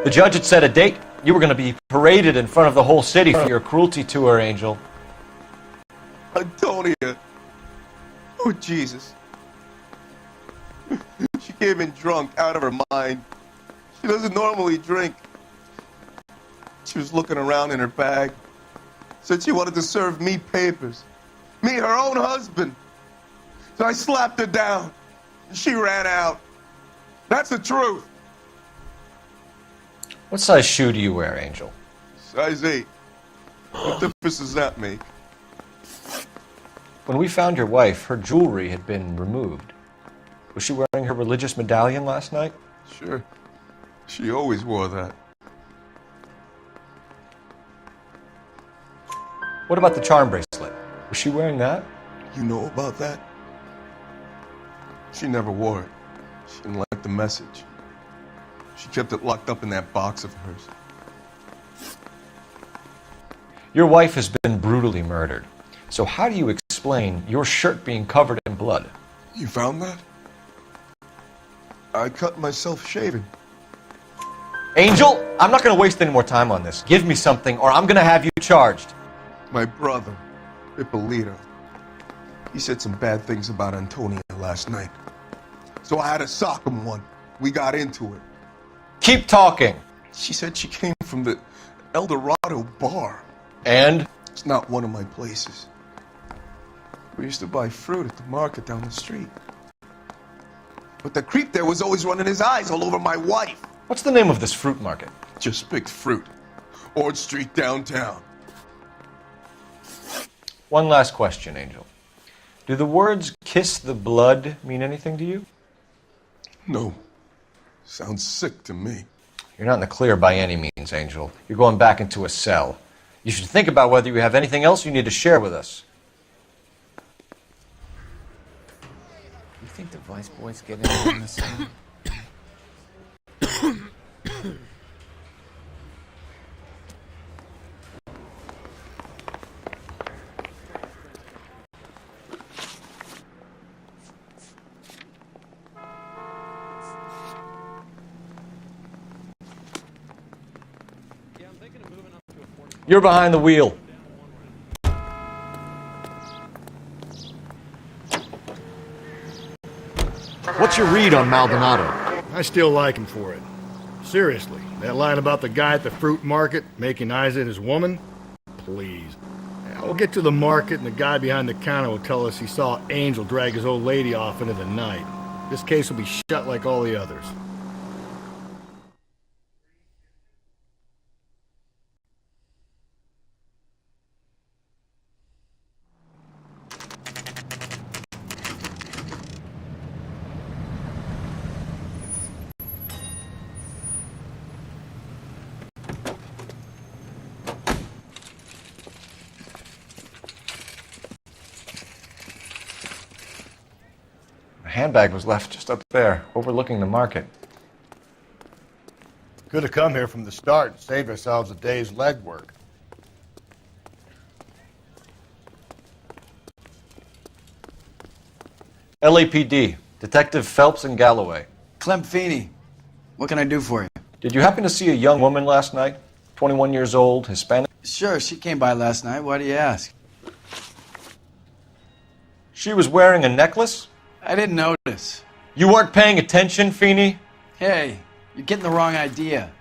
The judge had set a date You were going to be paraded in front of the whole city for your cruelty to her, Angel.
Antonia. Oh, Jesus. She came in drunk, out of her mind. She doesn't normally drink. She was looking around in her bag. Said she wanted to serve me papers. Me, her own husband. So I slapped her down. And she ran out. That's the truth.
What size shoe do you wear, Angel?
Size 8. What difference does that make?
When we found your wife, her jewelry had been removed. Was she wearing her religious medallion last night?
Sure. She always wore that.
What about the charm bracelet? Was she wearing that?
You know about that? She never wore it. She didn't like the message. She kept it locked up in that box of hers.
Your wife has been brutally murdered. So how do you explain your shirt being covered in blood?
You found that? I cut myself shaving.
Angel, I'm not going to waste any more time on this. Give me something or I'm going to have you charged.
My brother, Ippolito, he said some bad things about Antonia last night. So I had to sock him one. We got into it.
Keep talking.
She said she came from the El Dorado bar.
And?
It's not one of my places. We used to buy fruit at the market down the street. But the creep there was always running his eyes all over my wife.
What's the name of this fruit market?
Just picked fruit. Ord Street downtown.
One last question, Angel. Do the words kiss the blood mean anything to you?
No. Sounds sick to me.
You're not in the clear by any means, Angel. You're going back into a cell. You should think about whether you have anything else you need to share with us.
You think the Vice Boys get in on this thing?
You're behind the wheel.
What's your read on Maldonado?
I still like him for it. Seriously, that line about the guy at the fruit market making eyes at his woman? Please. We'll get to the market and the guy behind the counter will tell us he saw Angel drag his old lady off into the night. This case will be shut like all the others.
Handbag was left just up there, overlooking the market.
Could have come here from the start and saved ourselves a day's legwork.
LAPD, Detective Phelps and Galloway.
Clem Feeney, what can I do for you?
Did you happen to see a young woman last night? 21 years old, Hispanic?
Sure, she came by last night. Why do you ask?
She was wearing a necklace?
I didn't notice.
You weren't paying attention, Feeney?
Hey, you're getting the wrong idea.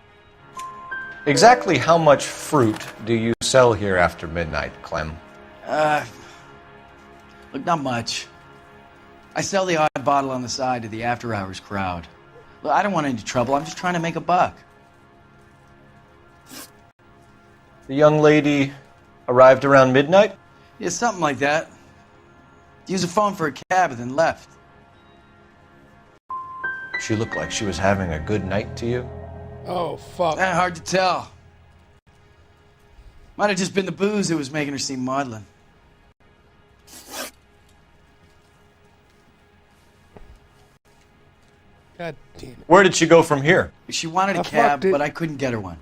Exactly how much fruit do you sell here after midnight, Clem?
Look, not much. I sell the odd bottle on the side to the after-hours crowd. Look, I don't want any trouble. I'm just trying to make a buck.
The young lady arrived around midnight?
Yeah, something like that. Used a phone for a cab and then left.
She looked like she was having a good night to you?
Oh, fuck.
Hard to tell. Might have just been the booze that was making her seem maudlin.
God damn it.
Where did she go from here?
She wanted a
I
cab,
fucked it.
but I couldn't get her one.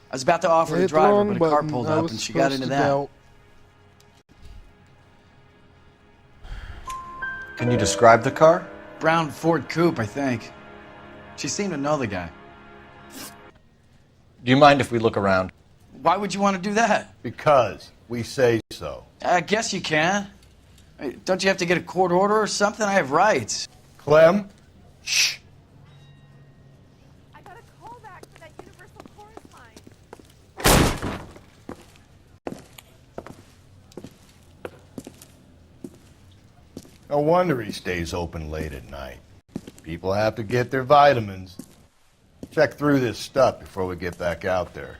I was about to offer
I
the
hit the
driver,
wrong
but a car
button.
pulled
I
up
was
and she got
supposed
into
to
that.
doubt.
Can you describe the car?
Brown Ford Coupe, I think. She seemed to know the guy.
Do you mind if we look around?
Why would you want to do that?
Because we say so.
I guess you can. Hey, don't you have to get a court order or something? I have rights.
Clem? Shh.
I got a call back for that Universal Chorus line.
No wonder he stays open late at night. People have to get their vitamins. Check through this stuff before we get back out there.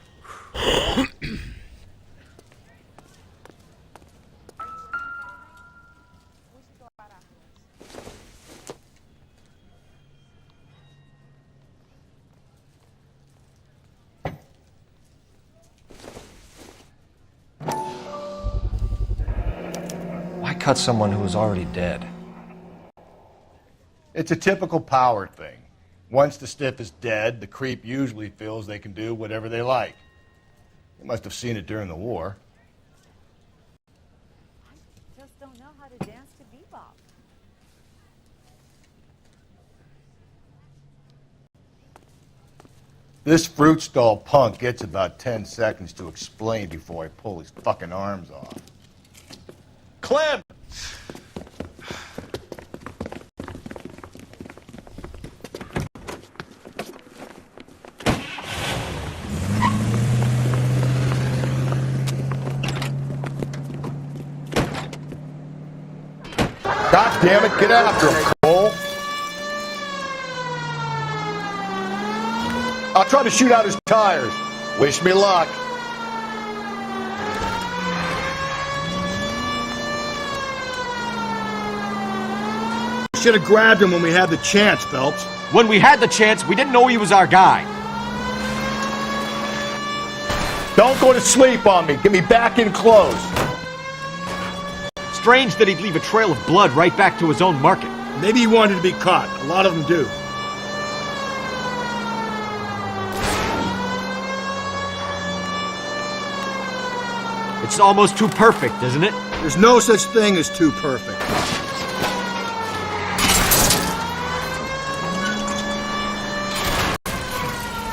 Why cut someone who was already dead?
It's a typical power thing. Once the stiff is dead, the creep usually feels they can do whatever they like. You must have seen it during the war.
I just don't know how to dance to bebop.
This fruit stall punk gets about 10 seconds to explain before I pull his fucking arms off.
Clem!
God damn it, get after him, Cole! I'll try to shoot out his tires. Wish me luck. Should have grabbed him when we had the chance, Phelps.
When we had the chance, we didn't know he was our guy.
Don't go to sleep on me. Get me back in close.
Strange that he'd leave a trail of blood right back to his own market.
Maybe he wanted to be caught. A lot of them do.
It's almost too perfect, isn't it?
There's no such thing as too perfect.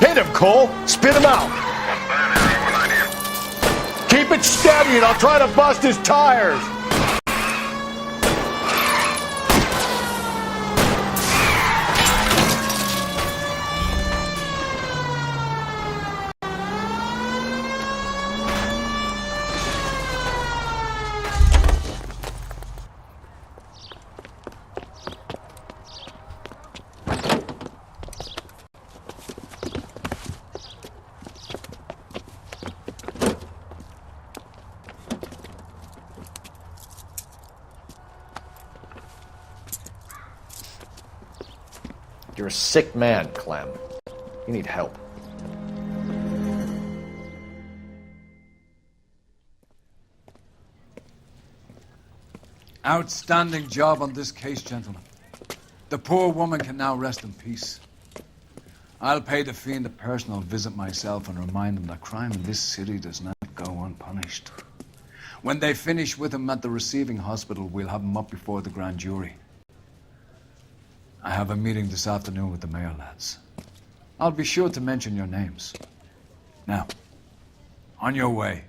Hit him, Cole. Spit him out. Keep it steady and I'll try to bust his tires.
You're a sick man, Clem. You need help.
Outstanding job on this case, gentlemen. The poor woman can now rest in peace. I'll pay the fiend a personal visit myself and remind him that crime in this city does not go unpunished. When they finish with him at the receiving hospital, we'll have him up before the grand jury. I have a meeting this afternoon with the mayor lads. I'll be sure to mention your names. Now, on your way.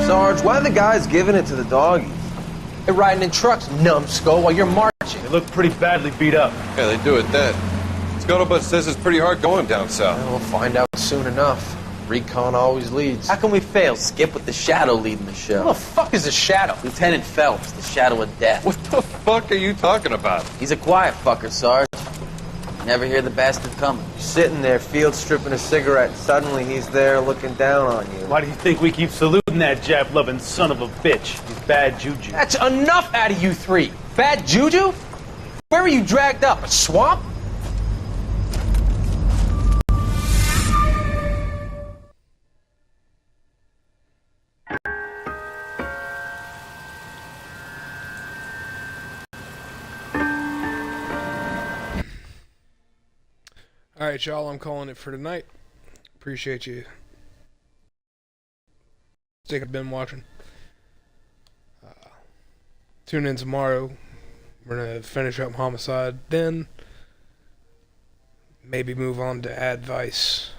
Sarge, why are the guys giving it to the doggies? They're riding in trucks, numbskull, while you're marching.
They look pretty badly beat up.
Yeah, they do it then. Scuttlebutt says it's pretty hard going down south.
We'll find out soon enough. Recon always leads.
How can we fail? Skip with the Shadow leading the show.
Who the fuck is a Shadow?
Lieutenant Phelps, the Shadow of Death.
What the fuck are you talking about?
He's a quiet fucker, Sarge. Never hear the bastard coming.
You're sitting there, field stripping a cigarette, and suddenly he's there looking down on you.
Why do you think we keep saluting that Jap-loving son of a bitch? He's bad juju.
That's enough out of you three. Bad juju? Where were you dragged up? A swamp?
Alright, y'all, I'm calling it for tonight. Appreciate you been watching. Tune in tomorrow. We're going to finish up Homicide, then maybe move on to Advice.